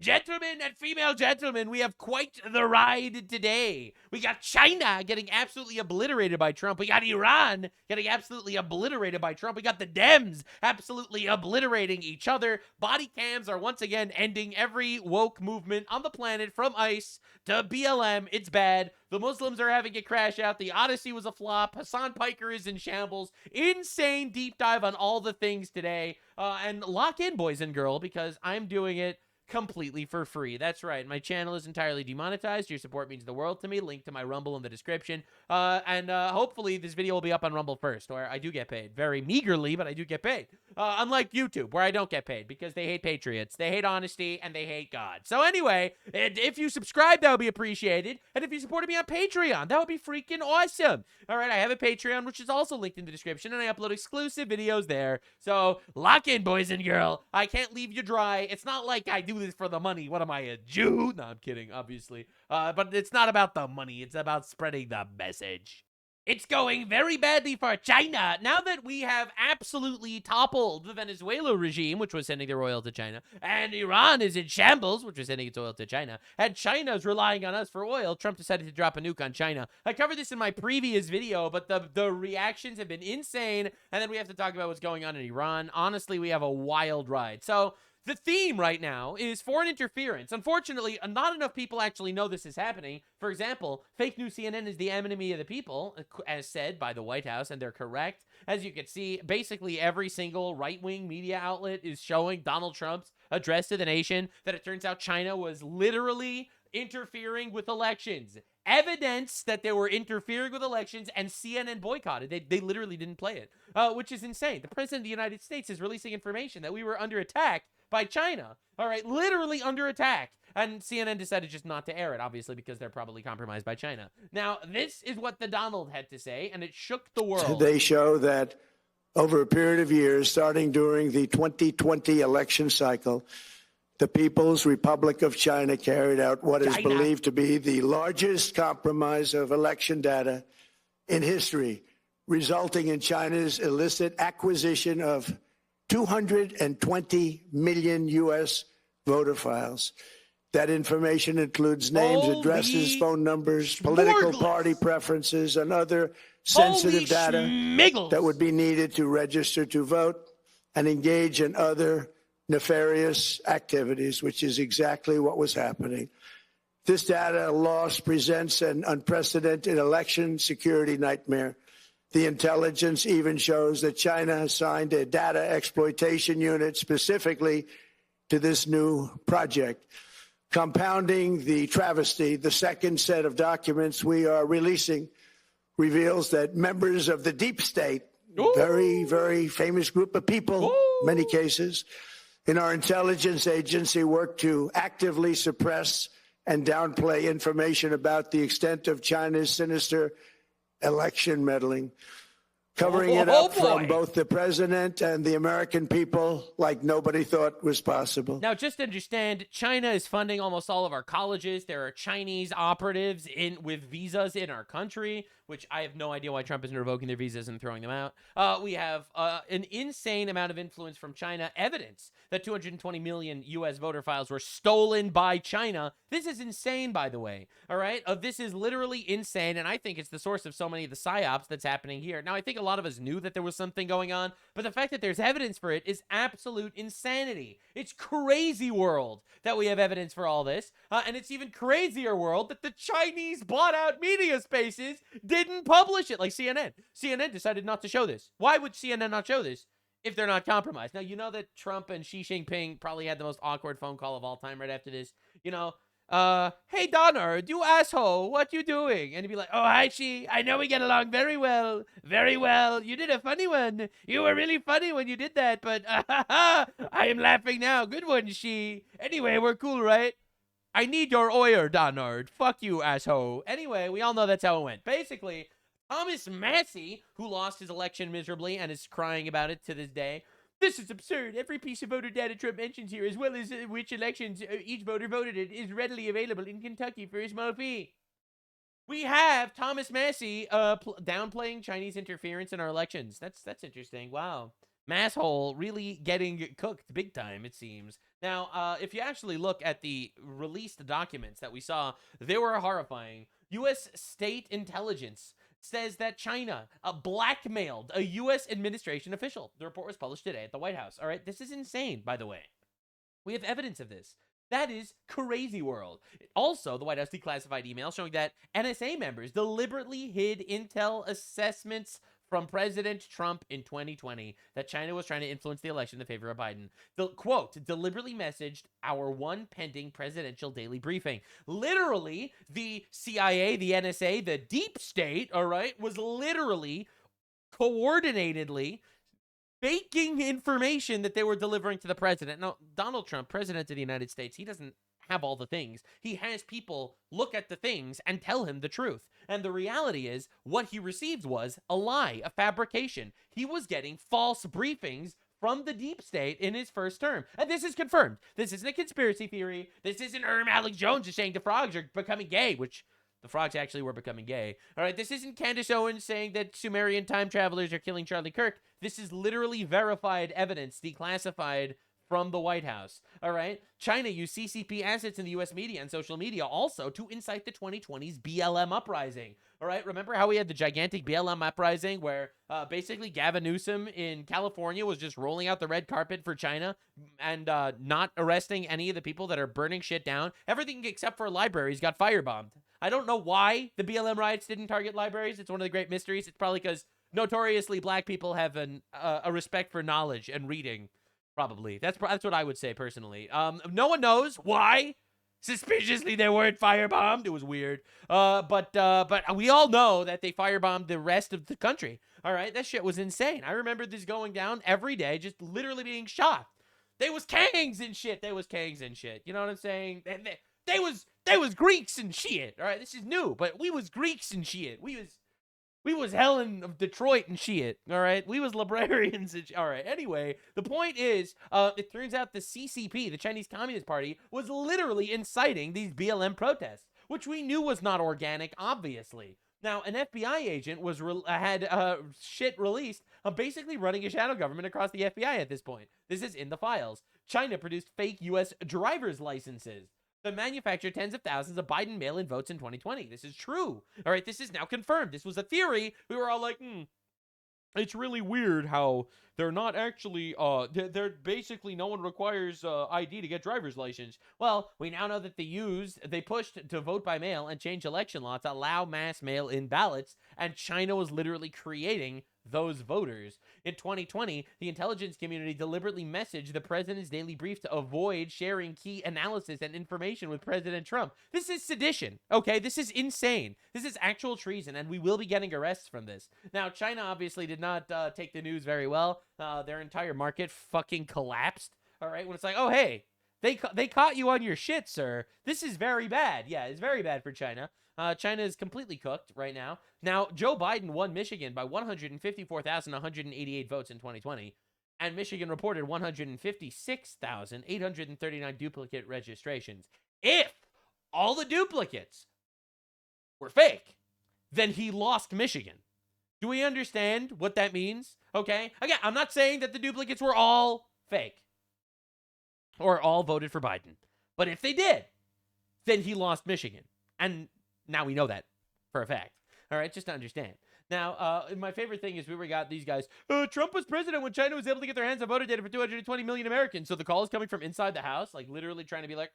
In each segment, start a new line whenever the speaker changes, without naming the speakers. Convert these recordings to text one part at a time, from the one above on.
Gentlemen and female gentlemen, we have quite the ride today. We got China getting absolutely obliterated by Trump. We got Iran getting absolutely obliterated by Trump. We got the Dems absolutely obliterating each other. Body cams are once again ending every woke movement on the planet, from ICE to BLM. It's bad. The Muslims are having it crash out. The Odyssey was a flop. HASAN PIKER is in shambles. Insane deep dive on all the things today. And lock in, boys and girls, because I'm doing it completely for free. That's right. My channel is entirely demonetized. Your support means the world to me. Link to my Rumble in the description. And hopefully this video will be up on Rumble first, where I do get paid. Very meagerly, but I do get paid. Unlike YouTube, where I don't get paid because they hate patriots. They hate honesty, and they hate God. So anyway, if you subscribe, that would be appreciated. And if you supported me on Patreon, that would be freaking awesome. All right, I have a Patreon, which is also linked in the description, and I upload exclusive videos there. So lock in, boys and girls. I can't leave you dry. It's not like I do this for the money. What am I, a Jew? No, I'm kidding, obviously. But it's not about the money. It's about spreading the message. It's going very badly for China now that we have absolutely toppled the Venezuela regime, which was sending their oil to China, and Iran is in shambles, which was sending its oil to China, and China's relying on us for oil. Trump decided to drop a nuke on China. I covered this in my previous video, but the reactions have been insane, and then we have to talk about what's going on in Iran. Honestly, we have a wild ride. So the theme right now is foreign interference. Unfortunately, not enough people actually know this is happening. For example, fake news CNN is the enemy of the people, as said by the White House, and they're correct. As you can see, basically every single right-wing media outlet is showing Donald Trump's address to the nation that it turns out China was literally interfering with elections. Evidence that they were interfering with elections, and CNN boycotted. They literally didn't play it, which is insane. The President of the United States is releasing information that we were under attack by China. All right, literally under attack. And CNN decided just not to air it, obviously, because they're probably compromised by China. Now, this is what the Donald had to say, and it shook the world.
They show that over a period of years, starting during the 2020 election cycle, the People's Republic of China carried out what is believed to be the largest compromise of election data in history, resulting in China's illicit acquisition of 220 million U.S. voter files. That information includes names, addresses, phone numbers, political party preferences, and other sensitive data that would be needed to register to vote and engage in other nefarious activities, which is exactly what was happening. This data loss presents an unprecedented election security nightmare. The intelligence even shows that China assigned a data exploitation unit specifically to this new project. Compounding the travesty, the second set of documents we are releasing reveals that members of the deep state, very, very famous group of people, many cases, in our intelligence agency work to actively suppress and downplay information about the extent of China's sinister election meddling, covering it up from both the president and the American people like nobody thought was possible.
Now, just understand, China is funding almost all of our colleges. There are Chinese operatives with visas in our country, which I have no idea why Trump isn't revoking their visas and throwing them out. We have an insane amount of influence from China. Evidence that 220 million U.S. voter files were stolen by China. This is insane, by the way. All right? This is literally insane, and I think it's the source of so many of the psyops that's happening here. Now, I think a lot of us knew that there was something going on, but the fact that there's evidence for it is absolute insanity. It's crazy world that we have evidence for all this, and it's even crazier world that the Chinese bought out media spaces didn't publish it, like CNN. CNN decided not to show this. Why would CNN not show this if they're not compromised? Now, you know that Trump and Xi Jinping probably had the most awkward phone call of all time right after this. You know, hey, Donald, you asshole, what you doing? And he'd be like, oh, hi, Xi. I know we get along very well. Very well. You did a funny one. You were really funny when you did that, but I am laughing now. Good one, Xi. Anyway, we're cool, right? I need your oil, Donald. Fuck you, asshole. Anyway, we all know that's how it went. Basically, Thomas Massie, who lost his election miserably and is crying about it to this day. This is absurd. Every piece of voter data Trump mentions here, as well as which elections each voter voted in, is readily available in Kentucky for a small fee. We have Thomas Massie downplaying Chinese interference in our elections. That's interesting. Wow. Masshole really getting cooked big time, it seems. Now, if you actually look at the released documents that we saw, they were horrifying. U.S. state intelligence says that China blackmailed a U.S. administration official. The report was published today at the White House. All right, this is insane, by the way. We have evidence of this. That is crazy world. Also, the White House declassified emails showing that NSA members deliberately hid intel assessments from President Trump in 2020 that China was trying to influence the election in favor of Biden. The quote, deliberately messaged our one pending presidential daily briefing. Literally, the CIA, the NSA, the deep state, all right, was literally coordinatedly faking information that they were delivering to the president. Now, Donald Trump, president of the United States, he doesn't have all the things. He has people look at the things and tell him the truth. And the reality is, what he received was a lie, a fabrication. He was getting false briefings from the deep state in his first term. And this is confirmed. This isn't a conspiracy theory. This isn't Alex Jones just saying the frogs are becoming gay, which the frogs actually were becoming gay. All right, this isn't Candace Owens saying that Sumerian time travelers are killing Charlie Kirk. This is literally verified evidence, declassified from the White House. All right, China used CCP assets in the U.S. media and social media also to incite the 2020s BLM uprising. All right, remember how we had the gigantic BLM uprising where basically Gavin Newsom in California was just rolling out the red carpet for China and not arresting any of the people that are burning shit down? Everything except for libraries got firebombed. I don't know why the BLM riots didn't target libraries. It's one of the great mysteries. It's probably because notoriously black people have a respect for knowledge and reading. Probably. That's what I would say personally. No one knows why. Suspiciously, they weren't firebombed. It was weird. But we all know that they firebombed the rest of the country. All right, that shit was insane. I remember this going down every day, just literally being shot. They was Kangs and shit. They was Kangs and shit. You know what I'm saying? They was Greeks and shit. All right, this is new, but we was Greeks and shit. We was Helen of Detroit and shit, all right? We was librarians and all right. Anyway, the point is, it turns out the CCP, the Chinese Communist Party, was literally inciting these BLM protests, which we knew was not organic, obviously. Now, an FBI agent had shit released, basically running a shadow government across the FBI at this point. This is in the files. China produced fake U.S. driver's licenses that manufactured tens of thousands of Biden mail-in votes in 2020. This is true. All right, this is now confirmed. This was a theory. We were all like, it's really weird how they're not actually, they're basically, no one requires ID to get driver's license. Well, we now know that they pushed to vote by mail and change election law to allow mass mail-in ballots, and China was literally creating those voters. In 2020, the intelligence community deliberately messaged the president's daily brief to avoid sharing key analysis and information with President Trump. This is sedition, okay? This is insane. This is actual treason, and we will be getting arrests from this. Now, China obviously did not take the news very well. Their entire market fucking collapsed, all right? When it's like, oh, hey, they caught you on your shit, sir. This is very bad. Yeah, it's very bad for China. China is completely cooked right now. Now, Joe Biden won Michigan by 154,188 votes in 2020, and Michigan reported 156,839 duplicate registrations. If all the duplicates were fake, then he lost Michigan. Do we understand what that means? Okay? Again, I'm not saying that the duplicates were all fake or all voted for Biden. But if they did, then he lost Michigan. And now we know that for a fact. All right, just to understand. Now, my favorite thing is we got these guys. Trump was president when China was able to get their hands on voter data for 220 million Americans. So the call is coming from inside the house, like literally trying to be like,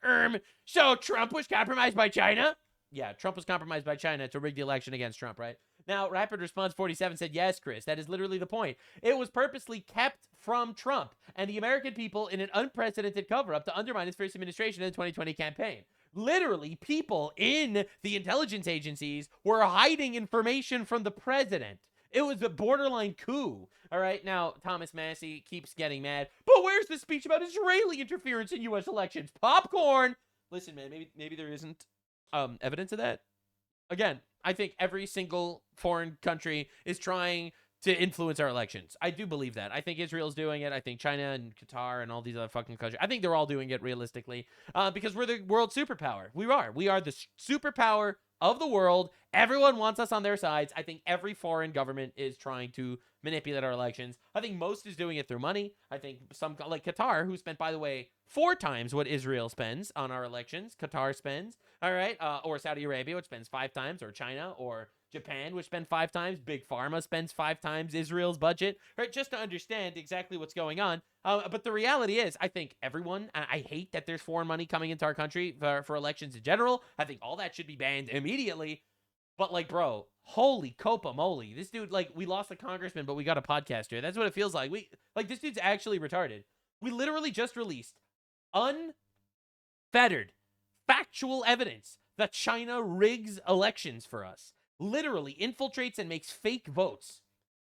so Trump was compromised by China? Yeah, Trump was compromised by China to rig the election against Trump, right? Now, Rapid Response 47 said, yes, Chris, that is literally the point. It was purposely kept from Trump and the American people in an unprecedented cover-up to undermine his first administration in the 2020 campaign. Literally, people in the intelligence agencies were hiding information from the president. It was a borderline coup. All right, now, Thomas Massey keeps getting mad. But where's the speech about Israeli interference in U.S. elections? Popcorn! Listen, man, maybe there isn't evidence of that. Again, I think every single foreign country is trying to influence our elections. I do believe that. I think Israel's doing it. I think China and Qatar and all these other fucking countries, I think they're all doing it realistically because we're the world superpower. We are the superpower of the world. Everyone wants us on their sides. I think every foreign government is trying to manipulate our elections. I think most is doing it through money. I think some, like Qatar, who spent, by the way, 4 times what Israel spends on our elections. Qatar spends, all right, or Saudi Arabia, which spends 5 times, or China, or Japan, which spends 5 times. Big Pharma spends 5 times Israel's budget, right? Just to understand exactly what's going on. But the reality is, I think everyone, I hate that there's foreign money coming into our country for elections in general. I think all that should be banned immediately. But, like, bro, holy copa moly. This dude, like, we lost a congressman, but we got a podcaster. That's what it feels like. This dude's actually retarded. We literally just released unfettered, factual evidence that China rigs elections for us. Literally infiltrates and makes fake votes.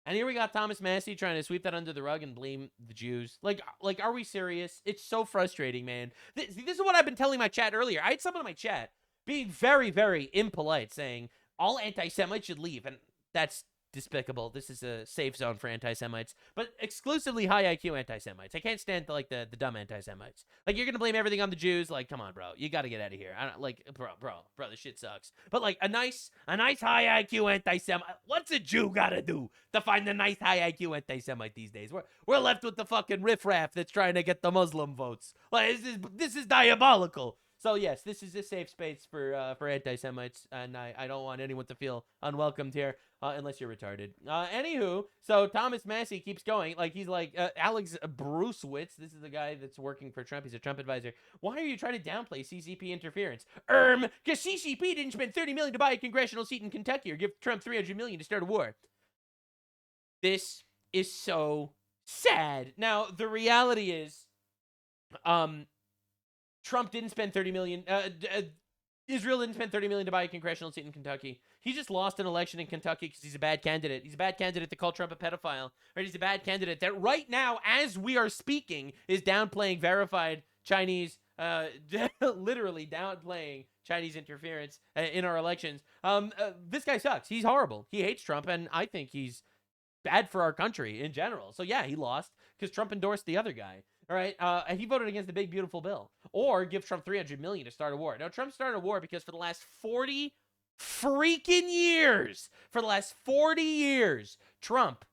And here we got Thomas Massey trying to sweep that under the rug and blame the Jews. Like, are we serious? It's so frustrating, man. This is what I've been telling my chat earlier. I had someone in my chat being very, very impolite, saying all anti-Semites should leave. And that's despicable. This is a safe zone for anti-Semites, but exclusively high IQ anti-Semites. I can't stand the dumb anti-Semites. Like, you're gonna blame everything on the Jews. Like, come on, bro, you got to get out of here. I don't like, bro, this shit sucks. But like a nice high IQ anti-Semite. What's a Jew gotta do to find a nice high IQ anti-Semite these days? We're left with the fucking riffraff that's trying to get the Muslim votes. Like, this is diabolical. So yes, this is a safe space for anti-Semites, and I don't want anyone to feel unwelcomed here, unless you're retarded. Anywho, so Thomas Massey keeps going, like he's like Alex Brucewitz. This is the guy that's working for Trump. He's a Trump advisor. Why are you trying to downplay CCP interference? Because CCP didn't spend $30 million to buy a congressional seat in Kentucky or give Trump $300 million to start a war. This is so sad. Now the reality is, Trump didn't spend $30 million. Israel didn't spend $30 million to buy a congressional seat in Kentucky. He just lost an election in Kentucky because he's a bad candidate. He's a bad candidate to call Trump a pedophile. Right? He's a bad candidate that right now, as we are speaking, is downplaying verified Chinese, literally downplaying Chinese interference in our elections. This guy sucks. He's horrible. He hates Trump, and I think he's bad for our country in general. So yeah, he lost because Trump endorsed the other guy. All right, and he voted against the big, beautiful bill. Or give Trump $300 million to start a war. Now, Trump started a war because for the last 40 freaking years, Trump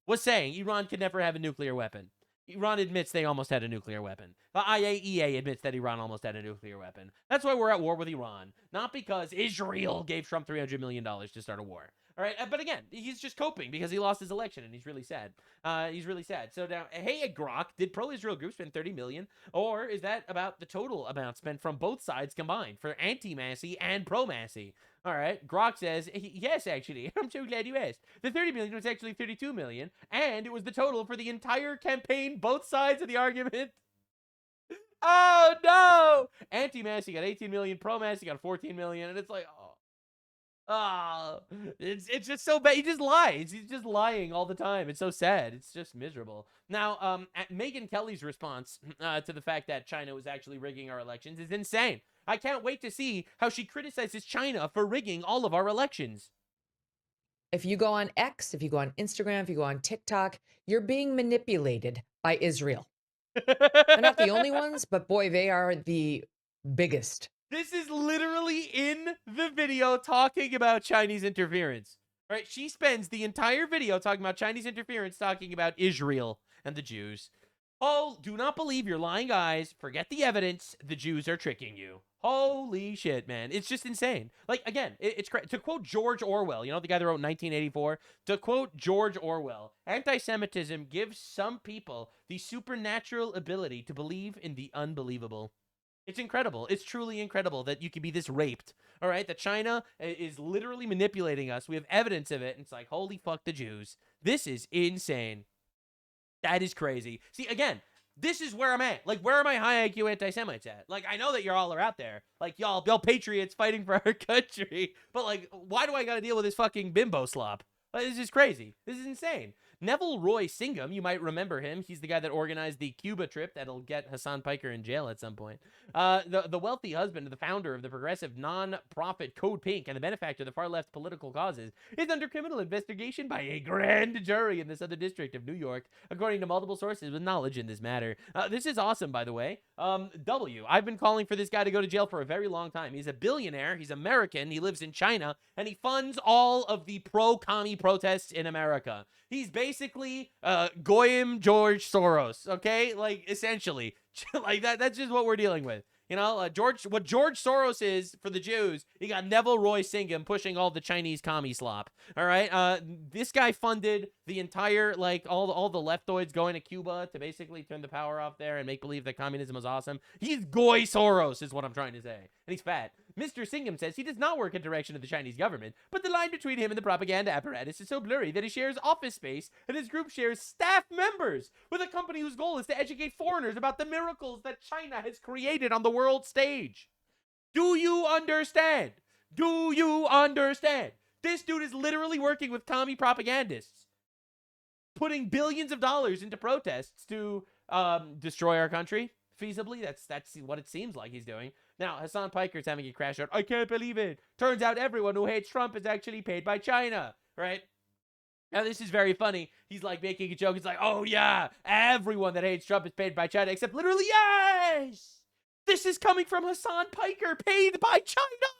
was saying Iran could never have a nuclear weapon. Iran admits they almost had a nuclear weapon. The IAEA admits that Iran almost had a nuclear weapon. That's why we're at war with Iran. Not because Israel gave Trump $300 million to start a war. All right, but again, he's just coping because he lost his election, and he's really sad. So now, hey, Grok, did pro-Israel groups spend $30 million, or is that about the total amount spent from both sides combined for anti-Massey and pro-Massey? All right, Grok says, yes, actually, I'm so glad you asked. The $30 million was actually $32 million, and it was the total for the entire campaign, both sides of the argument. Oh, no! Anti-Massey got $18 million, pro-Massey got $14 million, and it's like, it's just so bad. He just lies. He's just lying all the time. It's so sad. It's just miserable. Now, Megyn Kelly's response to the fact that China was actually rigging our elections is insane. I can't wait to see how she criticizes China for rigging all of our elections.
If you go on X, if you go on Instagram, if you go on TikTok, you're being manipulated by Israel. They're not the only ones, but boy, they are the biggest.
This is literally in the video talking about Chinese interference. All right, she spends the entire video talking about Chinese interference, talking about Israel and the Jews. Oh, do not believe your lying eyes. Forget the evidence. The Jews are tricking you. Holy shit, man. It's just insane. Like, again, it's crazy. To quote George Orwell, you know, the guy that wrote 1984, to quote George Orwell, anti-Semitism gives some people the supernatural ability to believe in the unbelievable. It's incredible. It's truly incredible that you could be this raped, all right? That China is literally manipulating us. We have evidence of it, and it's like, holy fuck the Jews. This is insane. That is crazy. See, again, this is where I'm at. Like, where are my high IQ anti-Semites at? Like, I know that you're all out there. Like, y'all patriots fighting for our country. But, like, why do I gotta deal with this fucking bimbo slop? Like, this is crazy. This is insane. Neville Roy Singham, you might remember him. He's the guy that organized the Cuba trip that'll get Hasan Piker in jail at some point. The wealthy husband of the founder of the progressive non-profit Code Pink and the benefactor of the far-left political causes is under criminal investigation by a grand jury in the Southern District of New York, according to multiple sources with knowledge in this matter. This is awesome, by the way. I've been calling for this guy to go to jail for a very long time. He's a billionaire. He's American. He lives in China, and he funds all of the pro-commie protests in America. He's basically Goyim George Soros, okay? Like, essentially. Like, that's just what we're dealing with. You know, what George Soros is for the Jews, you got Neville Roy Singham pushing all the Chinese commie slop. All right, this guy funded the entire, like, all the leftoids going to Cuba to basically turn the power off there and make believe that communism was awesome. He's Goy Soros, is what I'm trying to say, and he's fat. Mr. Singham says he does not work in direction of the Chinese government, but the line between him and the propaganda apparatus is so blurry that he shares office space, and his group shares staff members with a company whose goal is to educate foreigners about the miracles that China has created on the world stage. Do you understand? Do you understand? This dude is literally working with commie propagandists, putting billions of dollars into protests to destroy our country. Feasibly, that's what it seems like he's doing. Now, Hasan Piker's having a crash out. I can't believe it. Turns out everyone who hates Trump is actually paid by China, right? Now, this is very funny. He's like making a joke. He's like, oh yeah, everyone that hates Trump is paid by China, except literally, yes! This is coming from Hasan Piker, paid by China!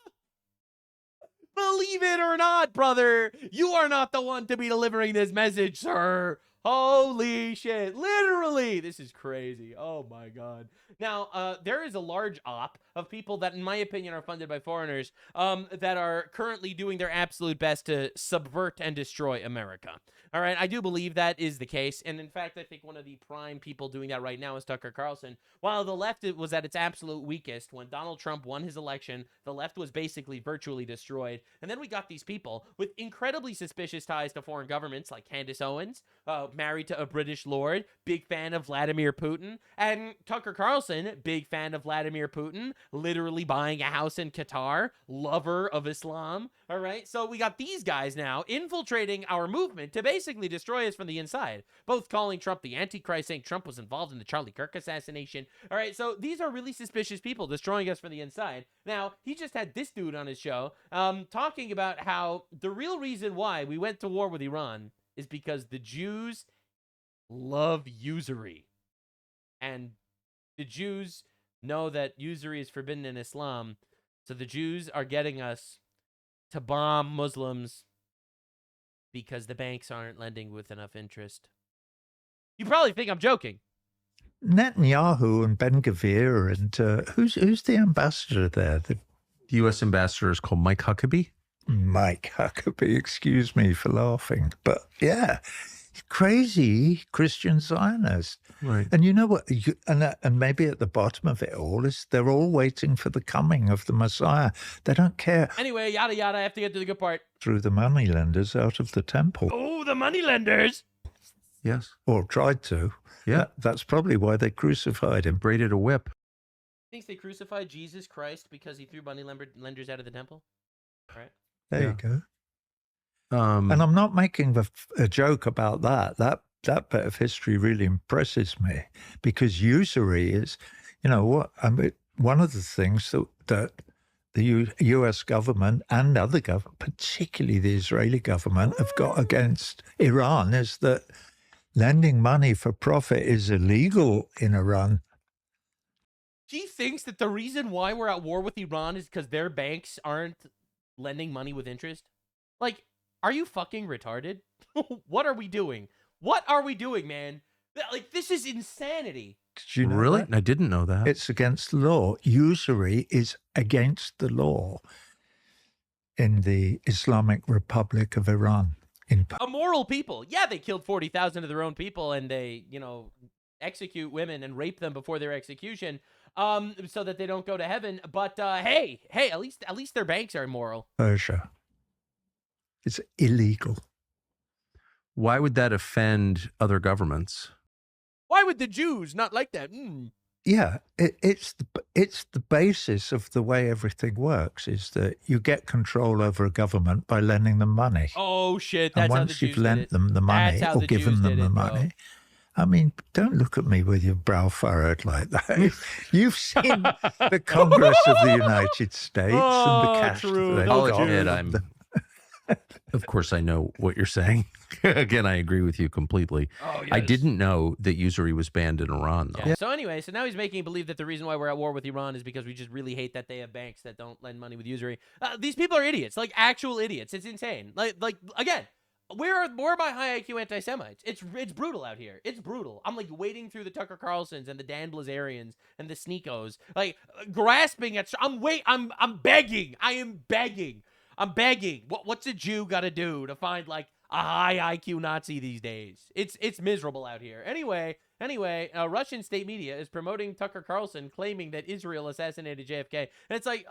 Believe it or not, brother, you are not the one to be delivering this message, sir. Holy shit. Literally. This is crazy. Oh my God. Now, there is a large op of people that, in my opinion, are funded by foreigners that are currently doing their absolute best to subvert and destroy America. All right. I do believe that is the case. And in fact, I think one of the prime people doing that right now is Tucker Carlson. While the left was at its absolute weakest when Donald Trump won his election, the left was basically virtually destroyed. And then we got these people with incredibly suspicious ties to foreign governments like Candace Owens, married to a British lord, big fan of Vladimir Putin, and Tucker Carlson, big fan of Vladimir Putin, literally buying a house in Qatar, lover of Islam. All right, so we got these guys now infiltrating our movement to basically destroy us from the inside, both calling Trump the Antichrist, saying Trump was involved in the Charlie Kirk assassination. All right, so these are really suspicious people destroying us from the inside. Now, he just had this dude on his show talking about how the real reason why we went to war with Iran is because the Jews love usury. And the Jews know that usury is forbidden in Islam. So the Jews are getting us to bomb Muslims because the banks aren't lending with enough interest. You probably think I'm joking.
Netanyahu and Ben Gvir and who's the ambassador there? The
U.S. ambassador is called Mike Huckabee.
Mike Huckabee, excuse me for laughing. But yeah, crazy Christian Zionist.
Right.
And you know what? And maybe at the bottom of it all is they're all waiting for the coming of the Messiah. They don't care.
Anyway, yada, yada. I have to get to the good part.
Threw the moneylenders out of the temple.
Oh, the moneylenders.
Yes.
Or tried to.
Yeah.
That's probably why they crucified him.
Braided a whip.
Thinks they crucified Jesus Christ because he threw money lenders out of the temple? All right.
There you go. And I'm not making a joke about that. That bit of history really impresses me because usury is, you know, what I mean, one of the things that the U.S. government and other governments, particularly the Israeli government, have got against Iran is that lending money for profit is illegal in Iran.
He thinks that the reason why we're at war with Iran is because their banks aren't lending money with interest? Like, are you fucking retarded? What are we doing? What are we doing, man? Like, this is insanity.
Did you know
really?
that?
I didn't know that.
It's against the law. Usury is against the law in the Islamic Republic of Iran.
Immoral people. Yeah, they killed 40,000 of their own people and they, you know, execute women and rape them before their execution so that they don't go to heaven. But hey, at least their banks are immoral.
Persia. It's illegal.
Why would that offend other governments?
Why would the Jews not like that?
Yeah, it's the basis of the way everything works, is that you get control over a government by lending them money.
Oh shit!
And
That's how the
once
Jews
you've
did
lent
it.
them the
That's
money
how
or
the
given
Jews
them
did
the
it, bro.
money, I mean, don't look at me with your brow furrowed like that. You've seen the Congress of the United States and the cash
true.
that they've
I'll
got.
admit of course I know what you're saying. Again, I agree with you completely.
Oh,
I
yes.
didn't know that usury was banned in Iran, though.
Yeah. So anyway, so now he's making you believe that the reason why we're at war with Iran is because we just really hate that they have banks that don't lend money with usury. These people are idiots, like actual idiots. It's insane. Like again, where are my high IQ anti-Semites? It's brutal out here. It's brutal. I'm like wading through the Tucker Carlsons and the Dan Blazarians and the Sneekos, like grasping at. I'm begging. I am begging. I'm begging. What's a Jew got to do to find like a high IQ Nazi these days? It's miserable out here. Anyway, Russian state media is promoting Tucker Carlson, claiming that Israel assassinated JFK, and it's like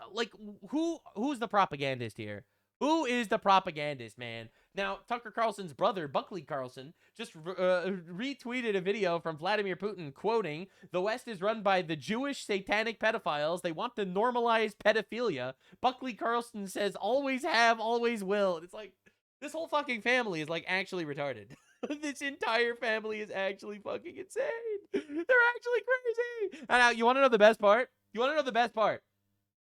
who's the propagandist here? Who is the propagandist, man? Now, Tucker Carlson's brother, Buckley Carlson, just retweeted a video from Vladimir Putin quoting, "The West is run by the Jewish satanic pedophiles. They want to normalize pedophilia. Buckley Carlson says, always have, always will." And it's like, this whole fucking family is like actually retarded. This entire family is actually fucking insane. They're actually crazy. And now, you want to know the best part?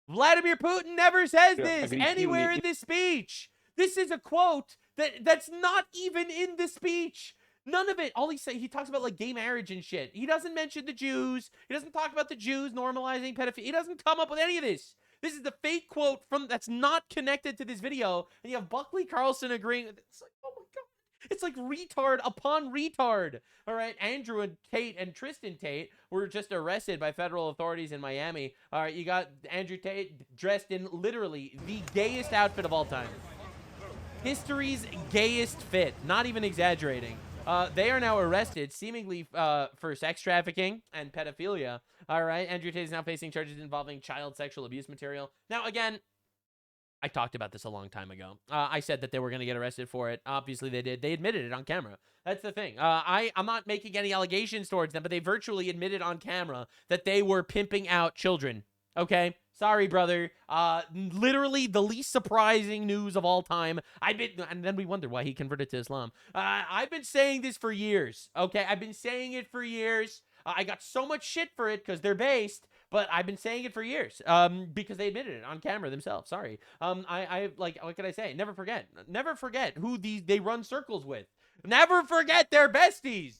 Vladimir Putin never says this anywhere in this speech. This is a quote that's not even in the speech. None of it. All he talks about like gay marriage and shit. He doesn't mention the Jews. He doesn't talk about the Jews normalizing pedophilia. He doesn't come up with any of this. This is the fake quote that's not connected to this video. And you have Buckley Carlson agreeing. It's like, oh my God. It's like retard upon retard. All right, Andrew and Tate and Tristan Tate were just arrested by federal authorities in Miami. All right, you got Andrew Tate dressed in literally the gayest outfit of all time. History's gayest fit, not even exaggerating. They are now arrested, seemingly for sex trafficking and pedophilia. All right, Andrew Tate is now facing charges involving child sexual abuse material. Now, again, I talked about this a long time ago. I said that they were going to get arrested for it. Obviously, they did. They admitted it on camera. That's the thing. I'm not making any allegations towards them, but they virtually admitted on camera that they were pimping out children. Okay? Sorry, brother. Literally the least surprising news of all time. And then we wonder why he converted to Islam. I've been saying this for years. Okay? I've been saying it for years. I got so much shit for it because they're based, but I've been saying it for years because they admitted it on camera themselves. Sorry. I like, what can I say? Never forget who they run circles with. Never forget their besties.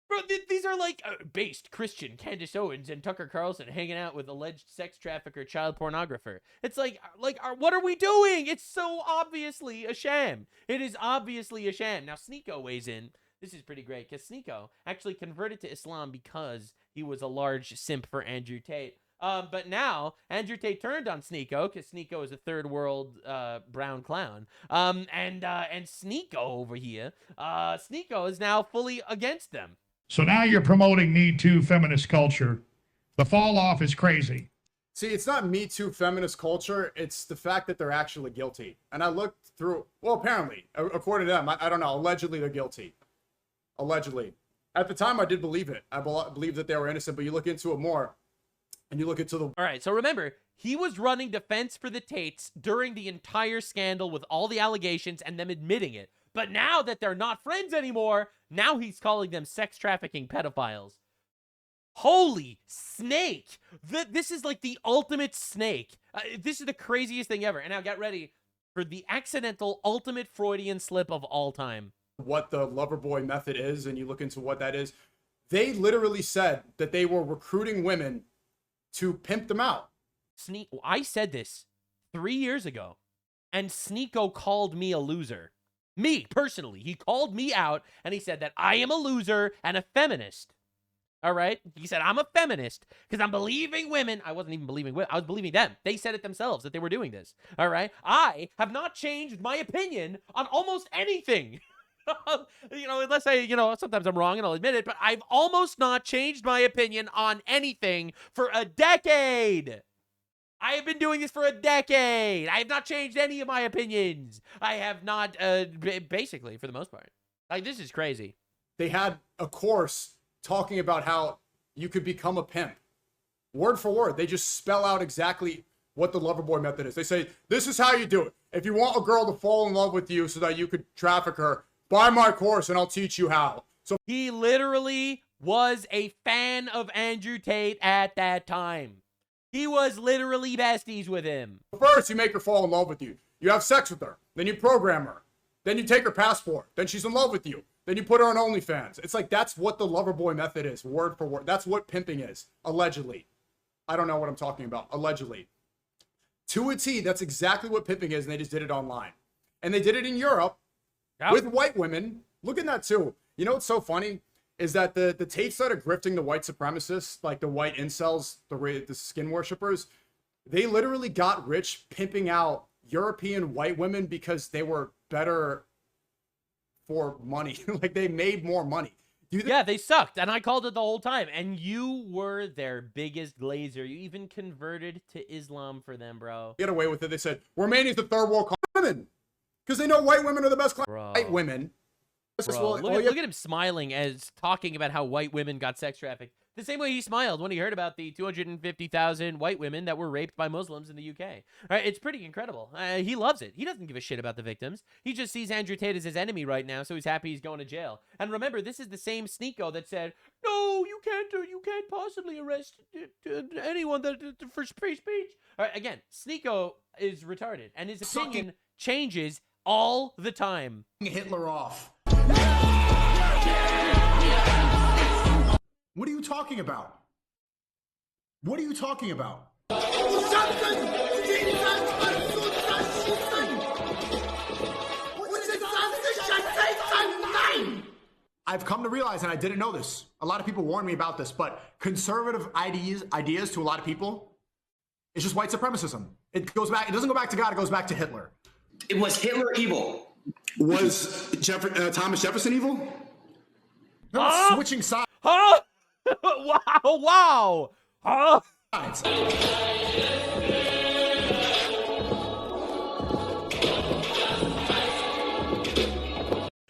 Bro, these are like based Christian Candace Owens and Tucker Carlson hanging out with alleged sex trafficker, child pornographer. It's like what are we doing? It's so obviously a sham. It is obviously a sham. Now, Sneeko weighs in. This is pretty great because Sneeko actually converted to Islam because he was a large simp for Andrew Tate. But now Andrew Tate turned on Sneeko because Sneeko is a third world brown clown. And Sneeko over here, Sneeko is now fully against them.
So now you're promoting Me Too feminist culture. The fall off is crazy.
See, it's not Me Too feminist culture. It's the fact that they're actually guilty. And I looked through, well, apparently, according to them, I don't know, allegedly they're guilty. Allegedly. At the time, I did believe it. I believe that they were innocent, but you look into it more, and you look into the...
All right, so remember, he was running defense for the Tates during the entire scandal with all the allegations and them admitting it. But now that they're not friends anymore, now he's calling them sex trafficking pedophiles. Holy snake! This is like the ultimate snake. This is the craziest thing ever. And now get ready for the accidental ultimate Freudian slip of all time.
What the Loverboy method is, and you look into what that is. They literally said that they were recruiting women to pimp them out.
I said this 3 years ago, and Sneeko called me a loser. Me, personally. He called me out, and he said that I am a loser and a feminist. All right? He said, I'm a feminist because I'm believing women. I wasn't even believing women. I was believing them. They said it themselves that they were doing this. All right? I have not changed my opinion on almost anything. Unless sometimes I'm wrong and I'll admit it, but I've almost not changed my opinion on anything for a decade. I have been doing this for a decade. I have not changed any of my opinions. I have not, basically, for the most part. Like, this is crazy.
They had a course talking about how, you could become a pimp. Word for word, they just spell out exactly what the lover boy method is. They say, this is how you do it. If you want a girl to fall in love with you so that you could traffic her, buy my course and I'll teach you how. So
he literally was a fan of Andrew Tate at that time. He was literally besties with him.
First, you make her fall in love with you. You have sex with her. Then you program her. Then you take her passport. Then she's in love with you. Then you put her on OnlyFans. It's like, that's what the lover boy method is, word for word. That's what pimping is, allegedly. I don't know what I'm talking about, allegedly. To a T, that's exactly what pimping is, and they just did it online. And they did it in Europe with white women. Look at that, too. You know what's so funny? Is that the Tates that are grifting the white supremacists, like the white incels, the skin worshippers, they literally got rich pimping out European white women because they were better for money. Like, they made more money.
Yeah, they sucked, and I called it the whole time. And you were their biggest glazer. You even converted to Islam for them, bro.
Get away with it. They said, Romania's the third world women. Because they know white women are the best white women.
Bro, look at him smiling as talking about how white women got sex trafficked. The same way he smiled when he heard about the 250,000 white women that were raped by Muslims in the UK. All right, it's pretty incredible. He loves it. He doesn't give a shit about the victims. He just sees Andrew Tate as his enemy right now, so he's happy he's going to jail. And remember, this is the same Sneeko that said, "No, you can't possibly arrest anyone for free speech." All right, again, Sneeko is retarded, and his opinion changes all the time.
Hitler off. What are you talking about? What are you talking about? I've come to realize, and I didn't know this, a lot of people warned me about this, but conservative ideas to a lot of people, it's just white supremacism. It goes back, it doesn't go back to God, it goes back to Hitler.
It was Hitler evil.
Was Thomas Jefferson evil? No, switching sides.
Huh? Wow. Huh?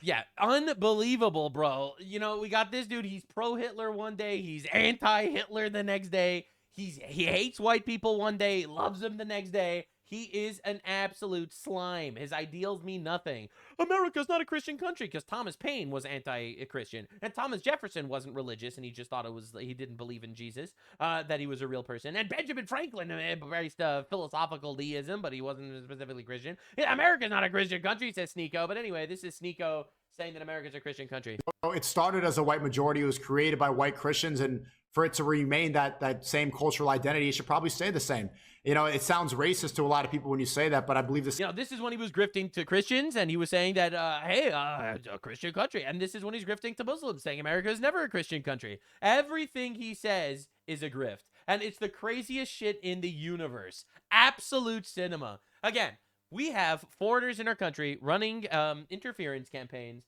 Yeah, unbelievable, bro. You know, we got this dude, he's pro-Hitler one day, he's anti-Hitler the next day, he hates white people one day, loves them the next day. He is an absolute slime. His ideals mean nothing. America's not a Christian country because Thomas Paine was anti-Christian. And Thomas Jefferson wasn't religious and he just thought he didn't believe in Jesus, that he was a real person. And Benjamin Franklin embraced philosophical deism, but he wasn't specifically Christian. Yeah, America's not a Christian country, says Sneeko. But anyway, this is Sneeko saying that America's a Christian country.
It started as a white majority. It was created by white Christians, and for it to remain that same cultural identity, it should probably stay the same. You know, it sounds racist to a lot of people when you say that, but I believe this.
You know, this is when he was grifting to Christians, and he was saying that, hey, it's a Christian country. And this is when he's grifting to Muslims, saying America is never a Christian country. Everything he says is a grift. And it's the craziest shit in the universe. Absolute cinema. Again, we have foreigners in our country running interference campaigns,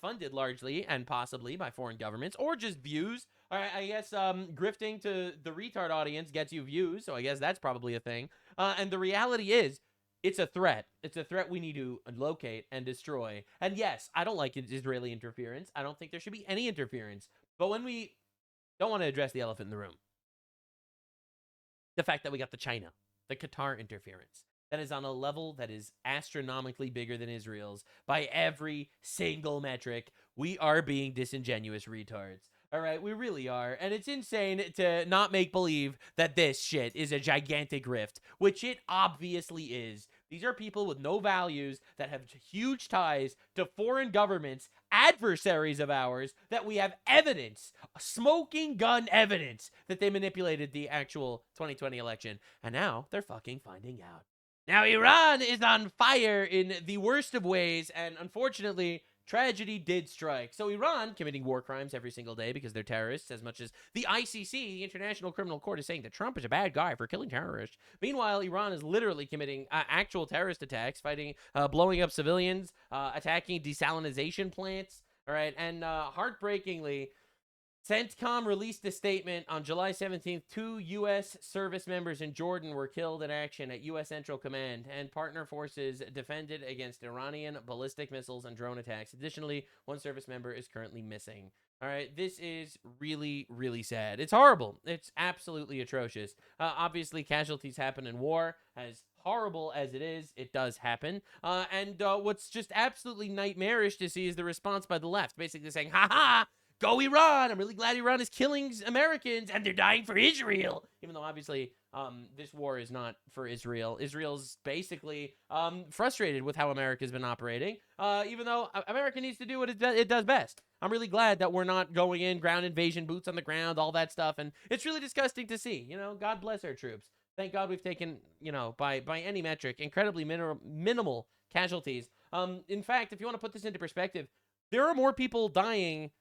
funded largely and possibly by foreign governments, or just views. All right, I guess grifting to the retard audience gets you views, so I guess that's probably a thing. And the reality is, it's a threat. It's a threat we need to locate and destroy. And yes, I don't like Israeli interference. I don't think there should be any interference. But when we don't want to address the elephant in the room, the fact that we got the China, the Qatar interference, that is on a level that is astronomically bigger than Israel's by every single metric, we are being disingenuous retards. All right, we really are. And it's insane to not make believe that this shit is a gigantic rift, which it obviously is. These are people with no values that have huge ties to foreign governments, adversaries of ours, that we have evidence, smoking gun evidence, that they manipulated the actual 2020 election. And now they're fucking finding out. Now, Iran is on fire in the worst of ways, and unfortunately, tragedy did strike. So Iran committing war crimes every single day because they're terrorists, as much as the ICC, the International Criminal Court, is saying that Trump is a bad guy for killing terrorists. Meanwhile, Iran is literally committing actual terrorist attacks, fighting, blowing up civilians, attacking desalination plants. All right, and heartbreakingly, CENTCOM released a statement on July 17th. 2 U.S. service members in Jordan were killed in action at U.S. Central Command, and partner forces defended against Iranian ballistic missiles and drone attacks. Additionally, 1 service member is currently missing. All right, this is really, really sad. It's horrible. It's absolutely atrocious. Obviously, casualties happen in war. As horrible as it does happen. And what's just absolutely nightmarish to see is the response by the left, basically saying, "Ha ha! Go Iran! I'm really glad Iran is killing Americans and they're dying for Israel." Even though obviously this war is not for Israel. Israel's basically frustrated with how America's been operating, even though America needs to do what it does best. I'm really glad that we're not going in, ground invasion, boots on the ground, all that stuff. And it's really disgusting to see. You know, God bless our troops. Thank God we've taken, you know, by any metric, incredibly minimal casualties. In fact, if you want to put this into perspective, there are more people dying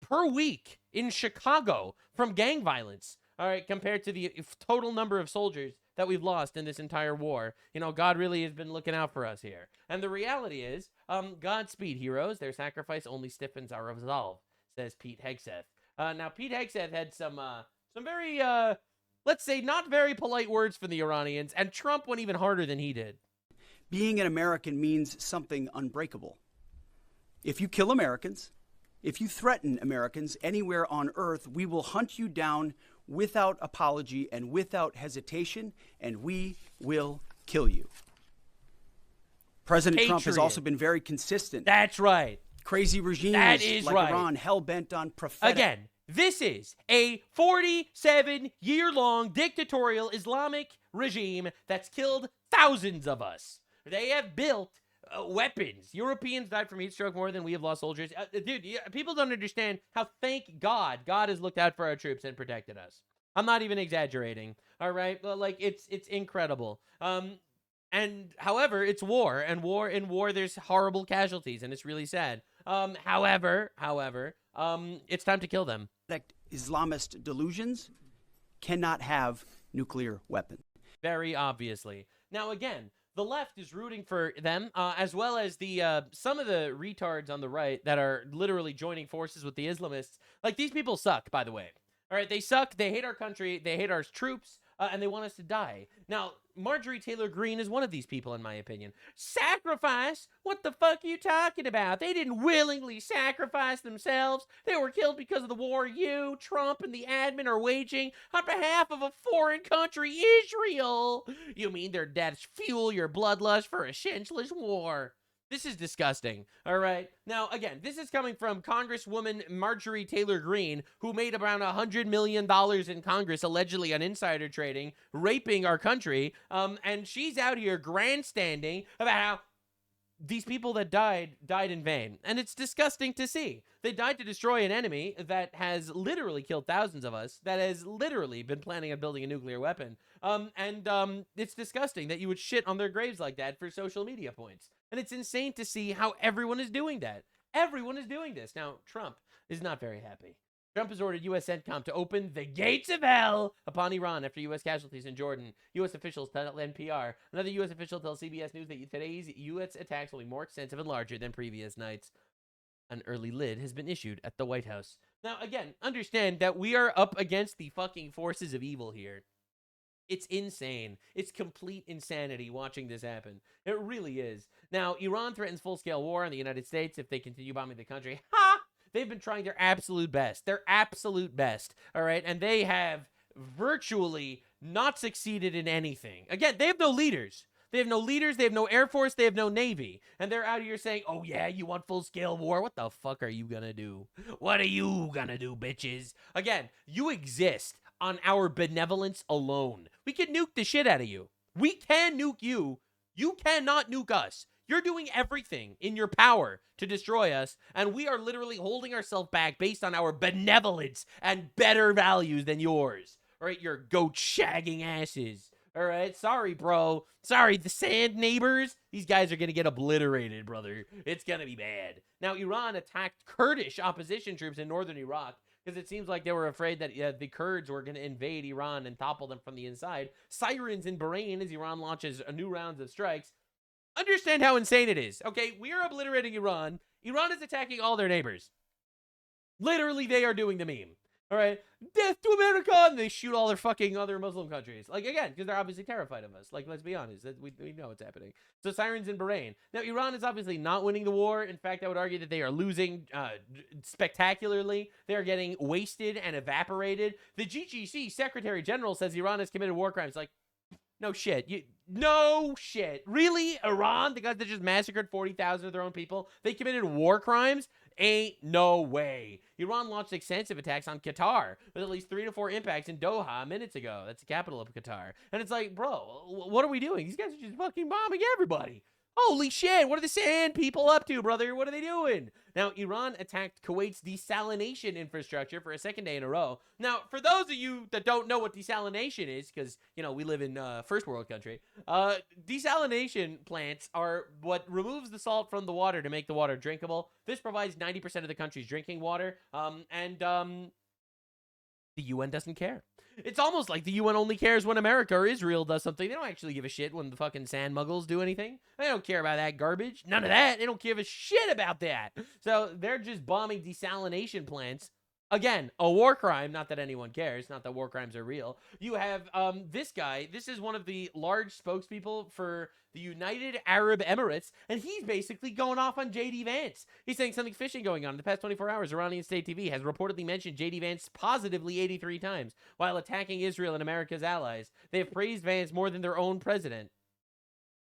per week in Chicago from gang violence, all right, compared to the total number of soldiers that we've lost in this entire war. You know, God really has been looking out for us here. And the reality is, Godspeed, heroes. Their sacrifice only stiffens our resolve, says Pete Hegseth. Now, Pete Hegseth had some very, let's say, not very polite words from the Iranians, and Trump went even harder than he did.
Being an American means something unbreakable. If you kill Americans, if you threaten Americans anywhere on earth, we will hunt you down without apology and without hesitation, and we will kill you. President Trump has also been very consistent.
That's right.
Crazy regimes like
right.
Iran, hell-bent on prophetic...
Again, this is a 47-year-long dictatorial Islamic regime that's killed thousands of us. They have built weapons. Europeans died from heat stroke more than we have lost soldiers. Dude, people don't understand how, thank God, God has looked out for our troops and protected us. I'm not even exaggerating. All right, like it's incredible. And however, it's war, and in war there's horrible casualties, and it's really sad. However, it's time to kill them.
Islamist delusions cannot have nuclear weapons.
Very obviously. Now again, the left is rooting for them, as well as the some of the retards on the right that are literally joining forces with the Islamists. Like, these people suck, by the way. All right, they suck. They hate our country. They hate our troops, and they want us to die. Now, Marjorie Taylor Greene is one of these people, in my opinion. Sacrifice? What the fuck are you talking about? They didn't willingly sacrifice themselves. They were killed because of the war you, Trump, and the admin are waging on behalf of a foreign country, Israel. You mean their deaths fuel your bloodlust for a senseless war? This is disgusting, all right? Now, again, this is coming from Congresswoman Marjorie Taylor Greene, who made around $100 million in Congress, allegedly on insider trading, raping our country, and she's out here grandstanding about how these people that died in vain. And it's disgusting to see. They died to destroy an enemy that has literally killed thousands of us, that has literally been planning on building a nuclear weapon. It's disgusting that you would shit on their graves like that for social media points. And it's insane to see how everyone is doing that. Everyone is doing this. Now, Trump is not very happy. Trump has ordered U.S. CENTCOM to open the gates of hell upon Iran after U.S. casualties in Jordan. U.S. officials tell NPR. Another U.S. official tells CBS News that today's U.S. attacks will be more extensive and larger than previous nights. An early lid has been issued at the White House. Now, again, understand that we are up against the fucking forces of evil here. It's insane. It's complete insanity watching this happen. It really is. Now, Iran threatens full-scale war on the United States if they continue bombing the country. Ha! They've been trying their absolute best. Their absolute best. All right? And they have virtually not succeeded in anything. Again, they have no leaders. They have no leaders. They have no Air Force. They have no Navy. And they're out here saying, oh, yeah, you want full-scale war? What the fuck are you gonna do? What are you gonna do, bitches? Again, you exist on our benevolence alone. We can nuke the shit out of you. We can nuke you. You cannot nuke us. You're doing everything in your power to destroy us, and we are literally holding ourselves back based on our benevolence and better values than yours. All right, your goat shagging asses. All right, sorry, bro. Sorry, the sand neighbors. These guys are going to get obliterated, brother. It's going to be bad. Now, Iran attacked Kurdish opposition troops in northern Iraq because it seems like they were afraid that the Kurds were going to invade Iran and topple them from the inside. Sirens in Bahrain as Iran launches new rounds of strikes. Understand how insane it is. Okay, we are obliterating Iran. Iran is attacking all their neighbors. Literally, they are doing the meme. All right, death to America, and they shoot all their fucking other Muslim countries. Like, again, because they're obviously terrified of us. Like, let's be honest, we know what's happening. So sirens in Bahrain. Now, Iran is obviously not winning the war. In fact, I would argue that they are losing spectacularly. They are getting wasted and evaporated. The GGC Secretary General says Iran has committed war crimes. Like, no shit. No shit. Really? Iran, the guys that just massacred 40,000 of their own people, they committed war crimes? Ain't no way. Iran launched extensive attacks on Qatar with at least 3 to 4 impacts in Doha minutes ago. That's the capital of Qatar. And it's like, bro, what are we doing? These guys are just fucking bombing everybody. Holy shit, what are the sand people up to, brother? What are they doing? Now, Iran attacked Kuwait's desalination infrastructure for a second day in a row. Now, for those of you that don't know what desalination is, because, you know, we live in first world country, desalination plants are what removes the salt from the water to make the water drinkable. This provides 90% of the country's drinking water, and the UN doesn't care. It's almost like the UN only cares when America or Israel does something. They don't actually give a shit when the fucking sand muggles do anything. They don't care about that garbage. None of that. They don't give a shit about that. So they're just bombing desalination plants. Again, a war crime. Not that anyone cares. Not that war crimes are real. You have this guy. This is one of the large spokespeople for the United Arab Emirates, and he's basically going off on J.D. Vance. He's saying something fishy going on. In the past 24 hours, Iranian state TV has reportedly mentioned J.D. Vance positively 83 times while attacking Israel and America's allies. They have praised Vance more than their own president.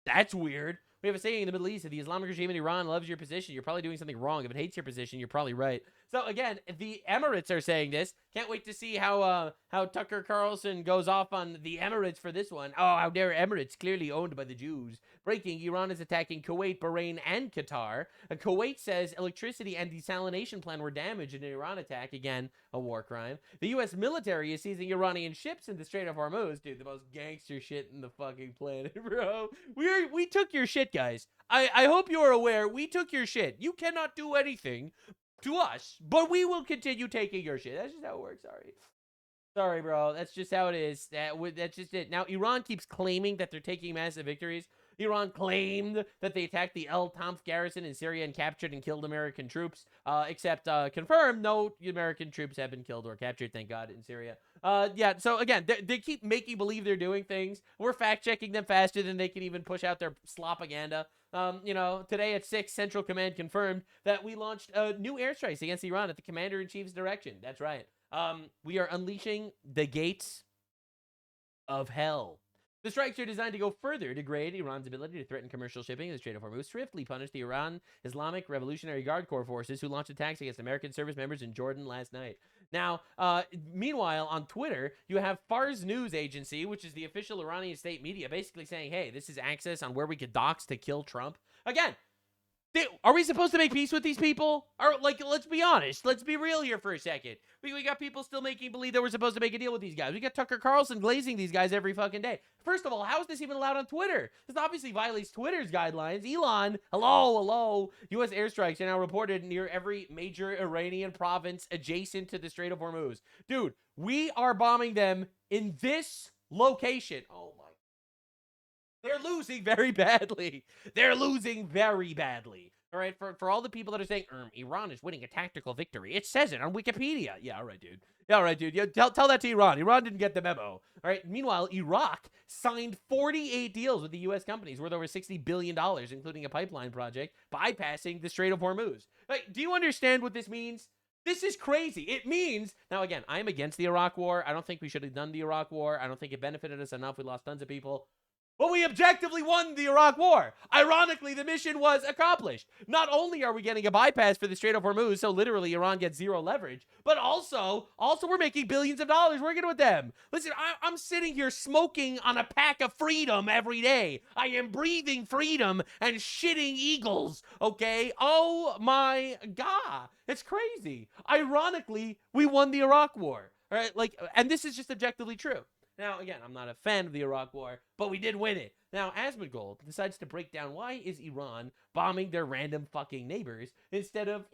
That's weird. We have a saying in the Middle East, if the Islamic regime in Iran loves your position, you're probably doing something wrong. If it hates your position, you're probably right. So again, the Emirates are saying this. Can't wait to see how Tucker Carlson goes off on the Emirates for this one. Oh, how dare Emirates, clearly owned by the Jews. Breaking, Iran is attacking Kuwait, Bahrain, and Qatar. Kuwait says electricity and desalination plant were damaged in an Iran attack. Again, a war crime. The U.S. military is seizing Iranian ships in the Strait of Hormuz. Dude, the most gangster shit in the fucking planet, bro. We took your shit, guys. I hope you are aware, we took your shit. You cannot do anything to us, but we will continue taking your shit. That's just how it works. Sorry, bro. That's just how it is. That's just it. Now, Iran keeps claiming that they're taking massive victories. Iran claimed that they attacked the El Tamf garrison in Syria and captured and killed American troops, except confirmed no American troops have been killed or captured, thank God, in Syria. Yeah, so again, they keep making believe they're doing things. We're fact-checking them faster than they can even push out their slopaganda. You know, today at 6, Central Command confirmed that we launched new airstrikes against Iran at the Commander-in-Chief's direction. That's right. We are unleashing the gates of hell. The strikes are designed to go further, degrade Iran's ability to threaten commercial shipping in the Strait of Hormuz, swiftly punish the Iran Islamic Revolutionary Guard Corps forces who launched attacks against American service members in Jordan last night. Now, meanwhile, on Twitter, you have Fars News Agency, which is the official Iranian state media, basically saying, hey, this is access on where we could dox to kill Trump. Again, are we supposed to make peace with these people? Or, like, let's be honest. Let's be real here for a second. We got people still making believe that we're supposed to make a deal with these guys. We got Tucker Carlson glazing these guys every fucking day. First of all, how is this even allowed on Twitter? This obviously violates Twitter's guidelines. Elon, hello. U.S. airstrikes are now reported near every major Iranian province adjacent to the Strait of Hormuz. Dude, we are bombing them in this location. Oh, my. They're losing very badly. All right, for all the people that are saying, Iran is winning a tactical victory. It says it on Wikipedia. Yeah, all right, dude. Yeah, tell that to Iran. Iran didn't get the memo. All right, meanwhile, Iraq signed 48 deals with the U.S. companies worth over $60 billion, including a pipeline project, bypassing the Strait of Hormuz. Like, do you understand what this means? This is crazy. It means, now again, I am against the Iraq war. I don't think we should have done the Iraq war. I don't think it benefited us enough. We lost tons of people. But we objectively won the Iraq war. Ironically, the mission was accomplished. Not only are we getting a bypass for the Strait of Hormuz, so literally Iran gets zero leverage, but also we're making billions of dollars working with them. Listen, I'm sitting here smoking on a pack of freedom every day. I am breathing freedom and shitting eagles, okay? Oh my God. It's crazy. Ironically, we won the Iraq war. All right, like, and this is just objectively true. Now, again, I'm not a fan of the Iraq war, but we did win it. Now, Asmongold decides to break down why is Iran bombing their random fucking neighbors instead of,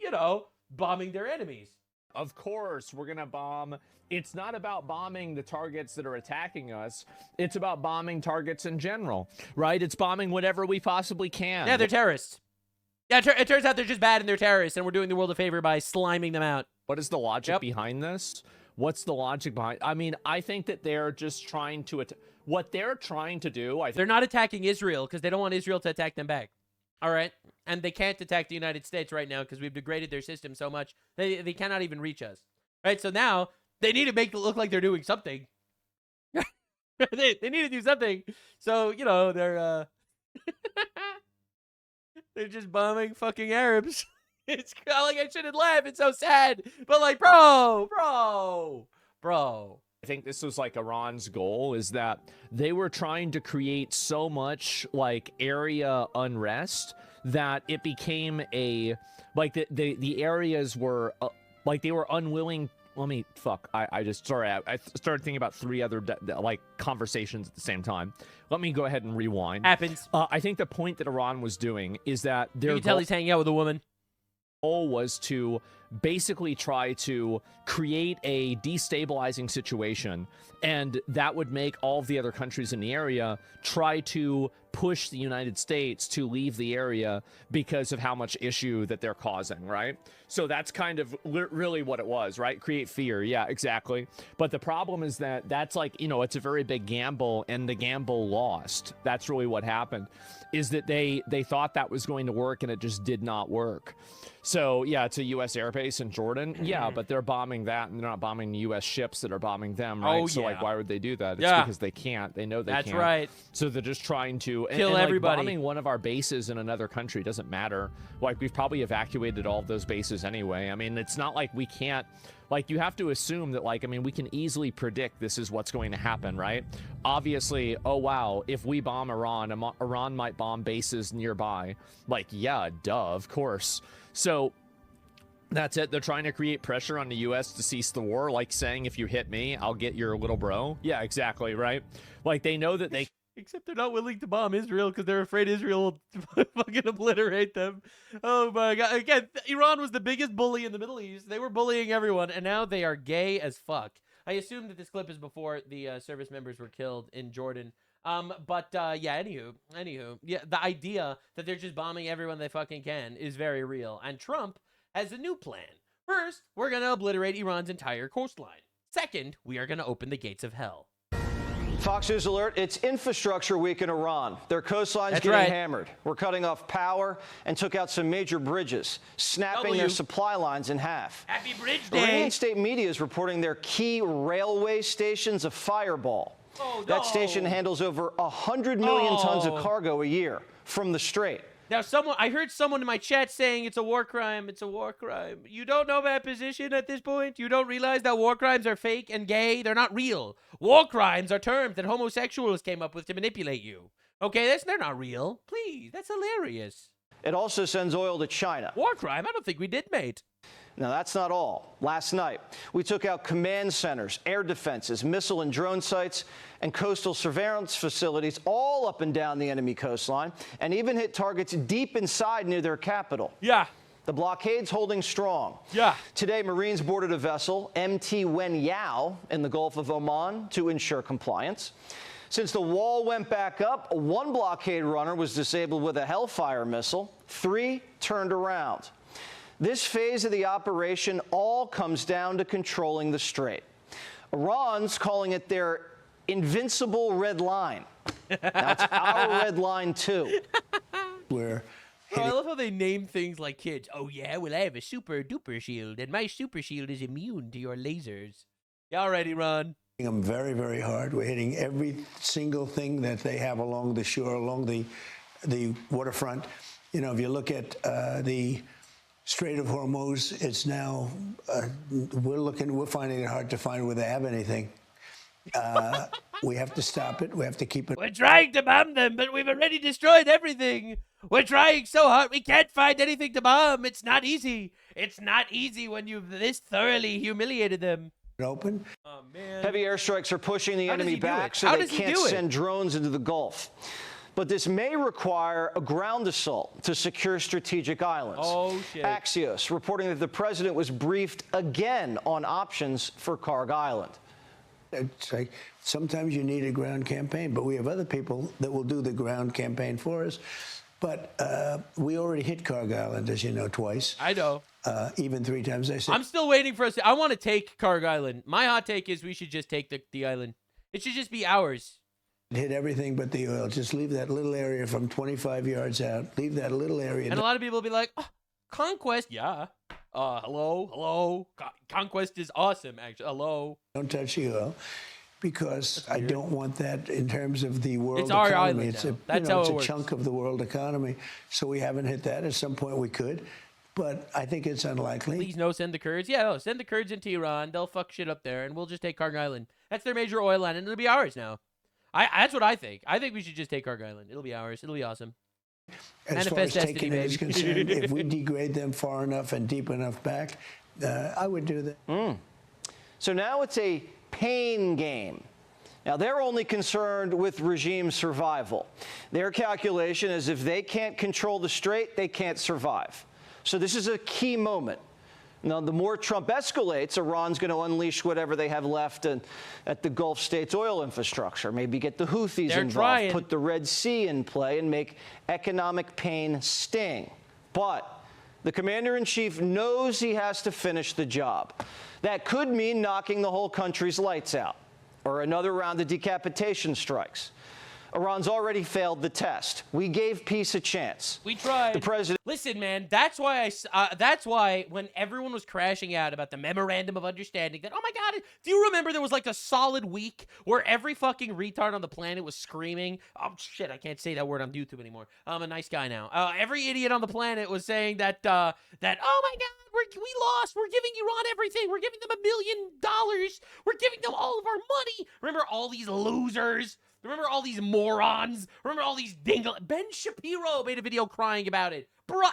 bombing their enemies.
Of course, we're going to bomb. It's not about bombing the targets that are attacking us. It's about bombing targets in general, right? It's bombing whatever we possibly can.
Yeah, they're terrorists. Yeah, it turns out they're just bad and they're terrorists, and we're doing the world a favor by sliming them out.
What is the logic behind this? What's the logic behind? I mean, I think that they're just trying to what they're trying to do.
They're not attacking Israel because they don't want Israel to attack them back. All right, and they can't attack the United States right now because we've degraded their system so much they cannot even reach us. Right, so now they need to make it look like they're doing something. they need to do something. So you know they're they're just bombing fucking Arabs. It's like I shouldn't laugh. It's so sad. But like, bro.
I think this was like Iran's goal, is that they were trying to create so much like area unrest that it became a like the areas were like they were unwilling. I started thinking about three other like conversations at the same time. Let me go ahead and rewind.
Happens.
I think the point that Iran was doing is that
you can tell he's hanging out with a woman.
Goal was to basically try to create a destabilizing situation, and that would make all of the other countries in the area try to push the United States to leave the area because of how much issue that they're causing, right? So that's kind of really what it was, right? Create fear. Yeah, exactly. But the problem is that that's like, you know, it's a very big gamble, and the gamble lost. That's really what happened, is that they thought that was going to work, and it just did not work. So yeah, it's a U.S. airbase in Jordan. Yeah, but they're bombing that, and they're not bombing the U.S. ships that are bombing them, right?
Oh,
so
yeah.
like, why would they do that? It's
Yeah.
because they can't. They know they
That's
can't.
right.
So they're just trying to
Kill
like,
everybody.
bombing one of our bases in another country doesn't matter. Like, we've probably evacuated all of those bases anyway. I mean, it's not like we can't. Like, you have to assume that, like, I mean, we can easily predict this is what's going to happen, right? Obviously, oh, wow, if we bomb Iran, Iran might bomb bases nearby. Like, yeah, duh, of course. So that's it. They're trying to create pressure on the U.S. to cease the war, like saying, if you hit me, I'll get your little bro. Yeah, exactly, right? Like, they know that they...
Except they're not willing to bomb Israel because they're afraid Israel will fucking obliterate them. Oh my God. Again, Iran was the biggest bully in the Middle East. They were bullying everyone, and now they are gay as fuck. I assume that this clip is before the service members were killed in Jordan. Yeah, anywho. Yeah, the idea that they're just bombing everyone they fucking can is very real. And Trump has a new plan. First, we're going to obliterate Iran's entire coastline. Second, we are going to open the gates of hell.
Fox News alert, it's infrastructure week in Iran. Their coastline's getting hammered. We're cutting off power and took out some major bridges, snapping their supply lines in half.
Happy Bridge Day.
Iranian state media is reporting their key railway station's a fireball.
Oh, no.
That station handles over 100 million tons of cargo a year from the Strait.
Now, I heard someone in my chat saying it's a war crime. It's a war crime. You don't know that position at this point? You don't realize that war crimes are fake and gay? They're not real. War crimes are terms that homosexuals came up with to manipulate you. Okay, they're not real. Please, that's hilarious.
It also sends oil to China.
War crime? I don't think we did, mate.
Now, that's not all. Last night, we took out command centers, air defenses, missile and drone sites, and coastal surveillance facilities all up and down the enemy coastline, and even hit targets deep inside near their capital.
Yeah.
The blockade's holding strong.
Yeah.
Today, Marines boarded a vessel, MT Wen Yao, in the Gulf of Oman to ensure compliance. Since the wall went back up, one blockade runner was disabled with a Hellfire missile. 3 turned around. This phase of the operation all comes down to controlling the strait. Iran's calling it their invincible red line. Now it's our red line, too.
I love how they name things like kids. Oh, yeah, well, I have a super duper shield, and my super shield is immune to your lasers. Yeah, all right, Iran.
Them very, very hard. We're hitting every single thing that they have along the shore, along the waterfront. You know, if you look at the Strait of Hormuz, it's now, we're finding it hard to find where they have anything. We have to stop it. We have to keep it.
We're trying to bomb them, but we've already destroyed everything. We're trying so hard. We can't find anything to bomb. It's not easy. It's not easy when you've this thoroughly humiliated them.
Open.
Oh, man.
Heavy airstrikes are pushing the enemy back so they can't send drones into the Gulf. But this may require a ground assault to secure strategic islands.
Oh, shit.
Axios reporting that the president was briefed again on options for Karg Island.
It's like sometimes you need a ground campaign, but we have other people that will do the ground campaign for us. But we already hit Karg Island, as you know, twice.
I know.
Even 3 times. I said.
I'm still waiting for us. I want to take Karg Island. My hot take is we should just take the island. It should just be ours.
Hit everything but the oil. Just leave that little area from 25 yards out. Leave that little area.
And a lot of people will be like, oh, Conquest, yeah. Hello. Conquest is awesome, actually. Hello.
Don't touch the oil. Because I don't want that in terms of the world
it's our
economy.
Island
It's
now.
a,
That's
you know,
how
it's
it
a
works.
chunk of the world economy. So we haven't hit that. At some point we could. But I think it's unlikely.
Please no, send the Kurds. Yeah, no, send the Kurds into Iran. They'll fuck shit up there, and we'll just take Karg Island. That's their major oil land, and it'll be ours now. That's what I think. I think we should just take Karg Island. It'll be ours. It'll be awesome.
As far as taking it is concerned, if we degrade them far enough and deep enough back, I would do that.
So now it's a pain game. Now, they're only concerned with regime survival. Their calculation is if they can't control the strait, they can't survive. So this is a key moment. Now, the more Trump escalates, Iran's going to unleash whatever they have left at the Gulf states' oil infrastructure, maybe get the Houthis involved, put the Red Sea in play, and make economic pain sting. But the commander-in-chief knows he has to finish the job. That could mean knocking the whole country's lights out, or another round of decapitation strikes. Iran's already failed the test. We gave peace a chance.
We tried.
The president.
Listen, man, that's why when everyone was crashing out about the memorandum of understanding that, oh my God, do you remember there was like a solid week where every fucking retard on the planet was screaming, oh shit, I can't say that word on YouTube anymore. I'm a nice guy now. Every idiot on the planet was saying that, oh my God, we lost. We're giving Iran everything. We're giving them $1 million. We're giving them all of our money. Remember all these losers? Remember all these morons? Remember all these dingle? Ben Shapiro made a video crying about it.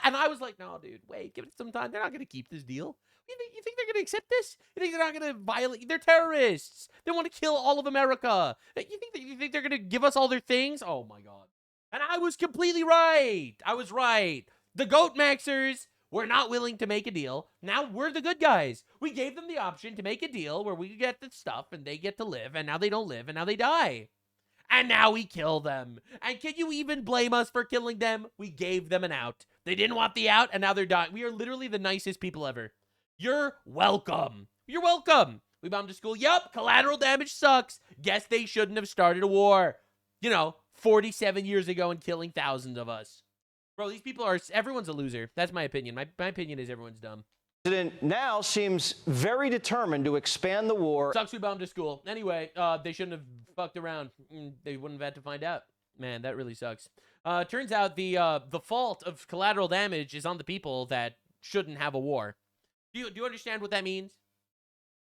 And I was like, no, dude, wait, give it some time. They're not going to keep this deal. You think they're going to accept this? You think they're not going to violate? They're terrorists. They want to kill all of America. You think they're going to give us all their things? Oh, my God. And I was completely right. I was right. The Goat Maxers were not willing to make a deal. Now we're the good guys. We gave them the option to make a deal where we get the stuff and they get to live, and now they don't live, and now they die. And now we kill them. And can you even blame us for killing them? We gave them an out. They didn't want the out, and now they're dying. We are literally the nicest people ever. You're welcome. You're welcome. We bombed a school. Yup, collateral damage sucks. Guess they shouldn't have started a war. 47 years ago and killing thousands of us. Bro, these people are, everyone's a loser. That's my opinion. My opinion is everyone's dumb.
The president now seems very determined to expand the war.
Sucks we bombed a school. Anyway, they shouldn't have fucked around. They wouldn't have had to find out. Man, that really sucks. Turns out the fault of collateral damage is on the people that shouldn't have a war. Do you understand what that means?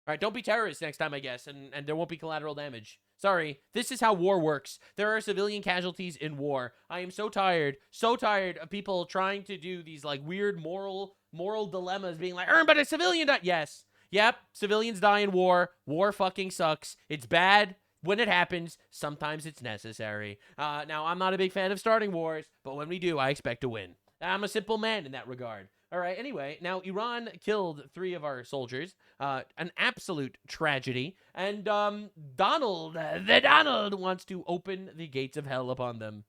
All right, don't be terrorists next time, I guess, and there won't be collateral damage. Sorry, this is how war works. There are civilian casualties in war. I am so tired of people trying to do these like weird moral dilemmas, being like, but a civilian died. Yes, yep, civilians die in war. War fucking sucks. It's bad when it happens. Sometimes it's necessary. Now, I'm not a big fan of starting wars, but when we do, I expect to win. I'm a simple man in that regard. All right, anyway, now Iran killed 3 of our soldiers. An absolute tragedy. And Donald wants to open the gates of hell upon them.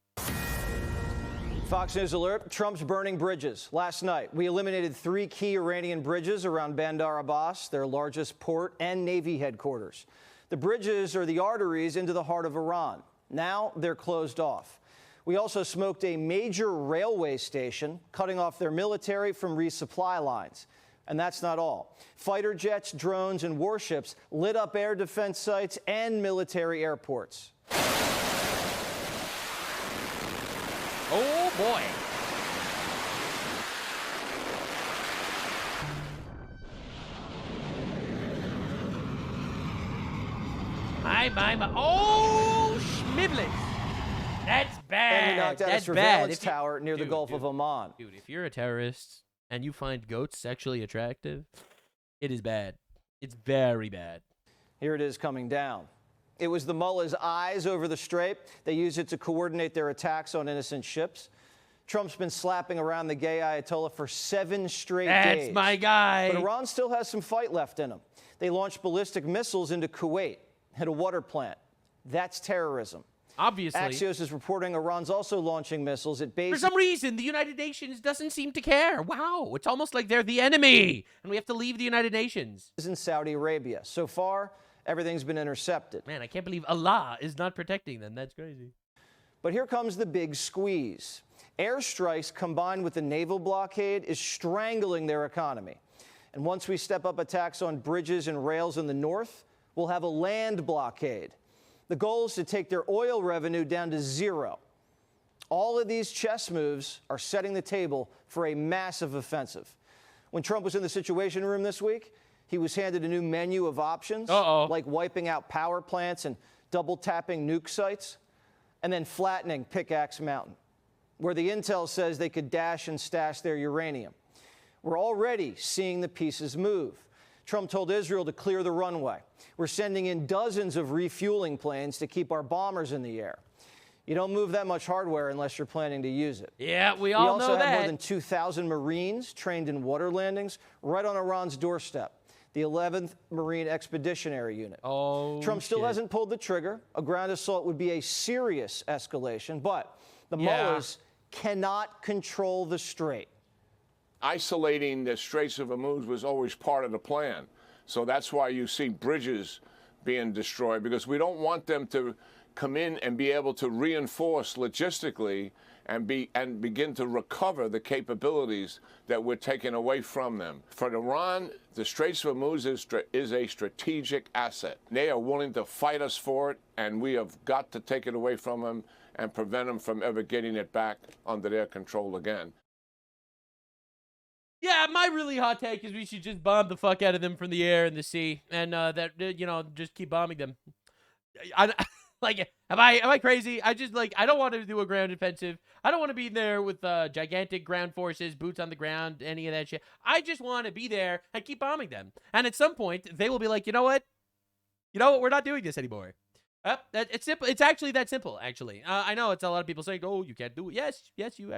Fox News alert, Trump's burning bridges. Last night, we eliminated 3 key Iranian bridges around Bandar Abbas, their largest port and Navy headquarters. The bridges are the arteries into the heart of Iran. Now they're closed off. We also smoked a major railway station, cutting off their military from resupply lines. And that's not all. Fighter jets, drones, and warships lit up air defense sites and military airports.
Oh, boy. Oh, schmibblets. That's bad.
And we knocked out a surveillance tower near the Gulf of Oman.
Dude, if you're a terrorist and you find goats sexually attractive, it is bad. It's very bad.
Here it is coming down. It was the mullah's eyes over the strait. They used it to coordinate their attacks on innocent ships. Trump's been slapping around the gay Ayatollah for 7 straight days.
That's my guy.
But Iran still has some fight left in them. They launched ballistic missiles into Kuwait, hit a water plant. That's terrorism.
Obviously.
Axios is reporting Iran's also launching missiles at bases.
For some reason, the United Nations doesn't seem to care. Wow, it's almost like they're the enemy, and we have to leave the United Nations.
In Saudi Arabia. So far, everything's been intercepted.
Man, I can't believe Allah is not protecting them. That's crazy.
But here comes the big squeeze. Airstrikes combined with the naval blockade is strangling their economy. And once we step up attacks on bridges and rails in the north, we'll have a land blockade. The goal is to take their oil revenue down to zero. All of these chess moves are setting the table for a massive offensive. When Trump was in the Situation Room this week, he was handed a new menu of options, like wiping out power plants and double tapping nuke sites, and then flattening Pickaxe Mountain, where the intel says they could dash and stash their uranium. We're already seeing the pieces move. Trump told Israel to clear the runway. We're sending in dozens of refueling planes to keep our bombers in the air. You don't move that much hardware unless you're planning to use it.
Yeah, we all know that.
We also have more than 2,000 Marines trained in water landings right on Iran's doorstep, the 11th Marine Expeditionary Unit. Trump still hasn't pulled the trigger. A ground assault would be a serious escalation, but the mullahs cannot control the strait.
Isolating the Straits of Hormuz was always part of the plan. So that's why you see bridges being destroyed, because we don't want them to come in and be able to reinforce logistically and begin to recover the capabilities that we're taking away from them. For Iran, the Straits of Hormuz is a strategic asset. They are willing to fight us for it, and we have got to take it away from them and prevent them from ever getting it back under their control again.
Yeah, my really hot take is we should just bomb the fuck out of them from the air and the sea, and just keep bombing them. Like, am I crazy? I don't want to do a ground offensive. I don't want to be there with gigantic ground forces, boots on the ground, any of that shit. I just want to be there and keep bombing them. And at some point, they will be like, you know what? We're not doing this anymore. It's simple. It's actually that simple, actually. I know it's a lot of people saying, oh, you can't do it. Yes, you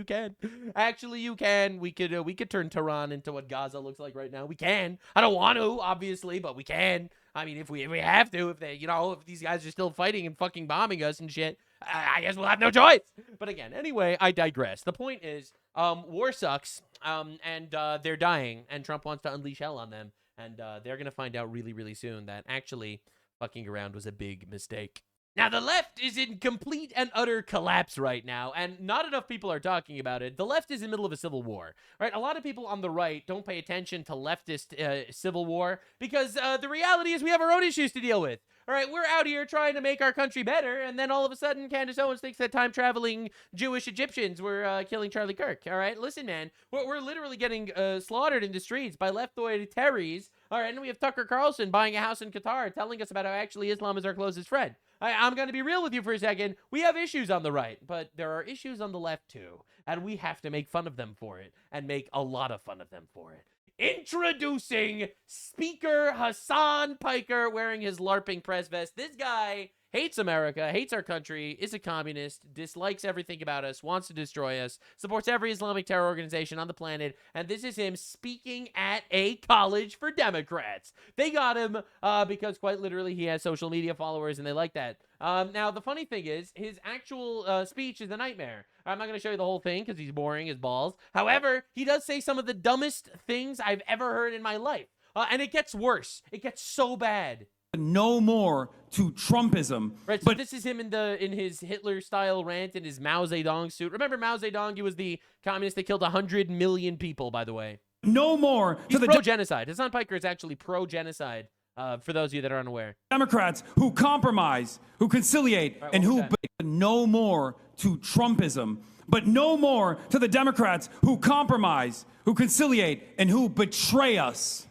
can. Actually, you can. We could turn Tehran into what Gaza looks like right now. We can. I don't want to, obviously, but we can. I mean, if we have to, if these guys are still fighting and fucking bombing us and shit, I guess we'll have no choice. But again, anyway, I digress. The point is, war sucks, and they're dying, and Trump wants to unleash hell on them, and they're going to find out really, really soon that actually fucking around was a big mistake. Now, the left is in complete and utter collapse right now, and not enough people are talking about it. The left is in the middle of a civil war, right? A lot of people on the right don't pay attention to leftist civil war because the reality is we have our own issues to deal with. All right, we're out here trying to make our country better, and then all of a sudden, Candace Owens thinks that time-traveling Jewish Egyptians were killing Charlie Kirk. All right, listen, man, we're literally getting slaughtered in the streets by leftoid terrorists. All right, and we have Tucker Carlson buying a house in Qatar telling us about how actually Islam is our closest friend. I'm going to be real with you for a second. We have issues on the right, but there are issues on the left too, and we have to make fun of them for it and make a lot of fun of them for it. Introducing Speaker HASAN PIKER wearing his LARPing press vest. This guy hates America, hates our country, is a communist, dislikes everything about us, wants to destroy us, supports every Islamic terror organization on the planet, and this is him speaking at a college for Democrats. They got him because quite literally he has social media followers and they like that. Now, the funny thing is, his actual speech is a nightmare. I'm not going to show you the whole thing because he's boring as balls. However, he does say some of the dumbest things I've ever heard in my life. And it gets worse. It gets so bad.
No more to Trumpism.
Right, so this is him in his Hitler-style rant in his Mao Zedong suit. Remember Mao Zedong? He was the communist that killed 100 million people, by the way.
No more
He's pro-genocide. HASAN PIKER is actually pro-genocide, for those of you that are unaware.
Democrats who compromise, who conciliate, right, and who... No more to Trumpism. But no more to the Democrats who compromise, who conciliate, and who betray us.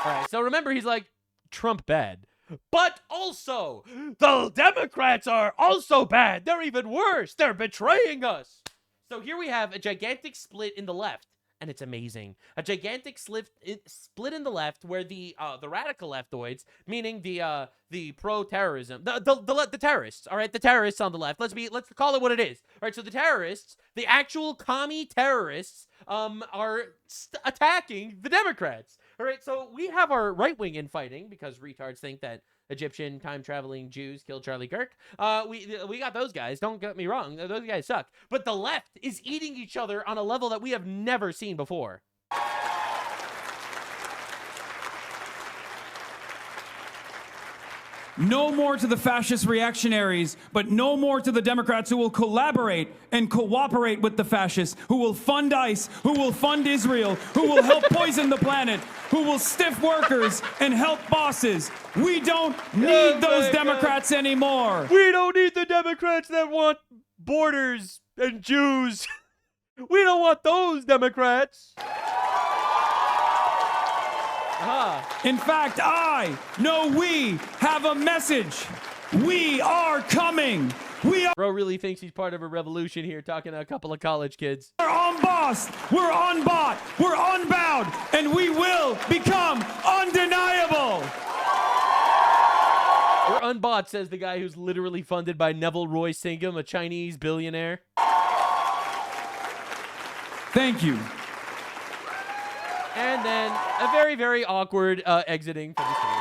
All right, so remember, he's like, Trump bad. But also, the Democrats are also bad. They're even worse. They're betraying us. So here we have a gigantic split in the left, and it's amazing. A gigantic split in the left where the radical leftoids, meaning the pro-terrorism, the terrorists, all right, the terrorists on the left. Let's call it what it is. All right, so the terrorists, the actual commie terrorists, are attacking the Democrats. All right, so we have our right wing infighting because retards think that Egyptian time-traveling Jews killed Charlie Kirk. We got those guys. Don't get me wrong. Those guys suck. But the left is eating each other on a level that we have never seen before.
No more to the fascist reactionaries, but no more to the Democrats who will collaborate and cooperate with the fascists, who will fund ICE, who will fund Israel, who will help poison the planet, who will stiff workers and help bosses. We don't need those Democrats anymore.
We don't need the Democrats that want borders and Jews. We don't want those Democrats.
In fact, we have a message. We are coming.
Bro really thinks he's part of a revolution here, talking to a couple of college kids.
We're unbossed, we're unbought, we're unbound, and we will become undeniable.
We're unbought, says the guy who's literally funded by Neville Roy Singham, a Chinese billionaire.
Thank you.
And then a very, very awkward exiting from the stage.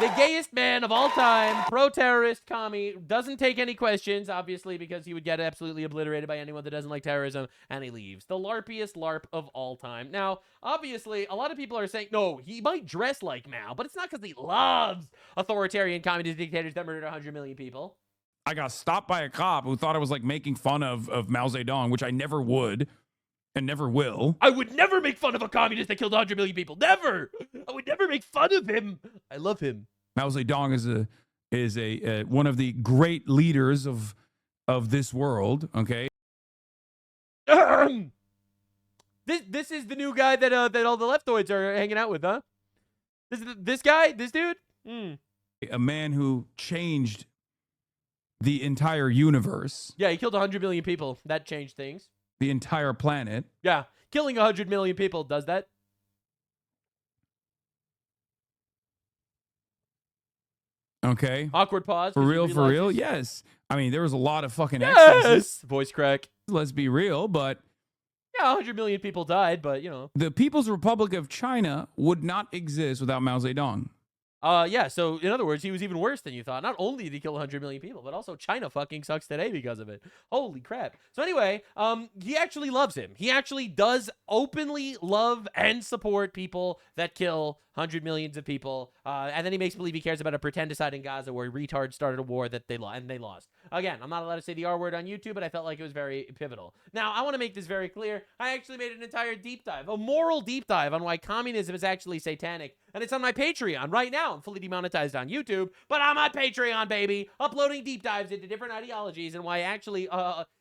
The gayest man of all time, pro-terrorist commie, doesn't take any questions, obviously, because he would get absolutely obliterated by anyone that doesn't like terrorism, and he leaves. The LARPiest LARP of all time. Now, obviously, a lot of people are saying, no, he might dress like Mao, but it's not because he loves authoritarian communist dictators that murdered 100 million people.
I got stopped by a cop who thought I was like making fun of Mao Zedong, which I never would. And never will.
I would never make fun of a communist that killed 100 million people. Never. I would never make fun of him. I love him.
Mao Zedong is a one of the great leaders of this world. Okay.
This is the new guy that all the leftoids are hanging out with, huh? This guy, this dude.
A man who changed the entire universe.
Yeah, he killed 100 million people. That changed things.
The entire planet.
Yeah, killing 100 million people does that.
Okay.
Awkward pause.
For real? Yes. I mean, there was a lot of fucking excesses.
Voice crack.
Let's be real, but...
Yeah, 100 million people died, but, you know.
The People's Republic of China would not exist without Mao Zedong.
Yeah, so in other words, he was even worse than you thought. Not only did he kill 100 million people, but also China fucking sucks today because of it. Holy crap. So anyway, he actually loves him. He actually does openly love and support people that kill 100 millions of people. And then he makes believe he cares about a pretendicide in Gaza where retards started a war that they lost. Again, I'm not allowed to say the R word on YouTube, but I felt like it was very pivotal. Now, I want to make this very clear. I actually made an entire deep dive, a moral deep dive on why communism is actually satanic. And it's on my Patreon right now. I'm fully demonetized on YouTube, but on my Patreon, baby, uploading deep dives into different ideologies and why actually,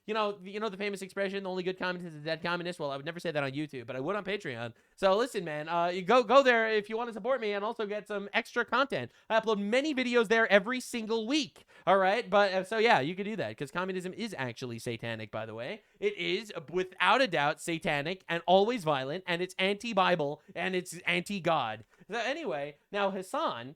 you know the famous expression, the only good communist is a dead communist? Well, I would never say that on YouTube, but I would on Patreon. So listen, man, you go there if you want to support me and also get some extra content. I upload many videos there every single week. All right, but so yeah, you can do that because communism is actually satanic, by the way. It is without a doubt satanic and always violent, and it's anti-Bible and it's anti-God. So anyway, now Hasan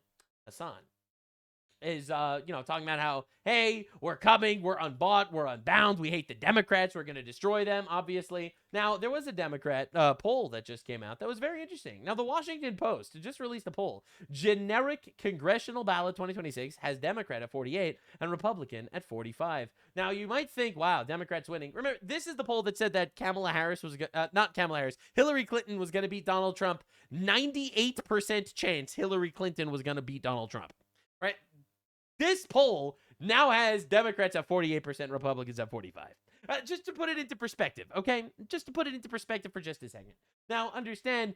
is, talking about how, hey, we're coming, we're unbought, we're unbound, we hate the Democrats, we're going to destroy them, obviously. Now, there was a Democrat poll that just came out that was very interesting. Now, the Washington Post just released a poll. Generic congressional ballot 2026 has Democrat at 48 and Republican at 45. Now, you might think, wow, Democrats winning. Remember, this is the poll that said that Hillary Clinton was going to beat Donald Trump. 98% chance Hillary Clinton was going to beat Donald Trump, right? This poll now has Democrats at 48%, Republicans at 45%. Just to put it into perspective, okay? Just to put it into perspective for just a second. Now, understand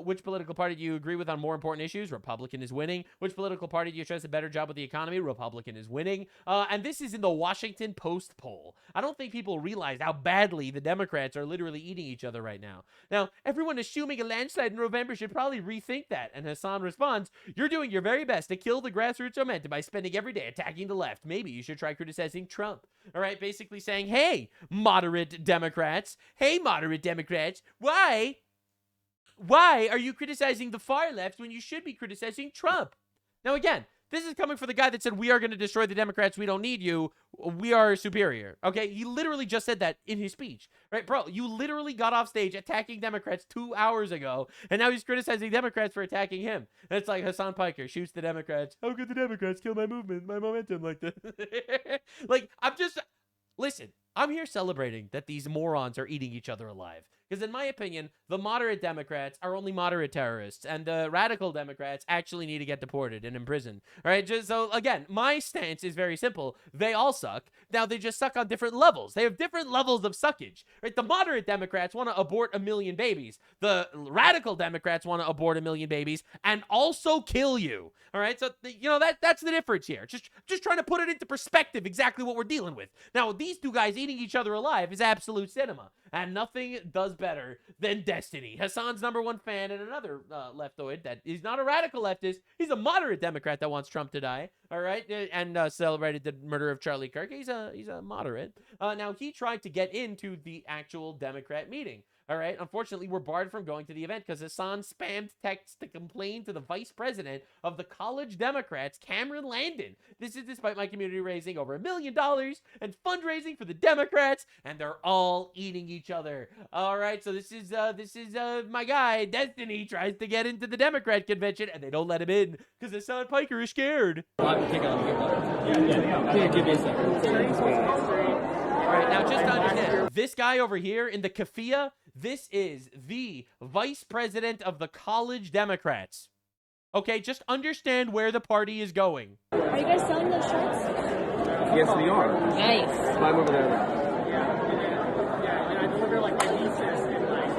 which political party do you agree with on more important issues? Republican is winning. Which political party do you trust a better job with the economy? Republican is winning. And this is in the Washington Post poll. I don't think people realize how badly the Democrats are literally eating each other right now. Now, everyone assuming a landslide in November should probably rethink that. And Hasan responds, you're doing your very best to kill the grassroots momentum by spending every day attacking the left. Maybe you should try criticizing Trump. All right, basically saying, hey, moderate Democrats, why are you criticizing the far left when you should be criticizing Trump? Now, again, This is coming from the guy that said, we are going to destroy the Democrats. We don't need you. We are superior. Okay. He literally just said that in his speech, right? Bro, you literally got off stage attacking Democrats 2 hours ago, and now he's criticizing Democrats for attacking him. And it's like Hasan Piker shoots the Democrats. How could the Democrats kill my movement, my momentum like this? Like, listen, I'm here celebrating that these morons are eating each other alive. Because in my opinion, the moderate Democrats are only moderate terrorists, and the radical Democrats actually need to get deported and imprisoned. All right, just so again, my stance is very simple. They all suck. Now they just suck on different levels. They have different levels of suckage. Right? The moderate Democrats want to abort 1 million babies. The radical Democrats want to abort 1 million babies and also kill you. All right, so that's the difference here. Just trying to put it into perspective exactly what we're dealing with. Now these two guys eating each other alive is absolute cinema, and nothing does better than Destiny. Hasan's #1 fan, and another leftoid that is not a radical leftist. He's a moderate Democrat that wants Trump to die. All right, and celebrated the murder of Charlie Kirk. He's a moderate. Now he tried to get into the actual Democrat meeting. All right. Unfortunately, we're barred from going to the event because Hasan spammed texts to complain to the vice president of the College Democrats, Cameron Landon. This is despite my community raising over $1 million and fundraising for the Democrats, and they're all eating each other. All right. So this is my guy Destiny tries to get into the Democrat convention, and they don't let him in because Hasan Piker is scared.
Yeah, give me a second.
All right, now just to understand, this guy over here in the keffiyeh, this is the vice president of the College Democrats. Okay, just understand where the party is going.
Are you guys selling those shirts?
Yes, we are.
Nice.
Climb over there.
Yeah. I deliver like my nieces.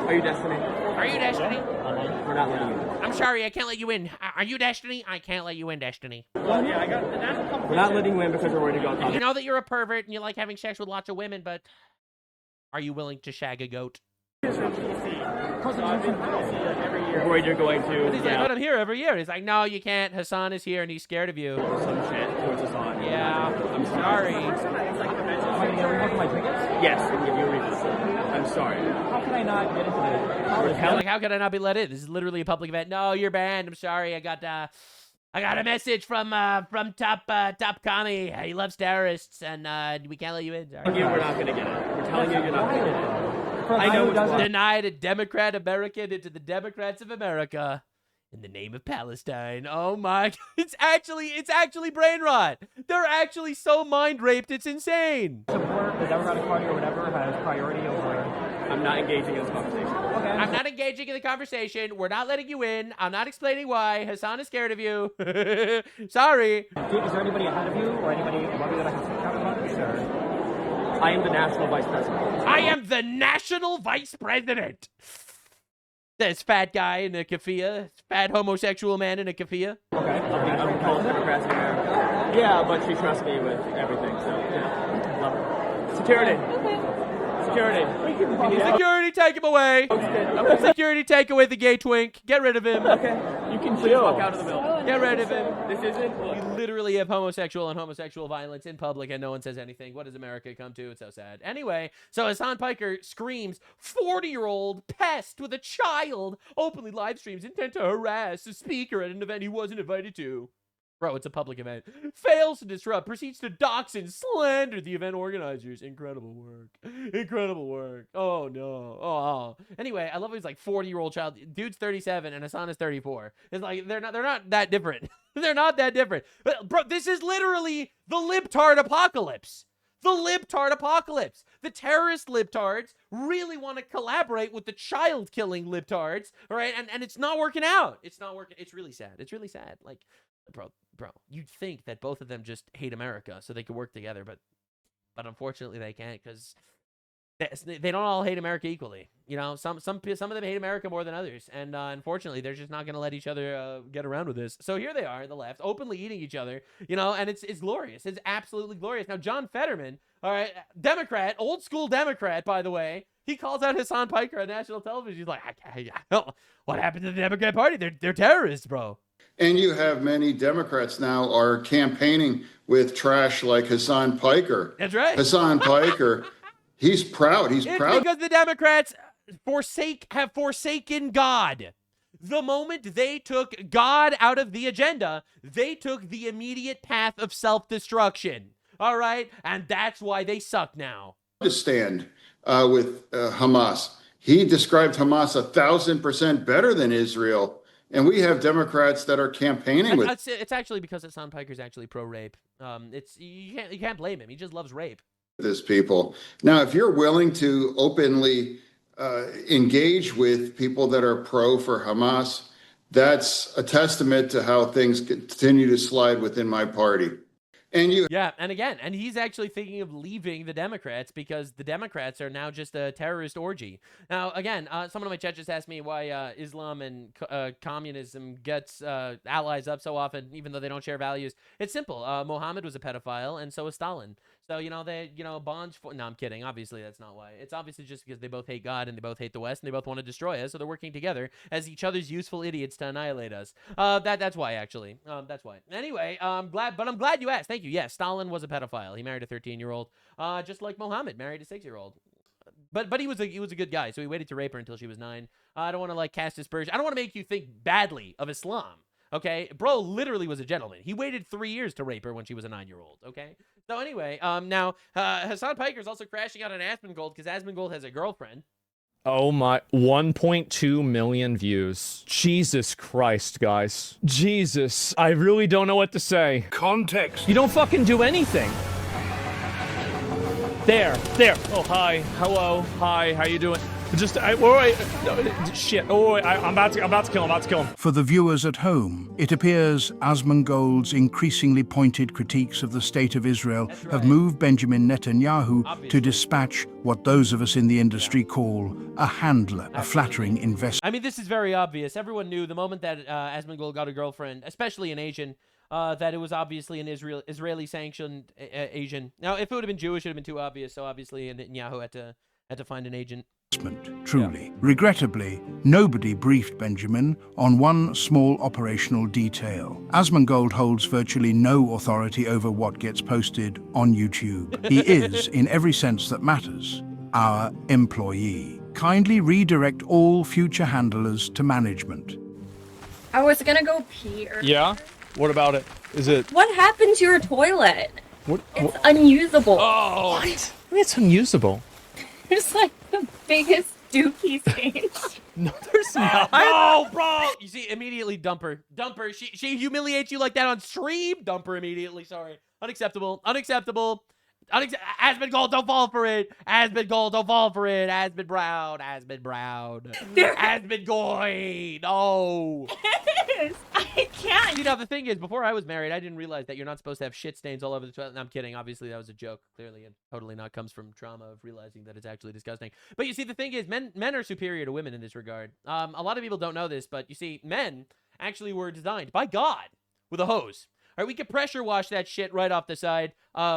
Are you Destiny?
Are you Destiny?
We're not letting you in.
I'm sorry, I can't let you in. Are you Destiny? I can't let you in, Destiny.
Well, yeah, I got the national. We're not letting you in because we're worried about.
You know that you're a pervert and you like having sex with lots of women, but are you willing to shag a goat?
We're worried you're going to.
He's like, but I'm here every year. He's like, no, you can't. Hasan is here and he's scared of you.
Some shit towards Hasan.
Yeah, I'm sorry.
Yes, I can give you a refund. I'm sorry. How can I not get into this?
Like, how can I not be let in? This is literally a public event. No, you're banned. I'm sorry. I got a message from Top Commie. He loves terrorists, and we can't let you in. Sorry.
We're not gonna get it. We're telling you, you're not gonna get it. I know it's
denied a Democrat American into the Democrats of America in the name of Palestine. Oh my! It's actually brain rot. They're actually so mind raped. It's insane.
Support the Democratic Party or whatever has priority over. I'm not engaging in this conversation. Okay.
I'm not engaging in the conversation. We're not letting you in. I'm not explaining why. Hasan is scared of you. Sorry.
Is there anybody ahead of you or anybody above you that I can speak out about this? Or? I am the national vice president.
I am the national vice president. There's fat guy in a keffiyeh. Fat homosexual man in a keffiyeh.
Okay. I'm called Democrats in America. Yeah, but she trusts me with everything, so yeah. Love her. Security. Okay. Security.
Security, take him away.
Okay.
Security, take away the gay twink. Get rid of him.
Okay. You can please walk out of the building.
Get rid of him.
This isn't.
We literally have homosexual violence in public and no one says anything. What does America come to? It's so sad. Anyway, so Hasan Piker screams, 40-year-old pest with a child openly live streams intent to harass a speaker at an event he wasn't invited to. Bro, it's a public event. Fails to disrupt, proceeds to dox and slander the event organizers. Incredible work. Incredible work. Oh, no. Oh. Anyway, I love he's like 40-year-old child. Dude's 37 and Hasan is 34. It's like, they're not that different. They're not that different. But, bro, this is literally the libtard apocalypse. The libtard apocalypse. The terrorist libtards really want to collaborate with the child-killing libtards, all right? And it's not working out. It's not working. It's really sad. It's really sad. Like, bro, you'd think that both of them just hate America so they could work together, but unfortunately they can't because they don't all hate America equally. You know, some of them hate America more than others, and unfortunately they're just not going to let each other get around with this. So here they are, the left, openly eating each other. You know, and it's glorious. It's absolutely glorious. Now John Fetterman, all right, Democrat, old school Democrat, by the way. He calls out Hasan Piker on national television. He's like, what happened to the Democrat Party? They're terrorists, bro.
And you have many Democrats now are campaigning with trash like Hasan Piker.
That's right.
Hasan Piker, he's proud. He's proud.
Because the Democrats have forsaken God. The moment they took God out of the agenda, they took the immediate path of self-destruction. All right? And that's why they suck now.
To stand with Hamas. He described Hamas 1,000% better than Israel. And we have Democrats that are campaigning with.
It's actually because Hasan Piker's actually pro-rape. You can't blame him. He just loves rape.
This people. Now, if you're willing to openly engage with people that are pro for Hamas, that's a testament to how things continue to slide within my party. And
yeah, and again, and he's actually thinking of leaving the Democrats because the Democrats are now just a terrorist orgy. Now, again, someone in my chat just asked me why Islam and communism gets allies up so often, even though they don't share values. It's simple. Mohammed was a pedophile, and so was Stalin. So, they, bonds for... No, I'm kidding. Obviously, that's not why. It's obviously just because they both hate God and they both hate the West and they both want to destroy us. So they're working together as each other's useful idiots to annihilate us. That's why, actually. That's why. Anyway, I'm glad you asked. Thank you. Yes, Stalin was a pedophile. He married a 13-year-old, just like Mohammed married a 6-year-old. But he was a good guy, so he waited to rape her until she was 9. I don't want to, cast aspersion. I don't want to make you think badly of Islam. Okay, bro literally was a gentleman. He waited 3 years to rape her when she was a 9-year-old. Okay, so anyway, now Hasan Piker is also crashing out on Asmongold because Asmongold has a girlfriend.
Oh my, 1.2 million views. Jesus Christ, guys. Jesus, I really don't know what to say. Context. You don't fucking do anything. There. Oh, hi. Hello. Hi. How you doing? Just, shit. I'm about to kill him.
For the viewers at home, it appears Asmongold's increasingly pointed critiques of the state of Israel have moved Benjamin Netanyahu to dispatch what those of us in the industry call a handler, a flattering investor.
I mean, this is very obvious. Everyone knew the moment that Asmongold got a girlfriend, especially an Asian, that it was obviously an Israeli-sanctioned Asian. Now, if it would have been Jewish, it would have been too obvious. So obviously, Netanyahu had to find an agent.
Truly. Yeah. Regrettably, nobody briefed Benjamin on one small operational detail. Asmongold holds virtually no authority over what gets posted on YouTube. He is, in every sense that matters, our employee. Kindly redirect all future handlers to management.
I was gonna go pee earlier.
Yeah? What about it? Is it...
What happened to your toilet? It's
what?
unusable.
Oh! What? It's unusable.
There's the biggest dookie stage.
No, there's not.
Oh, bro! You see, immediately dump her. She humiliates you like that on stream. Dump her immediately. Sorry. Unacceptable. Asmongold, don't fall for it. Asmongold, don't fall for it. Asmongold. Asmongold. No.
I can't.
You know, the thing is, before I was married, I didn't realize that you're not supposed to have shit stains all over the toilet. No, I'm kidding. Obviously, that was a joke. Clearly, and totally not comes from trauma of realizing that it's actually disgusting. But you see, the thing is, men are superior to women in this regard. A lot of people don't know this, but you see, men actually were designed by God with a hose. All right, we could pressure wash that shit right off the side.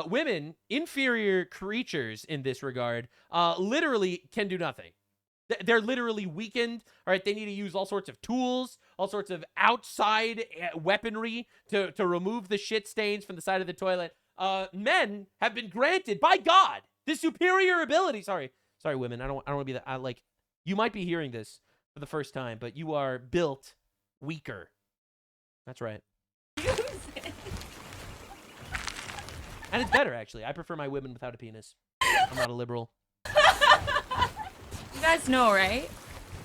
Women, inferior creatures in this regard, literally can do nothing. They're literally weakened. All right, they need to use all sorts of tools, all sorts of outside weaponry to remove the shit stains from the side of the toilet. Men have been granted by God this superior ability. Sorry, women. I don't want to be that. You might be hearing this for the first time, but you are built weaker. That's right. And it's better, actually. I prefer my women without a penis. I'm not a liberal.
You guys know, right?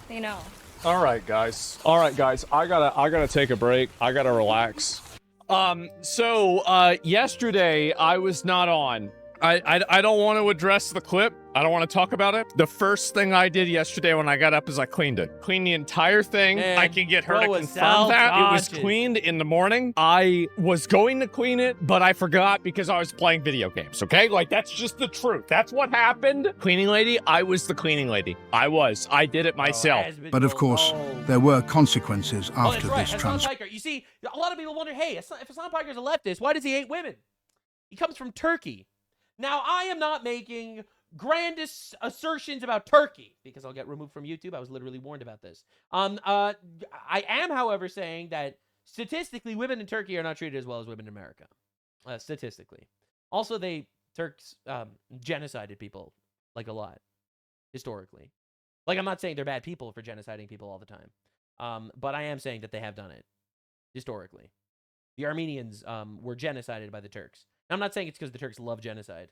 They know.
All right, guys. I gotta take a break. I gotta relax. So yesterday I was not on. I don't want to address the clip. I don't want to talk about it. The first thing I did yesterday when I got up is I cleaned it. Cleaned the entire thing.
Man,
I can get her to confirm that. It was cleaned in the morning. I was going to clean it, but I forgot because I was playing video games, okay? That's just the truth. That's what happened. Cleaning lady, I was the cleaning lady. I did it myself.
But of course, there were consequences after
that's right.
this transfer.
Hasan Piker. You see, a lot of people wonder, hey, if Hasan Piker's a leftist, why does he hate women? He comes from Turkey. Now, I am not making grandest assertions about Turkey because I'll get removed from YouTube. I was literally warned about this. I am, however, saying that statistically, women in Turkey are not treated as well as women in America. Statistically. Also, Turks genocided people, a lot, historically. I'm not saying they're bad people for genociding people all the time. But I am saying that they have done it historically. The Armenians were genocided by the Turks. Now, I'm not saying it's because the Turks love genocide,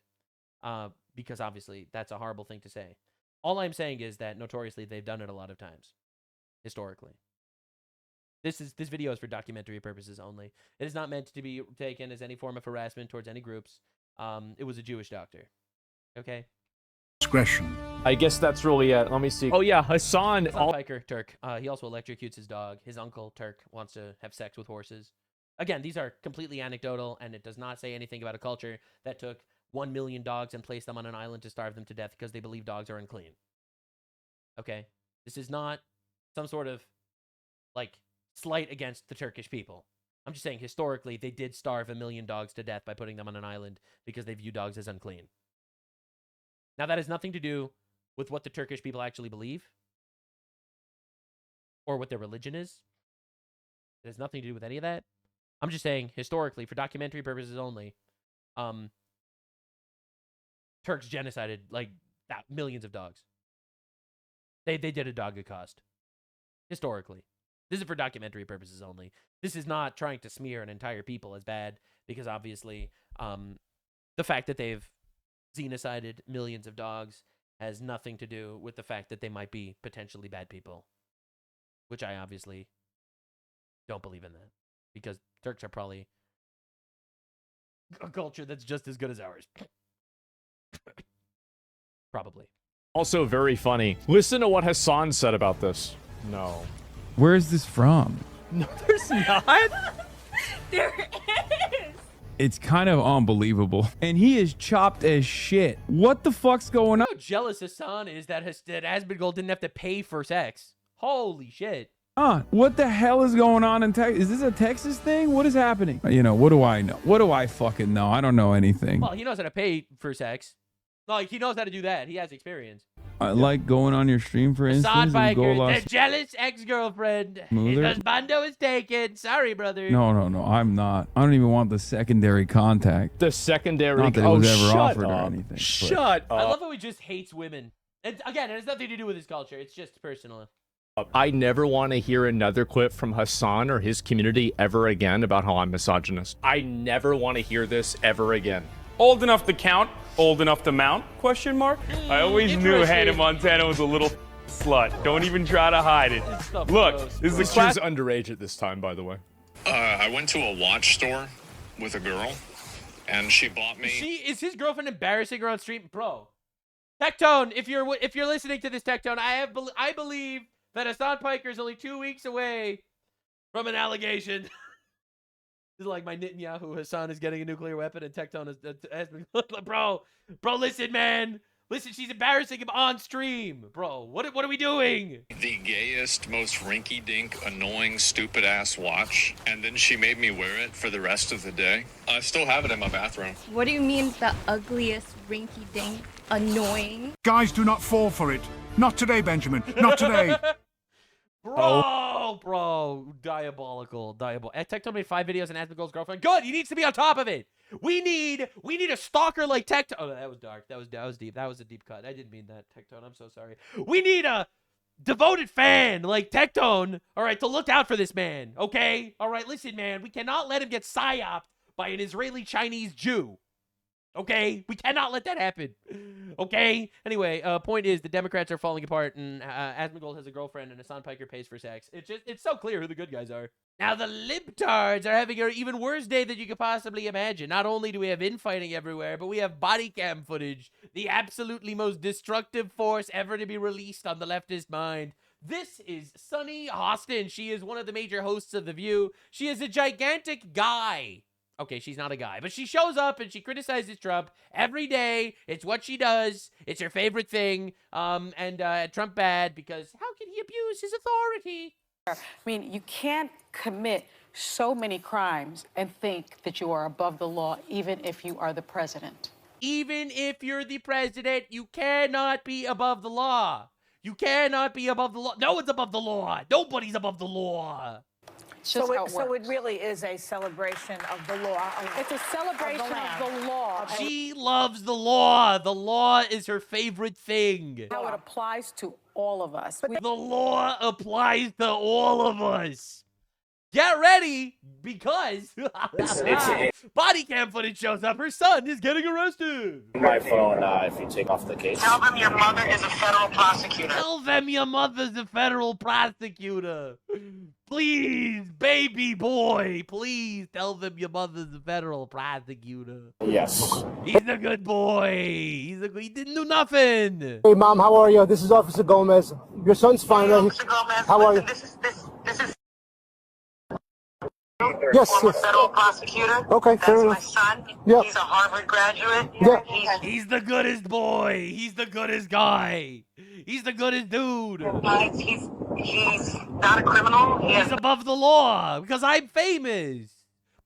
because obviously that's a horrible thing to say. All I'm saying is that notoriously they've done it a lot of times, historically. This video is for documentary purposes only. It is not meant to be taken as any form of harassment towards any groups. It was a Jewish doctor. Okay?
Discretion.
I guess that's really it. Let me see. Oh yeah, Hasan.
PIKER, Turk. He also electrocutes his dog. His uncle, Turk, wants to have sex with horses. Again, these are completely anecdotal, and it does not say anything about a culture that took 1 million dogs and placed them on an island to starve them to death because they believe dogs are unclean. Okay? This is not some sort of, like, slight against the Turkish people. I'm just saying, historically, they did starve 1 million dogs to death by putting them on an island because they view dogs as unclean. Now, that has nothing to do with what the Turkish people actually believe or what their religion is. It has nothing to do with any of that. I'm just saying, historically, for documentary purposes only, Turks genocided, like, millions of dogs. They did a dog a cost. Historically. This is for documentary purposes only. This is not trying to smear an entire people as bad, because obviously, the fact that they've genocided millions of dogs has nothing to do with the fact that they might be potentially bad people. Which I obviously don't believe in that. Because Turks are probably a culture that's just as good as ours. Probably.
Also very funny. Listen to what Hasan said about this. No.
Where is this from?
No, there's not.
There is.
It's kind of unbelievable. And he is chopped as shit. What the fuck's going on?
How jealous Hasan is that Asmongold didn't have to pay for sex. Holy shit.
What the hell is going on in Texas? Is this a Texas thing? What is happening? You know, what do I know? What do I fucking know? I don't know anything.
Well, he knows how to pay for sex. Like, he knows how to do that. He has experience.
I like going on your stream, for instance, and go
the jealous ex-girlfriend. His husbando is taken. Sorry, brother.
No, I'm not. I don't even want the secondary contact.
The secondary.
Not that it was ever offered or anything.
Shut up.
I love how he just hates women. And again, it has nothing to do with his culture. It's just personal.
I never want to hear another clip from Hasan or his community ever again about how I'm misogynist. I never want to hear this ever again.
Old enough to count, old enough to mount? Question mark. I always knew Hannah Montana was a little slut. Don't even try to hide it. Look, this is a class.
She was underage at this time, by the way.
I went to a watch store with a girl, and she bought me.
Is his girlfriend embarrassing her on stream, bro? Tectone, if you're listening to this, Tectone, I believe that Hasan PIKER is only 2 weeks away from an allegation. This is like my Netanyahu. Hasan is getting a nuclear weapon, and Tectone has been. Bro, listen, man. Listen, she's embarrassing him on stream. Bro, what are we doing?
The gayest, most rinky-dink, annoying, stupid-ass watch, and then she made me wear it for the rest of the day. I still have it in my bathroom.
What do you mean the ugliest, rinky-dink, annoying?
Guys, do not fall for it. Not today, Benjamin. Not today.
Bro, diabolical. Tectone made 5 videos on Asmongold's girlfriend. Good, he needs to be on top of it. We need a stalker like Tectone. Oh, that was dark. That was deep. That was a deep cut. I didn't mean that, Tectone. I'm so sorry. We need a devoted fan like Tectone, all right, to look out for this man, okay? All right, listen, man, we cannot let him get psyoped by an Israeli-Chinese Jew. Okay, we cannot let that happen. Okay. Anyway, point is the Democrats are falling apart, and Asmongold has a girlfriend, and Hasan PIKER pays for sex. It's so clear who the good guys are. Now the libtards are having an even worse day than you could possibly imagine. Not only do we have infighting everywhere, but we have body cam footage, the absolutely most destructive force ever to be released on the leftist mind. This is Sunny Hostin. She is one of the major hosts of The View. She is a gigantic guy. Okay, she's not a guy, but she shows up and she criticizes Trump every day. It's what she does. It's her favorite thing. And Trump bad because how can he abuse his authority?
I mean, you can't commit so many crimes and think that you are above the law, even if you are the president.
Even if you're the president, you cannot be above the law. You cannot be above the law. No one's above the law. Nobody's above the law.
So
it really is a celebration of the law.
It's a celebration of the law.
She loves the law. The law is her favorite thing.
How it applies to all of us.
The law applies to all of us. Get ready, because body cam footage shows up. Her son is getting arrested.
My phone, if you take off the case.
Tell them your mother is a federal prosecutor.
Tell them your mother's a federal prosecutor. Please, baby boy, please tell them your mother's a federal prosecutor.
Yes.
He's a good boy. He didn't do nothing.
Hey, Mom, how are you? This is Officer Gomez. Your son's fine.
Officer Gomez,
how are you?
This is
Yes,
former
yes.
federal prosecutor.
Okay,
That's
fair
my
enough.
son.
Yeah.
He's a Harvard graduate.
Yeah.
He's the goodest boy. He's the goodest guy. He's the goodest dude.
He's not a criminal.
He's above the law because I'm famous.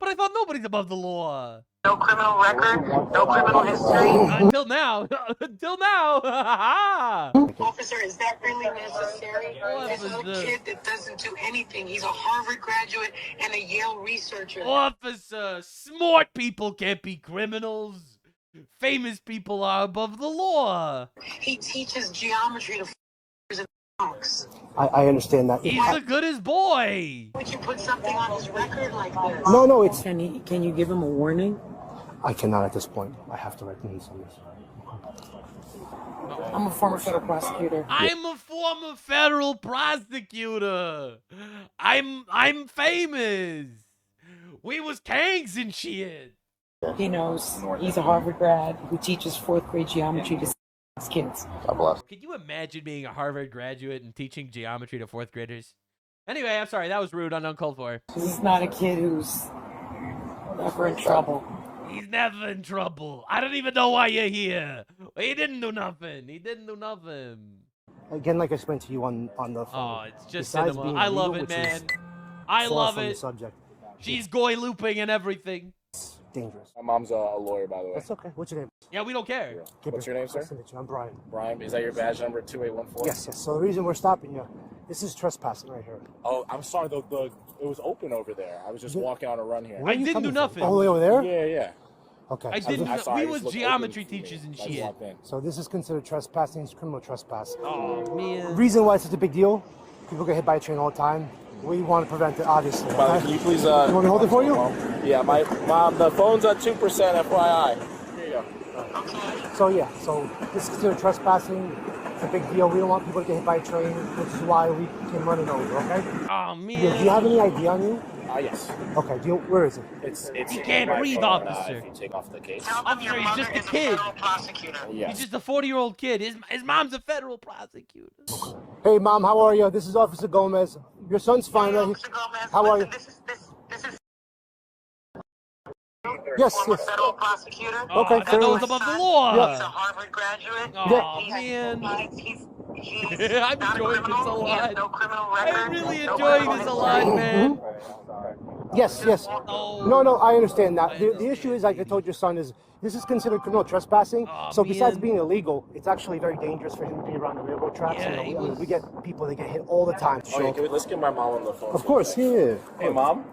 But I thought nobody's above the law.
No criminal record, no criminal history.
Until now. Until now.
Officer, is that really necessary? This little kid that doesn't do anything. He's a Harvard graduate and a Yale researcher.
Officer, smart people can't be criminals. Famous people are above the law.
He teaches geometry to and punks.
I understand that.
He's the goodest boy.
Would you put something on his record like this?
No, it's...
Can you give him a warning?
I cannot at this point. I have to write names on this.
I'm a former federal prosecutor.
I'm a former federal prosecutor. I'm famous. We was kangs and shit.
He knows he's a Harvard grad who teaches 4th grade geometry to kids.
God bless.
Could you imagine being a Harvard graduate and teaching geometry to 4th graders? Anyway, I'm sorry. That was rude and uncalled for.
This is not a kid who's never in trouble.
He's never in trouble. I don't even know why you're here. He didn't do nothing. He didn't do nothing.
Again, like I explained to you on the phone.
Oh, it's just
besides
cinema.
being
I love
illegal,
it,
which
man.
is
I
far
love
from the
it.
subject.
She's goy looping and everything.
It's dangerous.
My mom's a lawyer, by the way.
That's okay. What's your name?
Yeah, we don't care.
What's your name, sir?
Nice to meet you. I'm Brian.
Brian, is that your badge number 2814?
Yes. So the reason we're stopping you, this is trespassing right here.
Oh, I'm sorry. It was open over there. I was just walking on a run here.
I didn't do nothing.
All the way over there?
Yeah.
Okay.
I didn't. We was geometry teachers and shit.
So this is considered trespassing. It's criminal trespass.
Oh man.
Reason why it's such a big deal? People get hit by a train all the time. We want to prevent it, obviously.
Brother,
Okay?
can you please?
You want me to hold it for you?
Yeah, my mom. The phone's at 2%. FYI. Here you go.
So yeah. So this is considered trespassing. It's a big deal. We don't want people to get hit by a train, which is why we came running over. Okay.
Oh man.
Yeah, do you have any ID on you?
Yes.
Okay. Where is it?
It's
He can't
my
breathe,
phone,
officer.
if you take off the case.
Officer, he's just a kid.
Yes.
He's just a 40-year-old kid. His mom's a federal prosecutor.
Hey, Mom, how are you? This is Officer Gomez. Your son's fine, right?
Officer Gomez,
How are you?
This is
Yes.
federal prosecutor.
Okay,
I thought it was above the law.
Yeah.
He's a Harvard graduate.
Oh
Yeah.
man.
He's
I'm
not
enjoying this a
criminal. He has
lot.
no criminal record.
I'm really
no
enjoying
criminal
this a
history.
lot, man.
Yes. No, I understand that. The issue is, like I told your son, is this is considered criminal trespassing. So besides being illegal, it's actually very dangerous for him to be around the railroad tracks.
Yeah,
You know, we get people that get hit all the time.
Let's get my mom on the phone.
Of course, yeah.
Hey, Mom.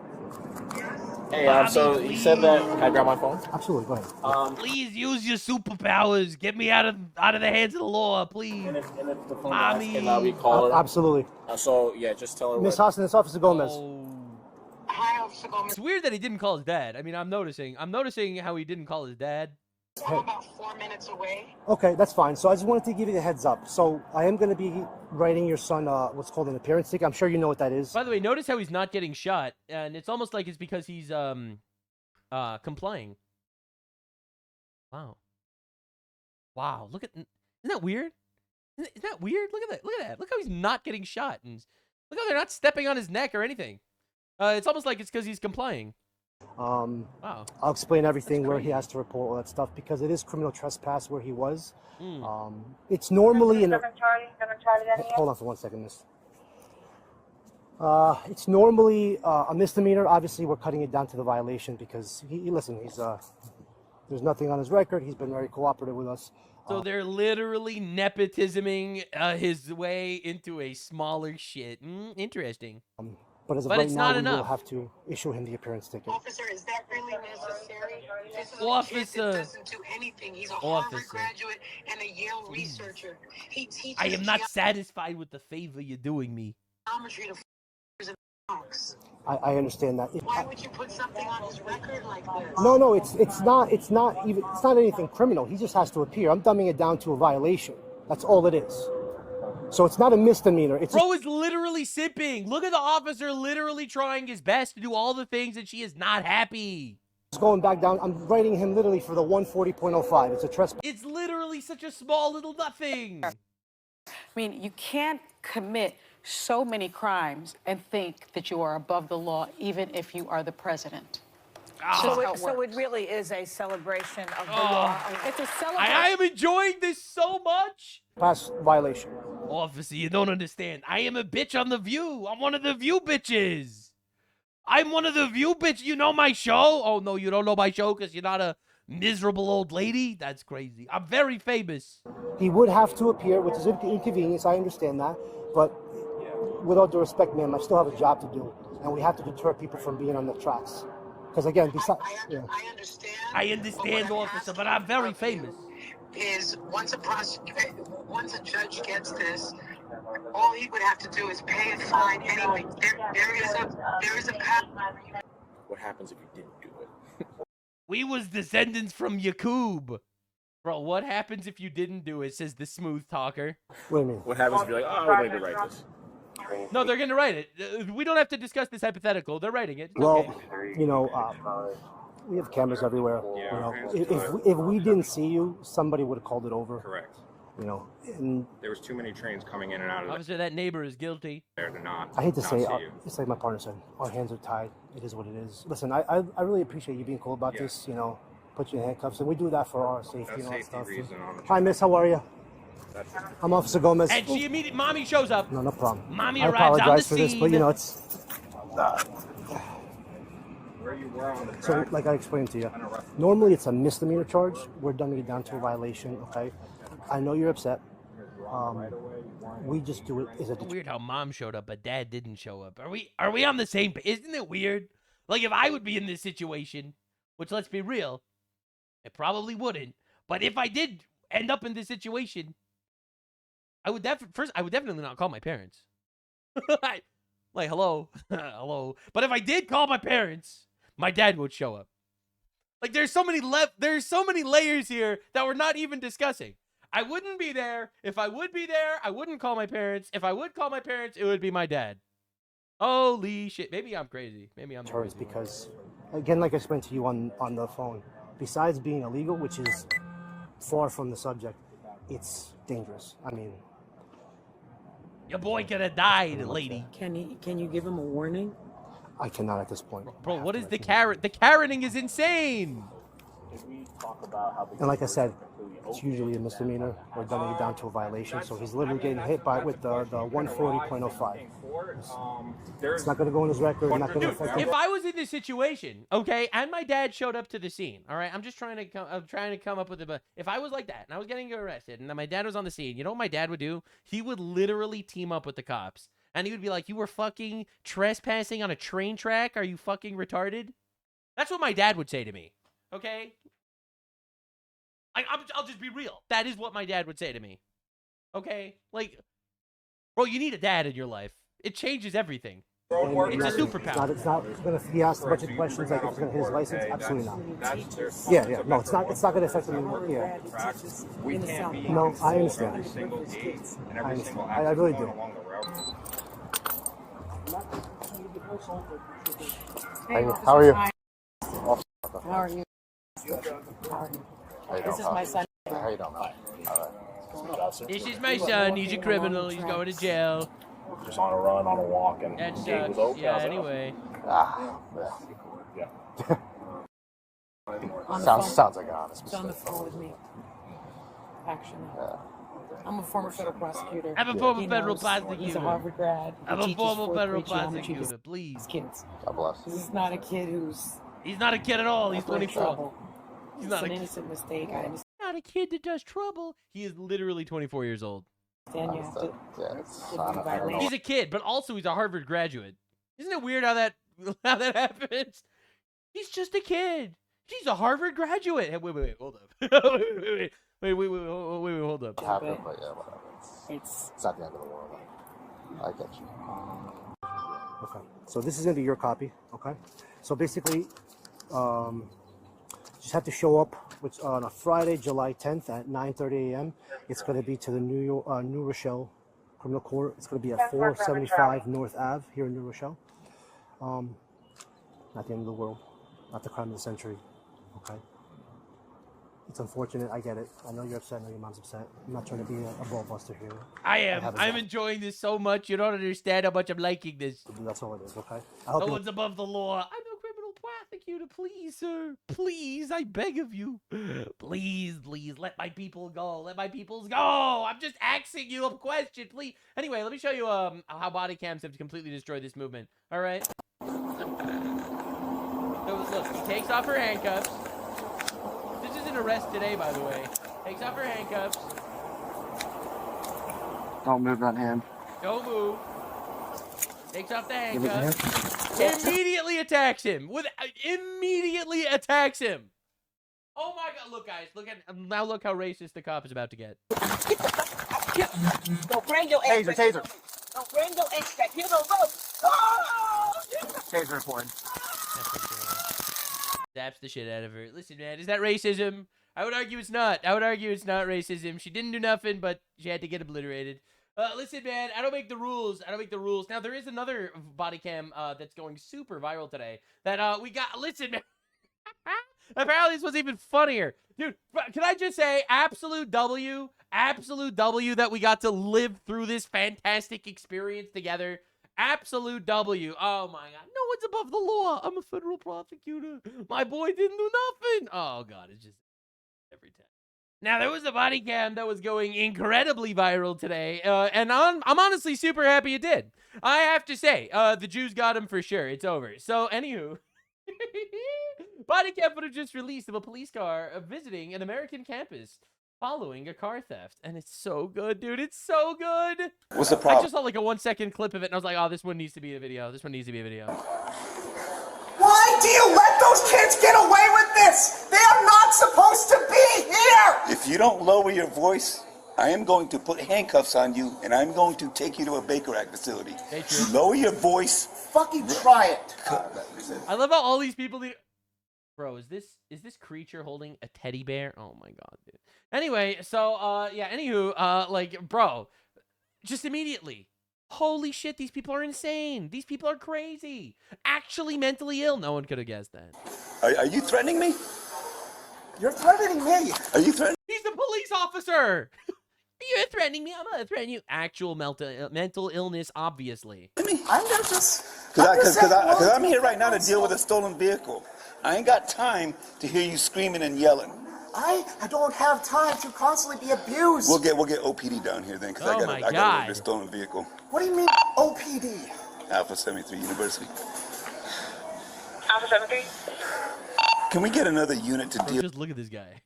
Hey, so you said that. Can I grab my phone?
Absolutely, go ahead.
Please use your superpowers. Get me out of the hands of the law, please.
And if the phone
Mommy.
can we call her?
Absolutely.
So yeah, just tell her.
Miss Hassan, it's Officer Gomez.
Hi, Officer Gomez.
It's weird that he didn't call his dad. I mean, I'm noticing how he didn't call his dad.
I'm about 4 minutes away.
Okay, that's fine. So I just wanted to give you the heads up. So I am going to be writing your son what's called an appearance ticket. I'm sure you know what that is.
By the way, notice how he's not getting shot, and it's almost like it's because he's complying. Wow. Look at, isn't that weird? Isn't that weird? Look at that. Look how he's not getting shot, and look how they're not stepping on his neck or anything. It's almost like it's because he's complying.
Wow.
I'll
explain everything where he has to report all that stuff because it is criminal trespass where he was. It's normally in a... Hold on for 1 second, miss. It's normally a misdemeanor. Obviously, we're cutting it down to the violation because there's nothing on his record. He's been very cooperative with us.
So they're literally nepotisming his way into a smaller shit. Interesting.
But as of
But
right
it's
now,
not
we will
enough.
have to issue him the appearance ticket.
Officer, is that really necessary? This is a
Officer.
kid that doesn't do anything. He's a Harvard graduate and a Yale researcher. He teaches
I am not satisfied with the favor you're doing me.
geometry to f***ers and dogs.
I understand that.
Why would you put something on his record like this?
No, it's not anything criminal. He just has to appear. I'm dumbing it down to a violation. That's all it is. So it's not a misdemeanor. It's
Bro is literally sipping. Look at the officer literally trying his best to do all the things that she is not happy.
just going back down. I'm writing him literally for the 140.05. It's a trespass.
It's literally such a small little nothing.
I mean, you can't commit so many crimes and think that you are above the law, even if you are the president.
So it really is a celebration of the law.
It's a celebration.
I am enjoying this so much.
Pass violation.
Officer, you don't understand. I am a bitch on The View. I'm one of the View bitches. I'm one of the View bitches. You know my show? Oh, no, you don't know my show because you're not a miserable old lady? That's crazy. I'm very famous.
He would have to appear, which is an inconvenience. I understand that. But with all due respect, ma'am, I still have a job to do. And we have to deter people from being on the tracks. Because again, besides...
I
understand, officer, but I'm very famous.
Is once a judge gets this, all he would have to do is pay a fine anyway. There is a path.
What happens if you didn't do it?
We was descendants from Yakub. Bro, what happens if you didn't do it, says the smooth talker.
What do you mean?
What happens if you're like, oh, I would like to write this?
No, they're going to write it. We don't have to discuss this hypothetical. They're writing it.
Well,
okay.
you know, we have cameras everywhere. You know, if we didn't see you, somebody would have called it over.
Correct.
You know, and
There was too many trains coming in and out of
Officer, that neighbor is guilty.
there to not.
I hate to
not
say
see
it,
you.
it's like my partner said, our hands are tied. It is what it is. Listen, I really appreciate you being cool about this, you know, put you in handcuffs, and we do that for our safety and all that stuff. Hi, miss, how are you? I'm Officer Gomez.
And she immediately, mommy shows up.
No problem.
Mommy
I
arrives on the
apologize for this, but
scene.
you know, it's...
Where you were on the
So,
track,
like I explained to you, normally it's a misdemeanor charge. We're dumbing it down to a violation, okay? I know you're upset. We just do it as a...
Weird how mom showed up, but dad didn't show up. Are we on the same page? Isn't it weird? Like, if I would be in this situation, which, let's be real, it probably wouldn't. But if I did end up in this situation, I would definitely not call my parents. Like, hello, hello. But if I did call my parents, my dad would show up. Like, there's so many layers here that we're not even discussing. I wouldn't be there. If I would be there, I wouldn't call my parents. If I would call my parents, it would be my dad. Holy shit. Maybe I'm crazy. Maybe I'm crazy.
Because, again, like I explained to you on the phone, besides being illegal, which is far from the subject, it's dangerous. I mean...
Your boy could have died, lady.
Can you give him a warning?
I cannot at this point.
Bro, what is the Karen? The Karening is insane.
And like I said, it's usually a misdemeanor. We're dumbing it down to a violation. So he's literally getting hit with the 140.05. It's not going to go in his record. Not going to affect him.
If I was in this situation, okay, and my dad showed up to the scene, all right, I'm trying to come up with it. If I was like that and I was getting arrested and then my dad was on the scene, you know what my dad would do? He would literally team up with the cops. And he would be like, you were fucking trespassing on a train track? Are you fucking retarded? That's what my dad would say to me, okay? I'll just be real. That is what my dad would say to me. Okay? Like, bro, you need a dad in your life. It changes everything. It's a superpower.
It's not going to be asked a bunch of questions like if it's going to hit his license. Absolutely not. Yeah. No, it's not going to affect him. Yeah. No, I understand. I understand. I really do.
How are you? How are you? This is my son.
How you doing? All right.
This is my son. He's a criminal. He's going to jail.
Just on a run, on a walk, and
That
gate was
sucks.
open.
Yeah, anyway.
Yeah.
Sounds like an honest mistake. He's on the phone with me. Actually. I'm a former federal prosecutor.
I'm a former
He
federal
knows
prosecutor.
He's a Harvard grad.
I'm
He
a
teaches
former
fourth
federal
grade geometry to
prosecutor. Please.
Kids.
God bless.
This is not a kid who's...
He's not a kid at all. He's
up in
24.
trouble.
He's
It's
not
an
a
innocent mistake. I understand
not a kid that does trouble. He is literally 24 years old.
you have to...
He's a kid, but also he's a Harvard graduate. Isn't it weird how that happens? He's just a kid. He's a Harvard graduate. Hey, wait, hold up. wait, hold up.
Happened, but yeah, whatever. It's not the end of the world. I get you.
Okay, so this is gonna be your copy. Okay, so basically, just have to show up on a Friday, July 10th at 9:30 a.m. It's gonna be to the New Rochelle Criminal Court. It's gonna be at 475 North Ave here in New Rochelle. Not the end of the world, not the crime of the century. Okay. It's unfortunate. I get it. I know you're upset. I know your mom's upset. I'm not trying to be a ball buster here.
I am. I'm enjoying this so much. You don't understand how much I'm liking this.
That's all it is, okay?
No one's above the law. I'm no criminal prosecutor. Please, sir. Please, I beg of you. Please, let my people go. Let my peoples go. I'm just asking you a question, please. Anyway, let me show you how body cams have completely destroyed this movement. All right? So, look, he takes off her handcuffs. This is an arrest today, by the way. Takes off her handcuffs.
Don't move that hand.
Don't move. Takes off the handcuffs. Immediately attacks him. Immediately attacks him. Oh my God! Look, guys. Look how racist the cop is about to get.
Don't bring your ass.
Taser.
Don't bring your ass back. Here the rope. Oh!
Taser reported.
Zaps the shit out of her. Listen, man, is that racism? I would argue it's not. I would argue it's not racism. She didn't do nothing, but she had to get obliterated. Listen, man, I don't make the rules. Now, there is another body cam that's going super viral today that we got. Listen, man. Apparently, this was even funnier. Dude, can I just say absolute W that we got to live through this fantastic experience together. Absolute W. Oh, my God. No one's above the law. I'm a federal prosecutor. My boy didn't do nothing. Oh, God. It's just every time. Now, there was a body cam that was going incredibly viral today, and I'm honestly super happy it did. I have to say, the Jews got him for sure. It's over. So, anywho, body cam footage just released of a police car visiting an American campus following a car theft, and it's so good, dude. It's so good.
What's the problem?
I just saw like a 1-second clip of it, and I was like, oh, this one needs to be a video. This one needs to be a video.
Why do you let those kids get away with this? They are not supposed to be here!
If you don't lower your voice, I am going to put handcuffs on you, and I'm going to take you to a Baker Act facility. Lower your voice.
Fucking try it.
I love how all these people... Bro, is this creature holding a teddy bear? Oh my God, dude. Anyway, so yeah, anywho, like, bro, just immediately. Holy shit, these people are insane. These people are crazy. Actually mentally ill. No one could have guessed that.
Are you threatening me?
You're threatening me.
Are you threatening?
He's the police officer. You're threatening me. I'm not threatening you. Actual mental illness, obviously.
I'm just...
Because I'm here right now to deal with a stolen vehicle. I ain't got time to hear you screaming and yelling.
I don't have time to constantly be abused.
We'll get OPD down here then, because I got a stolen vehicle.
What do you mean OPD?
Alpha 73 University.
Alpha 73?
Can we get another unit to deal?
Just look at this guy.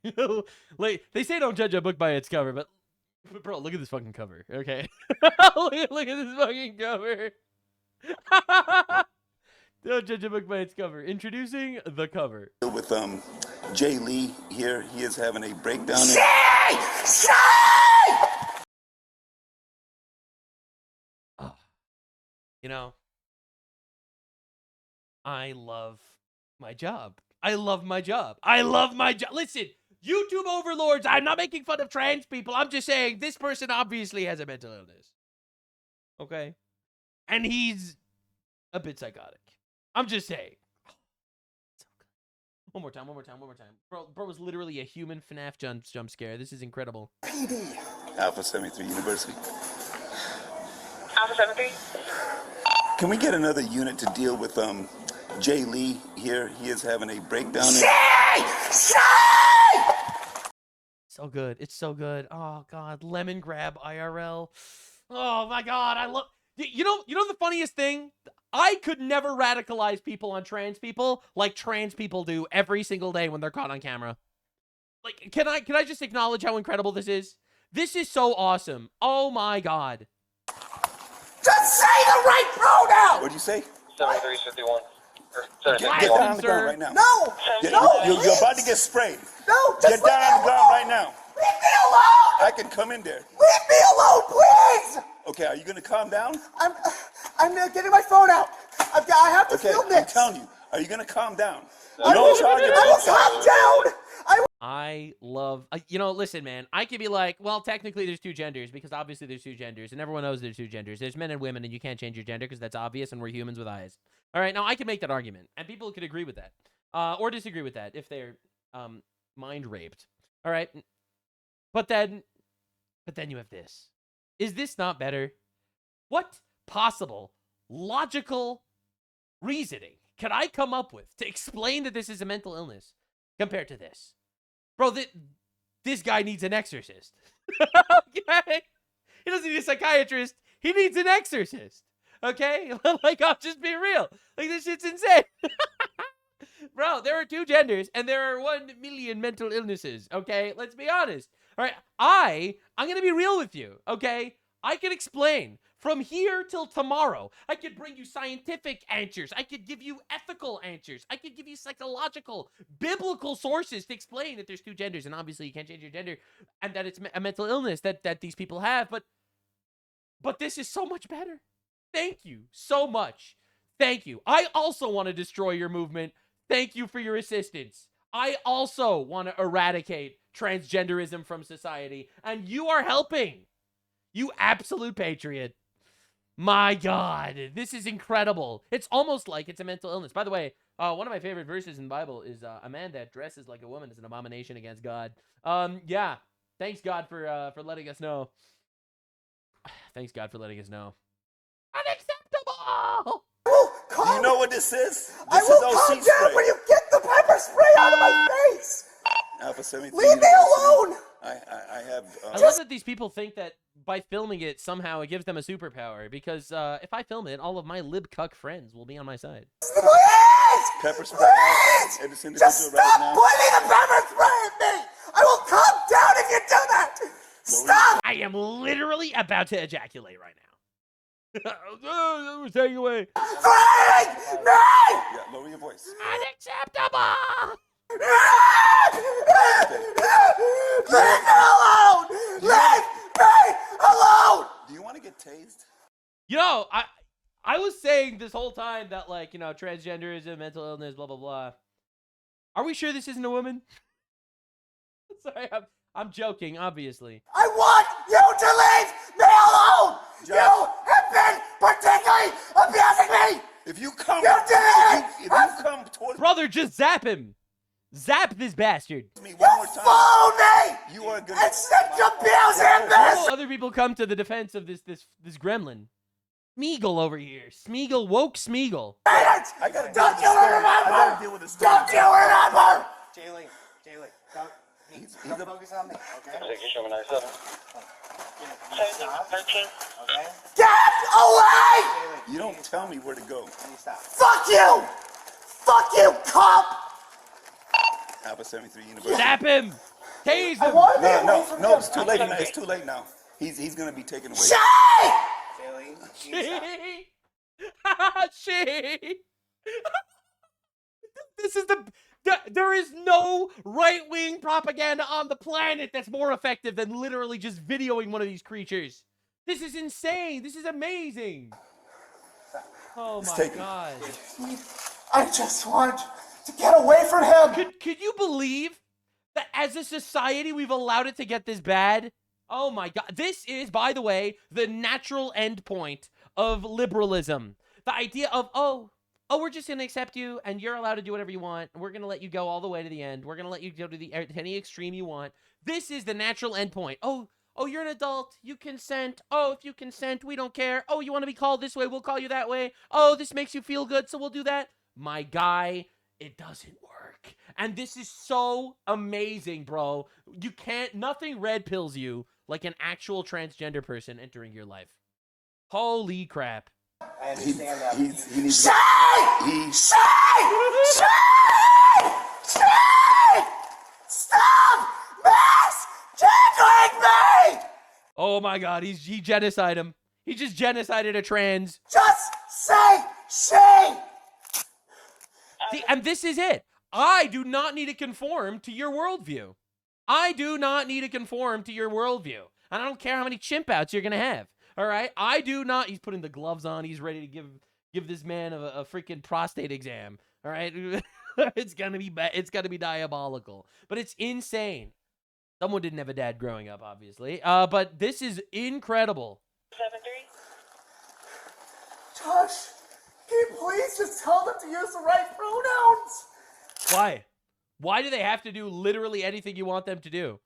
Like, they say don't judge a book by its cover, but bro, look at this fucking cover. Okay, look at this fucking cover. Don't judge a book by its cover. Introducing the cover.
With Jay Lee here, he is having a breakdown.
You know, I love my job. I love my job. Listen, YouTube overlords, I'm not making fun of trans people. I'm just saying this person obviously has a mental illness. Okay? And he's a bit psychotic. I'm just saying. One more time. Bro was literally a human FNAF jump scare. This is incredible.
PD.
Alpha 73 University.
Alpha 73?
Can we get another unit to deal with Jay Lee here? He is having a breakdown.
So good. It's so good. Oh, God. Lemon grab IRL. Oh, my God. I love... You know the funniest thing? I could never radicalize people on trans people like trans people do every single day when they're caught on camera. Like, can I just acknowledge how incredible this is? This is so awesome. Oh my God.
Just say the right pronoun!
What'd you say?
7351.
Get down on the ground right now.
No!
You're about to get sprayed.
No!
Get down on the ground right now.
Leave me alone!
I can come in there.
Leave me alone, please!
Okay, are you going to calm down?
I'm getting my phone out. I have to film this.
I'm telling you, are you going to calm down?
I will calm down!
I love, you know, listen, man, I could be like, well, technically there's two genders because obviously there's two genders and everyone knows there's two genders. There's men and women and you can't change your gender because that's obvious and we're humans with eyes. All right, now I can make that argument and people could agree with that or disagree with that if they're mind raped. All right, but then you have this. Is this not better? What possible logical reasoning could I come up with to explain that this is a mental illness compared to this? Bro, this guy needs an exorcist. Okay? He doesn't need a psychiatrist. He needs an exorcist. Okay? Like, I'll just be real. Like, this shit's insane. Bro, there are two genders, and there are 1 million mental illnesses. Okay? Let's be honest. All right? I'm going to be real with you. Okay? I can explain from here till tomorrow. I could bring you scientific answers. I could give you ethical answers. I could give you psychological, biblical sources to explain that there's two genders. And obviously you can't change your gender and that it's a mental illness that these people have. But this is so much better. Thank you so much. Thank you. I also want to destroy your movement. Thank you for your assistance. I also want to eradicate transgenderism from society. And you are helping. You absolute patriot. My God, this is incredible. It's almost like it's a mental illness. By the way, one of my favorite verses in the Bible is a man that dresses like a woman is an abomination against God. Yeah. Thanks God for letting us know. Thanks God for letting us know. Unacceptable.
Do you know what this is?
I will calm down when you get the pepper spray out of my face.
Alpha 73.
Leave me alone.
I have.
I love that these people think that by filming it, somehow it gives them a superpower. Because if I film it, all of my lib-cuck friends will be on my side.
Please!
Pepper spray at this individual
Just stop pointing the pepper spray at me! I will calm down if you do that! Stop!
I am literally about to ejaculate right now. Take away.
Freak! Me!
Yeah, lower your voice.
Unacceptable!
Leave me alone! Leave me alone!
Do you want to get tased?
You know, I was saying this whole time that, like, you know, transgenderism, mental illness, blah, blah, blah. Are we sure this isn't a woman? Sorry, I'm joking, obviously.
I want you to leave me alone! You have been particularly abusing me!
If you come,
if
you come towards
brother, just zap him. Zap this bastard.
me one more time.
Follow me!
You are gonna.
And stop abusing this!
Other people come to the defense of this gremlin. Smeagol over here. Smeagol, woke Smeagol.
I gotta
Don't you remember?
deal with this.
Don't you remember?
Jaylee,
He's
don't focus on me, okay?
Get
Okay?
away!
You don't tell me where to go.
Stop.
Fuck you! Fuck you, cop!
Alpha 73 University.
Zap him. Tase him.
No, it's too late now. It's too late now. He's gonna be taken away.
Jay!
She. This is there is no right-wing propaganda on the planet that's more effective than literally just videoing one of these creatures. This is insane. This is amazing. Oh my God.
I just want to get away from him.
Could you believe that as a society we've allowed it to get this bad? Oh my God. This is, by the way, the natural endpoint of liberalism. The idea of, oh, we're just going to accept you and you're allowed to do whatever you want. We're going to let you go all the way to the end. We're going to let you go to any extreme you want. This is the natural endpoint. Oh, you're an adult. You consent. Oh, if you consent, we don't care. Oh, you want to be called this way? We'll call you that way. Oh, this makes you feel good, so we'll do that. My guy, it doesn't work. And this is so amazing, bro. You can't, nothing red pills you like an actual transgender person entering your life. Holy crap.
I understand that.
He needs
Stop misgendering me!
Oh my God, he genocided him. He just genocided a trans.
Just say she.
See, and this is it. I do not need to conform to your worldview. I do not need to conform to your worldview. And I don't care how many chimp outs you're going to have. All right? I do not. He's putting the gloves on. He's ready to give this man a freaking prostate exam. All right? It's going to be diabolical. But it's insane. Someone didn't have a dad growing up, obviously. But this is incredible.
7-3. Josh, can you please just tell them to use the right pronouns?
Why? Why do they have to do literally anything you want them to do?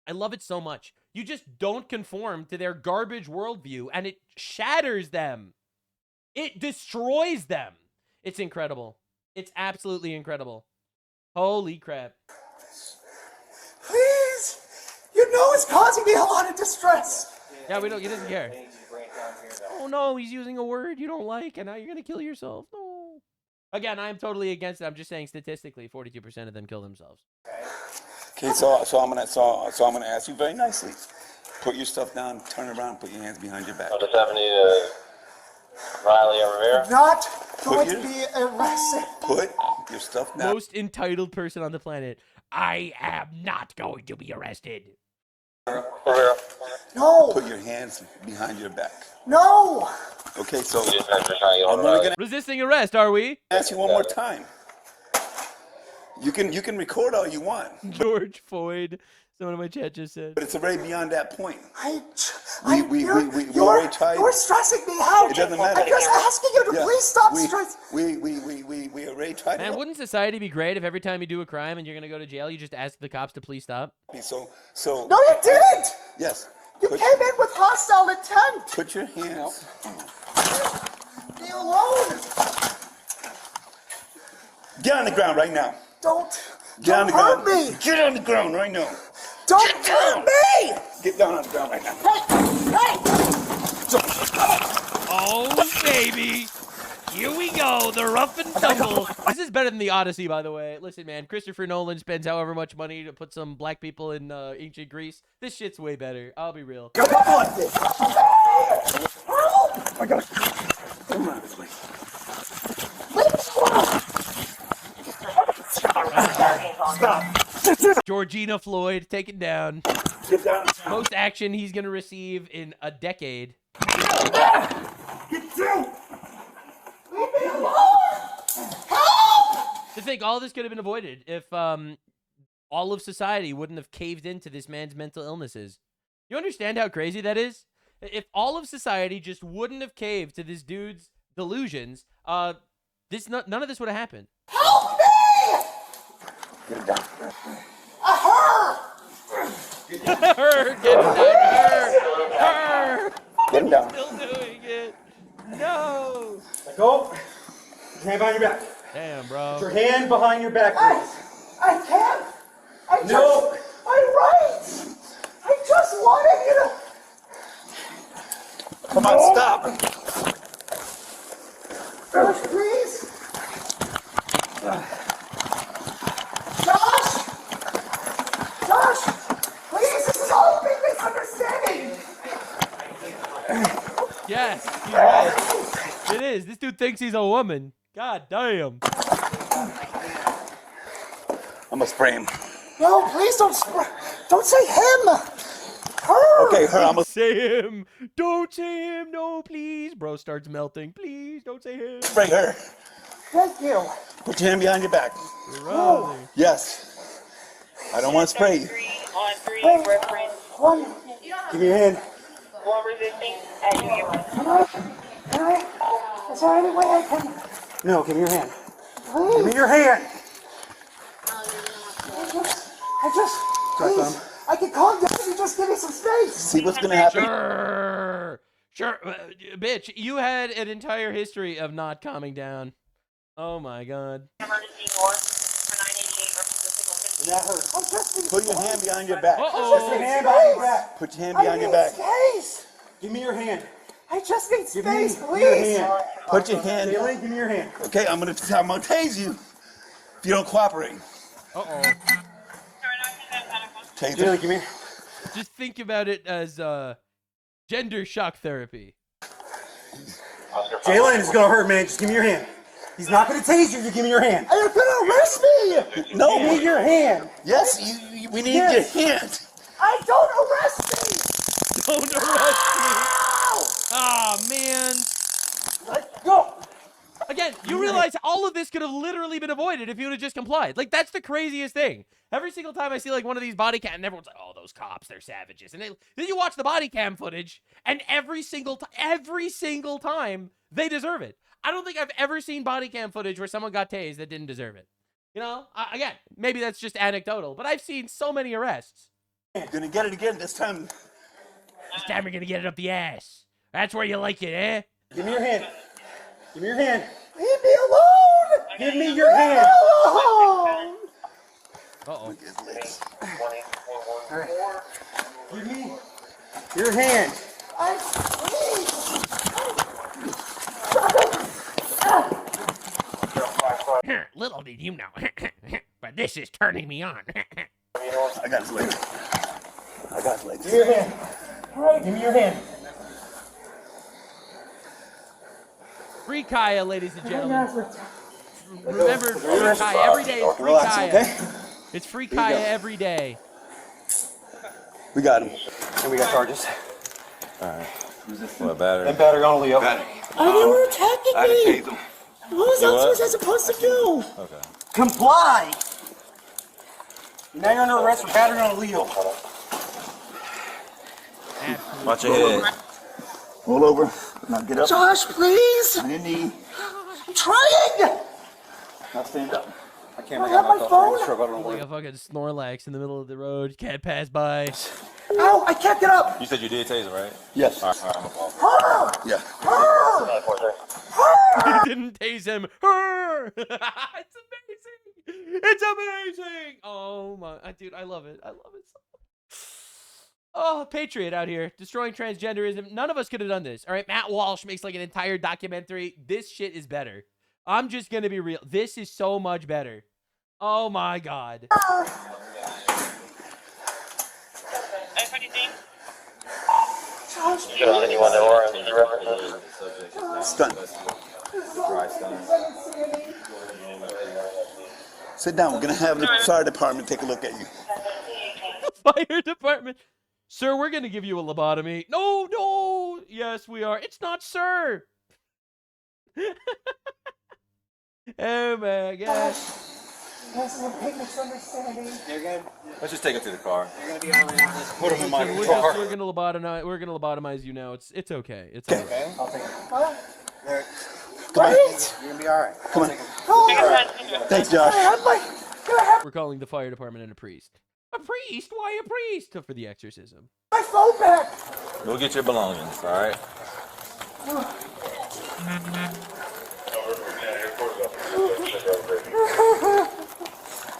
I love it so much. You just don't conform to their garbage worldview, and it shatters them. It destroys them. It's incredible. It's absolutely incredible. Holy crap.
Please! You know it's causing me a lot of distress.
Yeah, he doesn't care. Oh no, he's using a word you don't like, and now you're going to kill yourself. No. Again, I'm totally against it. I'm just saying statistically, 42% of them kill themselves.
Okay, so I'm gonna ask you very nicely. Put your stuff down, turn around, put your hands behind your back.
Delta 70 to Riley and Rivera.
Not going to be arrested.
Put your stuff down.
Most entitled person on the planet. I am not going to be arrested.
Rivera.
No.
Put your hands behind your back.
No.
Okay, so
I'm
only gonna
resisting arrest, are we?
ask you one more time. You can record all you want.
George Floyd, someone in my chat just said.
But it's already beyond that point. We
You're
already tried.
You're stressing me out.
It doesn't matter.
I'm just asking you to please stop stressing.
We already tried.
Man, wouldn't society be great if every time you do a crime and you're gonna go to jail, you just ask the cops to please stop?
So.
No, you didn't.
Yes.
You came in with hostile intent.
Put your hands.
Be alone.
Get on the ground right now.
Don't
hurt
me.
Get on the ground right now.
Don't hurt me.
Get down on the ground right now.
Oh, baby. Here we go. The rough and tumble. This is better than the Odyssey, by the way. Listen, man. Christopher Nolan spends however much money to put some black people in ancient Greece. This shit's way better. I'll be real.
Come on.
I gotta come on this way.
Stop.
Georgina Floyd taken down.
Get down.
Most action he's gonna receive in a decade.
Get down. Leave me alone. Help!
To think all this could have been avoided if all of society wouldn't have caved into this man's mental illnesses. You understand how crazy that is? If all of society just wouldn't have caved to this dude's delusions, none of this would have happened.
Help me!
Get it down.
Her!
Her! Get him down! Her!
Get him down.
Still doing it. No!
Let go. Put your hand behind your back.
Damn, bro.
Put your hand behind your back, please.
I can't.
No.
I just wanted you to.
Come on, stop.
Josh, please. Josh, please. This is all a big misunderstanding.
Yes, he's right. It is. This dude thinks he's a woman. God damn.
I'm gonna spray him.
No, please don't say him. Her.
Okay, her. I'm gonna
say him. Don't say him. No, please. Bro starts melting. Please don't say him.
spray her.
Thank you.
Put your hand behind your back.
Really?
Yes. I don't want to spray you.
On 3, reference.
One.
Give me your hand.
1 resisting, and you get 1.
Can I? Is there any way I can?
No, give me your hand.
Please.
Give me your hand.
I just. Please. I can calm down if you just give me some space.
See what's gonna happen?
Sure. Bitch, you had an entire history of not calming down. Oh my god.
Emergency north for 988, reference to
That hurts.
Put your hand behind your back.
Put your hand behind your back.
Put your hand behind your back.
Space.
Give me your hand.
I just need
Give me
space,
your
please.
hand.
Put your hand.
Bailey, give me your hand.
Okay, I'm gonna tase you if you don't cooperate.
Uh-oh.
Tase
Bailey,
her.
give me.
Just think about it as gender shock therapy.
Jalen is gonna hurt, man. Just give me your hand. He's not gonna tase you. You give me your hand.
You're gonna arrest me. No.
Give me your hand.
Yes, we need your hand.
I don't arrest me.
Don't arrest me. Oh, man.
Let's go.
Again, you realize all of this could have literally been avoided if you would have just complied. Like, that's the craziest thing. Every single time I see, like, one of these body cam, and everyone's like, oh, those cops, they're savages. And then you watch the body cam footage, and every single time, they deserve it. I don't think I've ever seen body cam footage where someone got tased that didn't deserve it. You know? Again, maybe that's just anecdotal, but I've seen so many arrests.
Gonna get it again this time.
This time you're gonna get it up the ass. That's where you like it, eh?
Give me your hand. Give me your hand.
Leave me alone.
Give me your hand.
Alone.
Uh-oh.
All right. Give me your hand.
Little did you know, but this is turning me on.
I got his legs. I got his legs.
Give me your hand. Give me your hand.
Free Kaya, ladies and gentlemen. Remember, free Kaya every day. Is free Kaya.
Okay?
It's free Kaya every day.
We got him.
And we got charges.
Alright. What, battery?
And battery on Leo.
They were attacking me. What was I supposed to do?
Okay.
Comply. Now you're under arrest for battery on Leo.
Watch your head.
Roll over. Now get up.
Josh, please.
On your knee.
I'm trying.
Now stand up.
I can't
I have my phone.
Like a fucking Snorlax in the middle of the road. Can't pass by.
Ow, I can't get up.
You said you did taser, right?
Yes.
All right.
Yeah.
You didn't tase him. It's amazing. It's amazing. Oh my, dude, I love it. I love it so much. Oh, Patriot out here destroying transgenderism. None of us could have done this. All right, Matt Walsh makes like an entire documentary. This shit is better. I'm just gonna be real. This is so much better. Oh my god.
Stunt. Sit down. We're gonna have the fire department take a look at you.
Fire department. Sir, we're gonna give you a lobotomy. No, no. Yes, we are. It's not sir. Oh my gosh.
This is a big misunderstanding.
You're good.
Let's just take it to the car.
You're gonna be all right on this. Put him in my car.
We're gonna lobotomize you now. It's okay. It's okay.
Okay, I'll take it.
Huh?
There.
Come on.
You're gonna be all right.
Come on.
Oh,
Thanks, Josh.
We're calling the fire department and a priest. A priest? Why a priest? For the exorcism.
my phone back.
Go get your belongings, all right?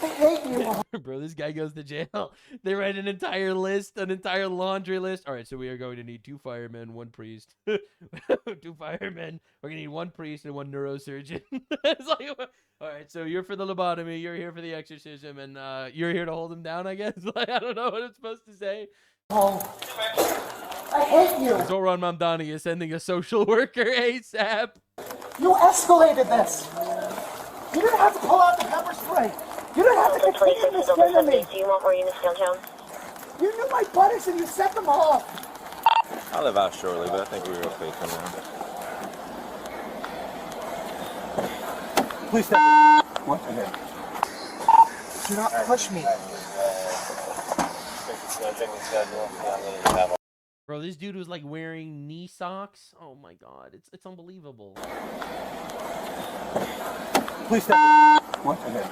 I hate you.
Bro, this guy goes to jail. They write an entire list, an entire laundry list. All right, so we are going to need 2 firemen, 1 priest. 2 firemen. We're going to need 1 priest and 1 neurosurgeon. It's like, all right, so you're for the lobotomy, you're here for the exorcism, and you're here to hold him down, I guess? Like, I don't know what it's supposed to say.
Oh, I hate you.
Zoran Mamdani is sending a social worker ASAP.
You escalated this. You didn't have to pull out the pepper spray. You didn't have to continue to scare me.
Do you want more units downtown?
You knew my buttons and you set them off.
I live out shortly, but I think we were okay coming in.
Please step. What? Okay.
Do not push me.
Bro, this dude was like wearing knee socks. Oh my god, it's unbelievable.
Please step. What? Okay.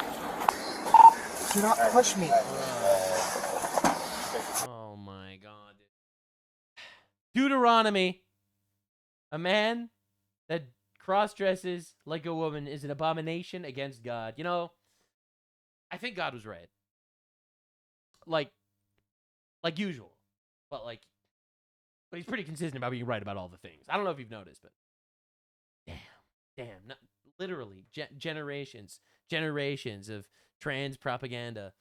Do not push me.
Oh my god. Deuteronomy. A man that cross-dresses like a woman is an abomination against God. You know, I think God was right. Like usual. But he's pretty consistent about being right about all the things. I don't know if you've noticed, but damn, literally generations of trans propaganda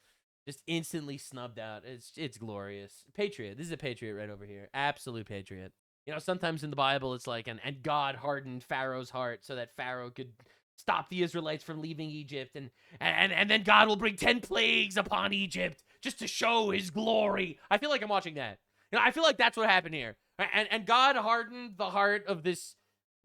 just instantly snubbed out. It's glorious. Patriot. This is a patriot right over here. Absolute patriot. You know, sometimes in the Bible, it's like, and God hardened Pharaoh's heart so that Pharaoh could stop the Israelites from leaving Egypt. And then God will bring 10 plagues upon Egypt just to show his glory. I feel like I'm watching that. You know, I feel like that's what happened here. And God hardened the heart of this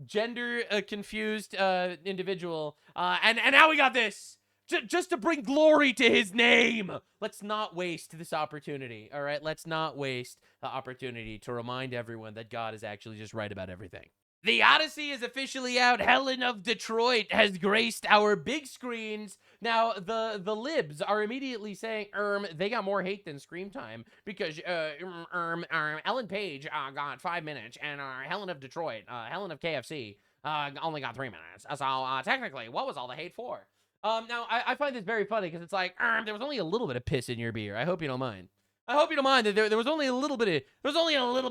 gender confused individual. And now we got this. Just to bring glory to his name. Let's not waste this opportunity, all right? Let's not waste the opportunity to remind everyone that God is actually just right about everything. The Odyssey is officially out. Helen of Detroit has graced our big screens. Now, the libs are immediately saying, they got more hate than screen time because, Ellen Page got 5 minutes and Helen of Detroit, Helen of KFC, only got 3 minutes. So, technically, what was all the hate for? Now, I find this very funny because it's like, there was only a little bit of piss in your beer. I hope you don't mind. I hope you don't mind that there was only a little bit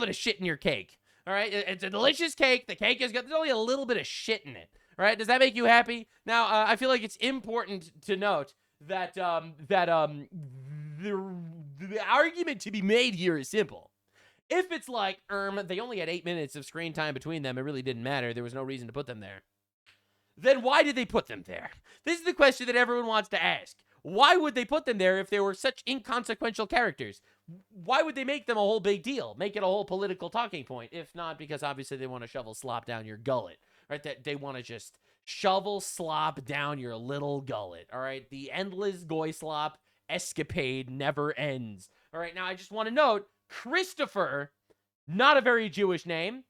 of shit in your cake. All right, it's a delicious cake. The cake is good. There's only a little bit of shit in it. All right, does that make you happy? Now, I feel like it's important to note that the argument to be made here is simple. If it's like, they only had 8 minutes of screen time between them, it really didn't matter. There was no reason to put them there. Then why did they put them there? This is the question that everyone wants to ask. Why would they put them there if they were such inconsequential characters? Why would they make them a whole big deal? Make it a whole political talking point? If not, because obviously they want to shovel slop down your gullet, right? That they want to just shovel slop down your little gullet, all right? The endless goy slop escapade never ends. All right, now I just want to note, Christopher, not a very Jewish name,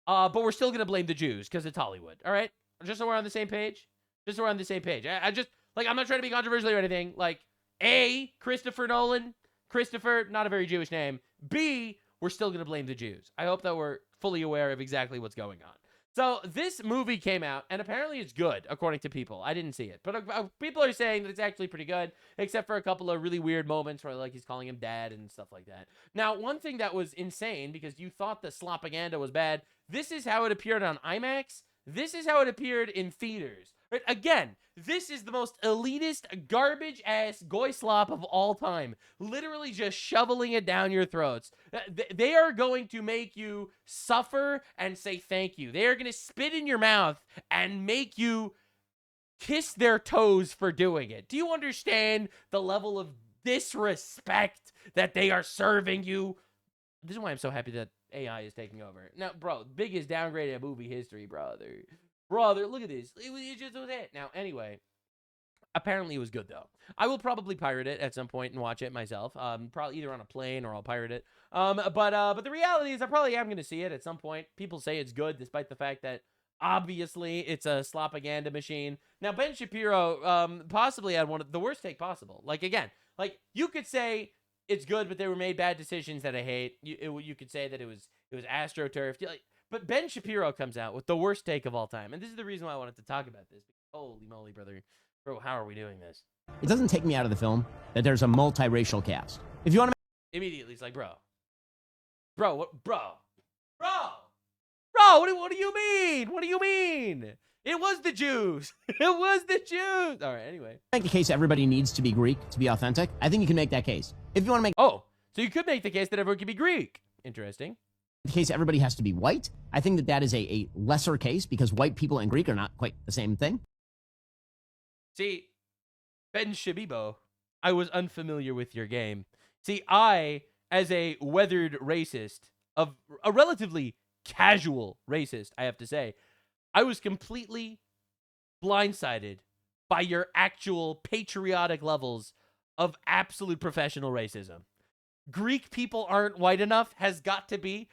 but we're still going to blame the Jews because it's Hollywood, all right? Just so we're on the same page. Just so we're on the same page. I just, like, I'm not trying to be controversial or anything. Like, A, Christopher Nolan. Christopher, not a very Jewish name. B, we're still going to blame the Jews. I hope that we're fully aware of exactly what's going on. So, this movie came out, and apparently it's good, according to people. I didn't see it. But people are saying that it's actually pretty good, except for a couple of really weird moments where, like, he's calling him dad and stuff like that. Now, one thing that was insane, because you thought the slopaganda was bad, this is how it appeared on IMAX. This is how it appeared in theaters. Right? Again, this is the most elitist, garbage-ass goy slop of all time. Literally just shoveling it down your throats. They are going to make you suffer and say thank you. They are going to spit in your mouth and make you kiss their toes for doing it. Do you understand the level of disrespect that they are serving you? This is why I'm so happy that AI is taking over. Now, bro, biggest downgrade in movie history, brother. Brother, look at this. It just was it. Now, anyway, apparently it was good, though. I will probably pirate it at some point and watch it myself. Probably either on a plane or I'll pirate it. But the reality is I probably am going to see it at some point. People say it's good, despite the fact that obviously it's a slopaganda machine. Now, Ben Shapiro possibly had one of the worst take possible. Like, again, like, you could say it's good, but they were made bad decisions that I hate. You could say that it was AstroTurf. But Ben Shapiro comes out with the worst take of all time. And this is the reason why I wanted to talk about this. Holy moly, brother. Bro, how are we doing this?
It doesn't take me out of the film that there's a multiracial cast. If you want to...
Immediately, it's like, bro, what do you mean? What do you mean? It was the Jews. It was the Jews. All right, anyway.
Make the case everybody needs to be Greek to be authentic. I think you can make that case. If you want to make...
Oh, so you could make the case that everyone can be Greek. Interesting.
The case everybody has to be white. I think that is a lesser case because white people and Greek are not quite the same thing.
See, Ben Shabibo, I was unfamiliar with your game. See, I, as a weathered racist, of a relatively casual racist, I have to say, I was completely blindsided by your actual patriotic levels of absolute professional racism. Greek people aren't white enough has got to be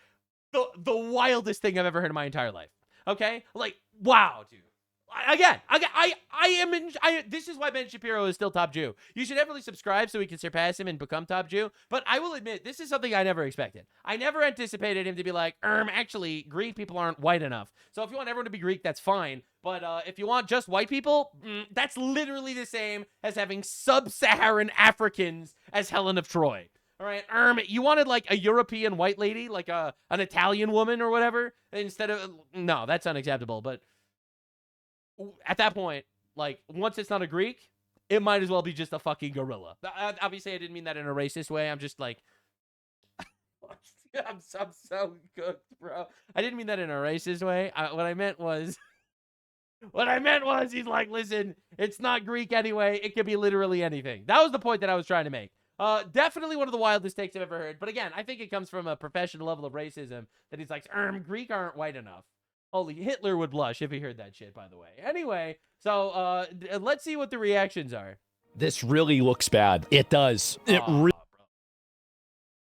the wildest thing I've ever heard in my entire life. Okay? Like, wow, dude. This is why Ben Shapiro is still top Jew. You should definitely subscribe so we can surpass him and become top Jew. But I will admit, this is something I never expected. I never anticipated him to be like, actually, Greek people aren't white enough. So if you want everyone to be Greek, that's fine. But if you want just white people, that's literally the same as having sub-Saharan Africans as Helen of Troy. All right, you wanted like a European white lady, like an Italian woman or whatever, instead of, no, that's unacceptable. But at that point, like, once it's not a Greek, it might as well be just a fucking gorilla. Obviously, I didn't mean that in a racist way. I'm just like, I'm so cooked, bro. I didn't mean that in a racist way. What I meant was he's like, listen, it's not Greek anyway. It could be literally anything. That was the point that I was trying to make. Definitely one of the wildest takes I've ever heard. But again, I think it comes from a professional level of racism that he's like, Greek aren't white enough. Holy, Hitler would blush if he heard that shit, by the way. Anyway, so let's see what the reactions are.
This really looks bad. It does. It really.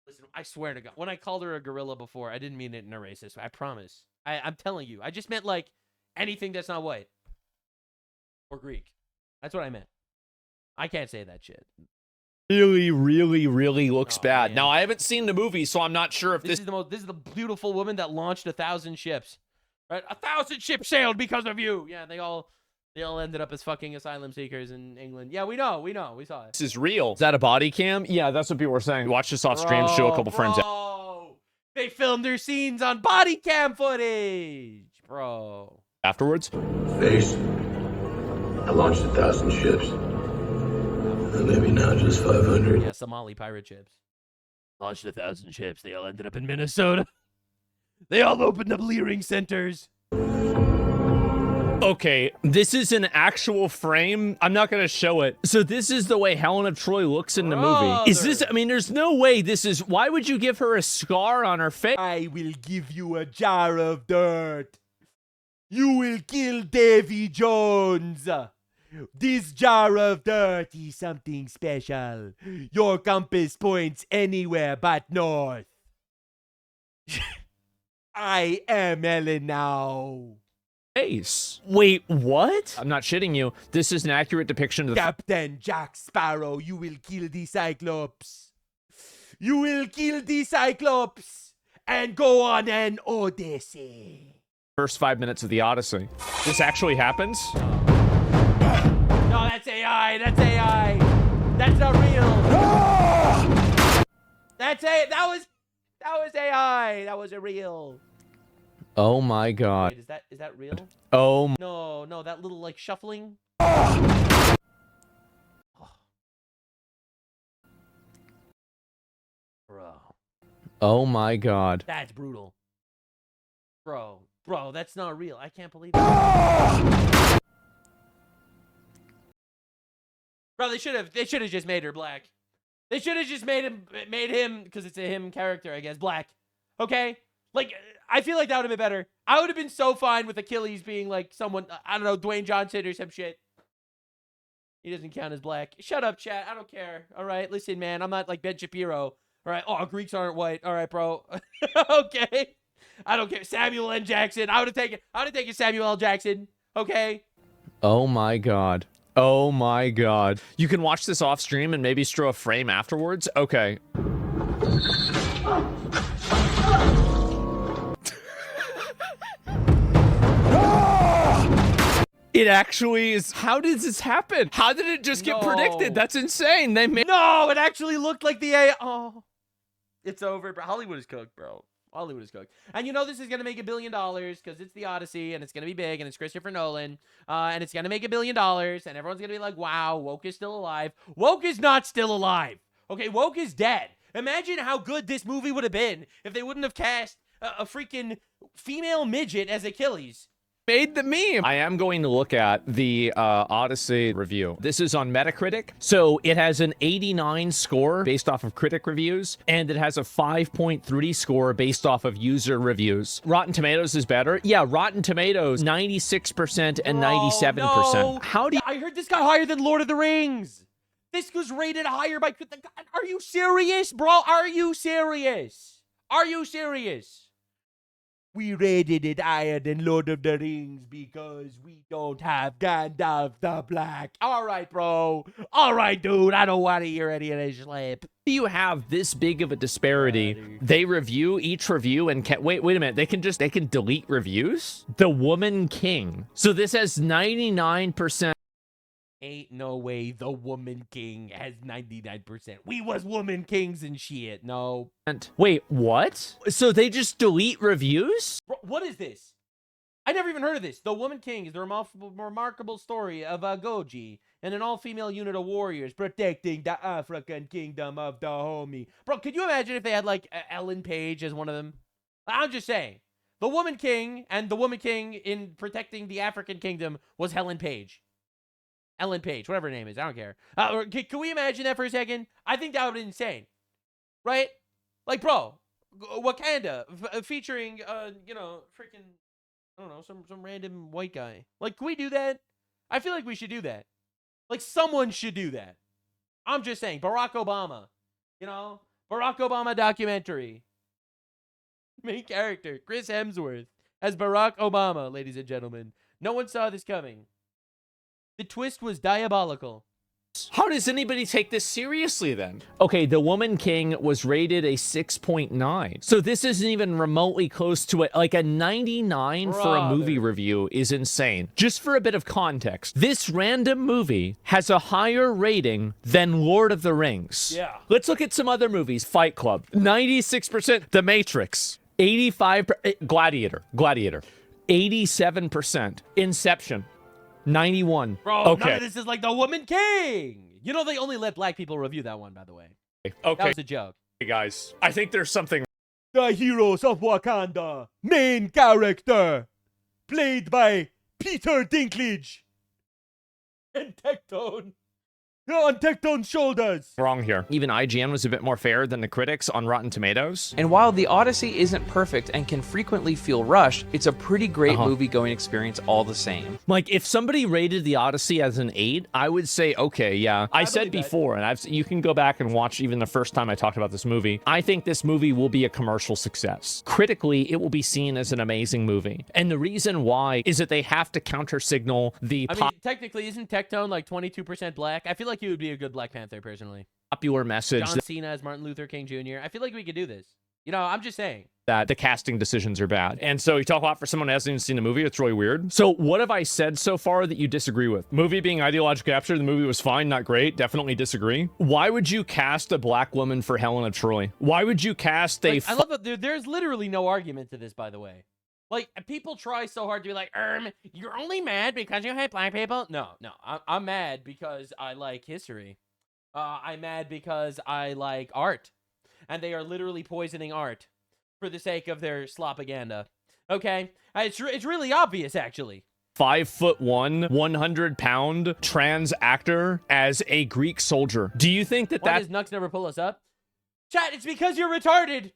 Listen, I swear to God, when I called her a gorilla before, I didn't mean it in a racist way. I promise. I'm telling you. I just meant like anything that's not white or Greek. That's what I meant. I can't say that shit.
Really, really, really looks bad. Man. Now, I haven't seen the movie, so I'm not sure if
this is the beautiful woman that launched 1,000 ships. Right? 1,000 ships sailed because of you. Yeah, they all ended up as fucking asylum seekers in England. Yeah, we know, we saw it.
This is real. Is that a body cam? Yeah, that's what people were saying. Watch this off stream, show a couple friends.
They filmed their scenes on body cam footage, bro.
Afterwards?
Face, I launched 1,000 ships. And maybe now just 500.
Yeah, Somali pirate ships. Launched 1,000 ships. They all ended up in Minnesota. They all opened up leering centers.
Okay, this is an actual frame. I'm not going to show it. So this is the way Helen of Troy looks in the movie. Is this, I mean, there's no way this is, why would you give her a scar on her face?
I will give you a jar of dirt. You will kill Davy Jones. This jar of dirt is something special. Your compass points anywhere but north. I am Ellen now.
Face. Wait, what? I'm not shitting you. This is an accurate depiction of the
Captain Jack Sparrow, you will kill the Cyclops. You will kill the Cyclops and go on an odyssey.
First 5 minutes of the Odyssey. This actually happens?
No, that's AI. That's AI. That's not real. That was AI. That wasn't real.
Oh my God.
Wait, is that real?
Oh.
No, that little like shuffling. Bro.
Oh my God.
That's brutal. Bro, that's not real. I can't believe it. Bro, they should have just made her black. They should have just made him because it's a him character, I guess, black. Okay? Like, I feel like that would have been better. I would have been so fine with Achilles being like someone, I don't know, Dwayne Johnson or some shit. He doesn't count as black. Shut up, chat. I don't care. All right, listen, man. I'm not like Ben Shapiro. All right. Oh, Greeks aren't white. All right, bro. Okay. I don't care. Samuel L. Jackson. I would have taken Samuel L. Jackson. Okay.
Oh my God. Oh my God. You can watch this off stream and maybe throw a frame afterwards? Okay. It actually is. How did this happen? How did it just get predicted? That's insane. They made.
No, it actually looked like the AI. Oh, it's over, bro. Hollywood is cooked, bro. Hollywood is cooked. And you know this is going to make $1 billion because it's the Odyssey and it's going to be big and it's Christopher Nolan. And it's going to make $1 billion and everyone's going to be like, wow, woke is still alive. Woke is not still alive. Okay, woke is dead. Imagine how good this movie would have been if they wouldn't have cast a freaking female midget as Achilles.
Made the meme. I am going to look at the Odyssey review. This is on Metacritic. So it has an 89 score based off of critic reviews, and it has a 5.3 score based off of user reviews. Rotten Tomatoes is better. Yeah, Rotten Tomatoes, 96% and 97%.
No.
How do you...
I heard this got higher than Lord of the Rings. This was rated higher by... Are you serious, bro? Are you serious? Are you serious? We rated it higher than Lord of the Rings because we don't have Gandalf the Black. All right, bro. All right, dude. I don't want to hear any of this slap.
You have this big of a disparity. They review each review and wait a minute. They can delete reviews. The Woman King. So this has 99%.
Ain't no way the Woman King has 99%. We was Woman Kings and shit. No.
Wait, what? So they just delete reviews?
Bro, what is this? I never even heard of this. The Woman King is the remarkable story of Goji and an all-female unit of warriors protecting the African kingdom of the homie. Bro, could you imagine if they had, like, Ellen Page as one of them? I'm just saying. The woman king and the woman king in protecting the African kingdom was Helen Page. Ellen Page, whatever her name is. I don't care. Can we imagine that for a second? I think that would be insane. Right? Like, bro, Wakanda featuring, you know, freaking, I don't know, some random white guy. Like, can we do that? I feel like we should do that. Like, someone should do that. I'm just saying, Barack Obama. You know? Barack Obama documentary. Main character, Chris Hemsworth, as Barack Obama, ladies and gentlemen. No one saw this coming. The twist was diabolical.
How does anybody take this seriously then? Okay, The Woman King was rated a 6.9. So this isn't even remotely close to it. Like a 99 for a movie review is insane. Just for a bit of context, this random movie has a higher rating than Lord of the Rings.
Yeah.
Let's look at some other movies. Fight Club, 96%. The Matrix, 85%. Gladiator, 87%. Inception, 91.
Bro,
okay.
none of this is like The Woman King. You know they only let black people review that one, by the way.
Okay.
That was a joke.
Hey guys, I think there's something.
The heroes of Wakanda. Main character. Played by Peter Dinklage. And Tectone. On Tectone's shoulders.
Wrong here. Even IGN was a bit more fair than the critics on Rotten Tomatoes.
And while The Odyssey isn't perfect and can frequently feel rushed, it's a pretty great movie-going experience all the same.
Like, if somebody rated The Odyssey as an 8, I would say, okay, yeah. I said before, and you can go back and watch even the first time I talked about this movie. I think this movie will be a commercial success. Critically, it will be seen as an amazing movie. And the reason why is that they have to counter-signal the...
I mean, technically, isn't Tectone like 22% black? I feel like he would be a good Black Panther, personally.
Popular message.
John Cena as Martin Luther King Jr. I feel like we could do this. You know, I'm just saying.
That the casting decisions are bad. And so you talk about for someone who hasn't even seen the movie, it's really weird. So what have I said so far that you disagree with? Movie being ideologically captured, the movie was fine, not great, definitely disagree. Why would you cast a black woman for Helen of Troy? Why would you cast a...
I love that there's literally no argument to this, by the way. Like, people try so hard to be like, you're only mad because you hate black people? No, I'm mad because I like history. I'm mad because I like art. And they are literally poisoning art for the sake of their slopaganda. Okay? It's really obvious, actually.
5'1", 100-pound trans actor as a Greek soldier. Do you think that
Why does Nux never pull us up? Chat, it's because you're retarded.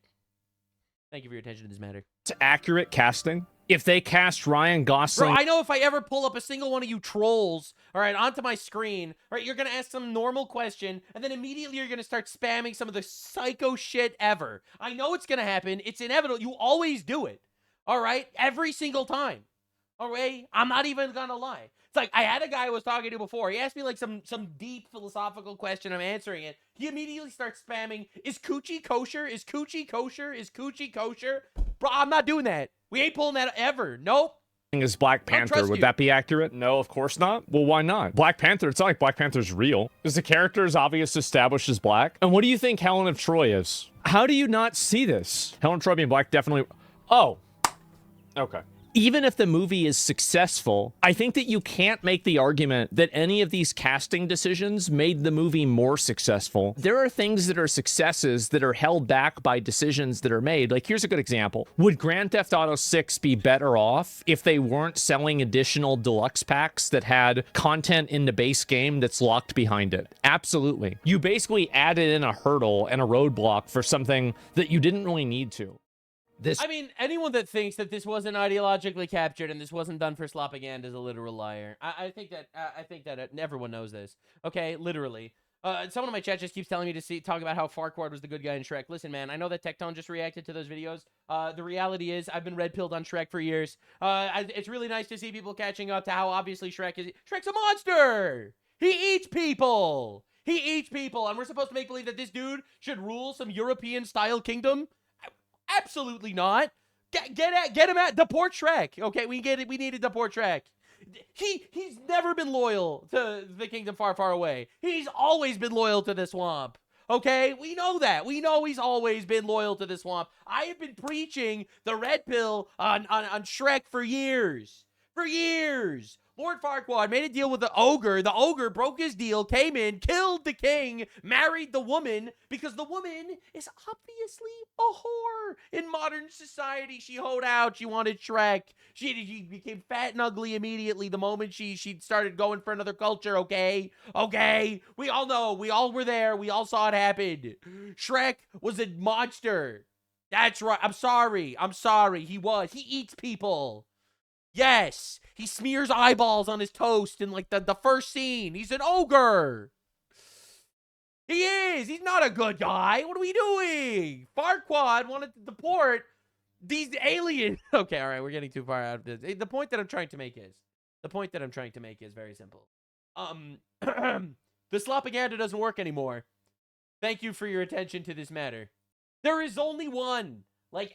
Thank you for your attention to this matter.
It's accurate casting. If they cast Ryan Gosling...
Bro, I know if I ever pull up a single one of you trolls, all right, onto my screen, all right, you're going to ask some normal question, and then immediately you're going to start spamming some of the psycho shit ever. I know it's going to happen. It's inevitable. You always do it, all right? Every single time, all right? I'm not even going to lie. It's like, I had a guy I was talking to before. He asked me, like, some deep philosophical question. I'm answering it. He immediately starts spamming, is coochie kosher? Is coochie kosher? Is coochie kosher? Bro, I'm not doing that. We ain't pulling that ever. Nope.
Is Black Panther. Would that be accurate? No, of course not. Well, why not? Black Panther, it's not like Black Panther's real. Because the character is obviously established as black. And what do you think Helen of Troy is? How do you not see this? Helen of Troy being black definitely... Oh. Okay. Even if the movie is successful, I think that you can't make the argument that any of these casting decisions made the movie more successful. There are things that are successes that are held back by decisions that are made. Like, here's a good example. Would Grand Theft Auto 6 be better off if they weren't selling additional deluxe packs that had content in the base game that's locked behind it? Absolutely. You basically added in a hurdle and a roadblock for something that you didn't really need to.
I mean, anyone that thinks that this wasn't ideologically captured and this wasn't done for slopaganda is a literal liar. I think that everyone knows this. Okay, literally. Someone in my chat just keeps telling me to talk about how Farquaad was the good guy in Shrek. Listen, man, I know that Tectone just reacted to those videos. The reality is, I've been red-pilled on Shrek for years. It's really nice to see people catching up to how obviously Shrek's a monster. He eats people. And we're supposed to make believe that this dude should rule some European-style kingdom? Absolutely not. Get him at deport Shrek. Okay, we get it. We need to deport Shrek. He's never been loyal to the kingdom far, far away. He's always been loyal to the swamp. Okay, we know that. We know he's always been loyal to the swamp. I have been preaching the red pill on Shrek for years. Lord Farquaad made a deal with the ogre. The ogre broke his deal, came in, killed the king, married the woman, because the woman is obviously a whore. In modern society, she hoed out. She wanted Shrek. She became fat and ugly immediately the moment she started going for another culture, okay? Okay? We all know. We all were there. We all saw it happen. Shrek was a monster. That's right. I'm sorry. I'm sorry. He was. He eats people. Yes, he smears eyeballs on his toast in like the first scene. He's an ogre. He is. He's not a good guy. What are we doing? Farquaad wanted to deport these aliens. Okay, all right, we're getting too far out of this. The point that I'm trying to make is very simple. The slopaganda doesn't work anymore. Thank you for your attention to this matter. There is only one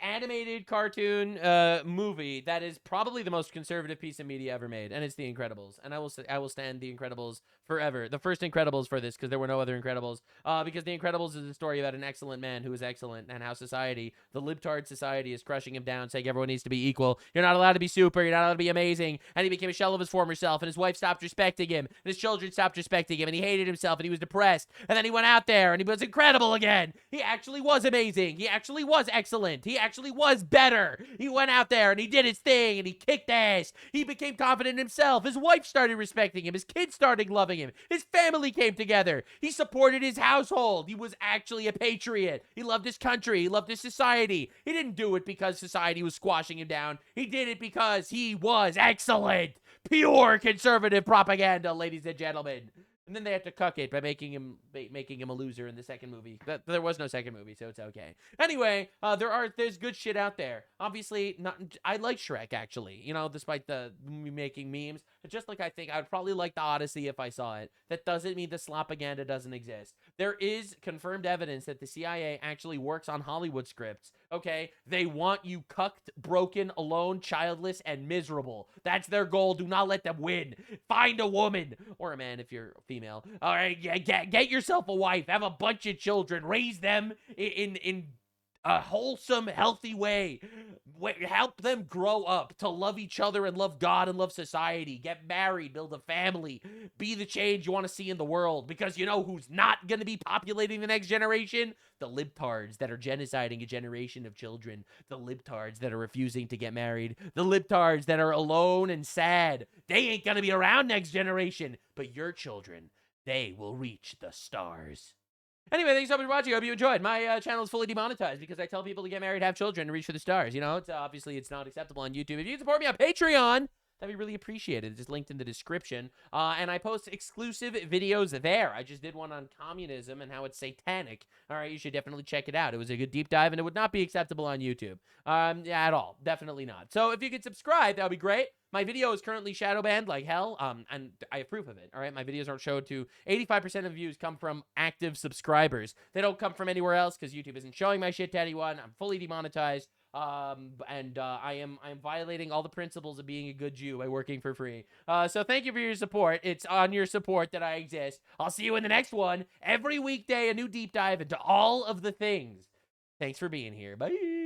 animated cartoon movie that is probably the most conservative piece of media ever made, and it's The Incredibles. And I will stand The Incredibles forever. The first Incredibles for this, because there were no other Incredibles. Because The Incredibles is a story about an excellent man who is excellent, and how society, the libtard society, is crushing him down, saying everyone needs to be equal. You're not allowed to be super. You're not allowed to be amazing. And he became a shell of his former self, and his wife stopped respecting him, and his children stopped respecting him, and he hated himself, and he was depressed. And then he went out there, and he was incredible again. He actually was amazing. He actually was excellent. He actually was better. He went out there and he did his thing and he kicked ass. He became confident in himself. His wife started respecting him. His kids started loving him. His family came together. He supported his household. He was actually a patriot. He loved his country. He loved his society. He didn't do it because society was squashing him down. He did it because he was excellent. Pure conservative propaganda, ladies and gentlemen. And then they had to cuck it by making him a loser in the second movie. There was no second movie, so it's okay. Anyway, there's good shit out there. Obviously, I like Shrek, actually. You know, despite the making memes. Just like I think I would probably like the Odyssey if I saw it. That doesn't mean the slopaganda doesn't exist. There is confirmed evidence that the CIA actually works on Hollywood scripts. Okay? They want you cucked, broken, alone, childless, and miserable. That's their goal. Do not let them win. Find a woman. Or a man if you're female. All right? Get yourself a wife. Have a bunch of children. Raise them in a wholesome, healthy way. Help them grow up to love each other and love God and love society. Get married, build a family, be the change you want to see in the world. Because you know who's not going to be populating the next generation? The libtards that are genociding a generation of children. The libtards that are refusing to get married. The libtards that are alone and sad. They ain't going to be around next generation. But your children, they will reach the stars. Anyway, thanks so much for watching. I hope you enjoyed. My channel is fully demonetized because I tell people to get married, have children, and reach for the stars. You know, obviously it's not acceptable on YouTube. If you can support me on Patreon, that'd be really appreciated. It's just linked in the description. And I post exclusive videos there. I just did one on communism and how it's satanic. All right, you should definitely check it out. It was a good deep dive, and it would not be acceptable on YouTube at all. Definitely not. So if you could subscribe, that would be great. My video is currently shadow banned like hell, and I have proof of it, all right? My videos aren't showed to 85% of views come from active subscribers. They don't come from anywhere else because YouTube isn't showing my shit to anyone. I'm fully demonetized, and I am violating all the principles of being a good Jew by working for free. So thank you for your support. It's on your support that I exist. I'll see you in the next one. Every weekday, a new deep dive into all of the things. Thanks for being here. Bye.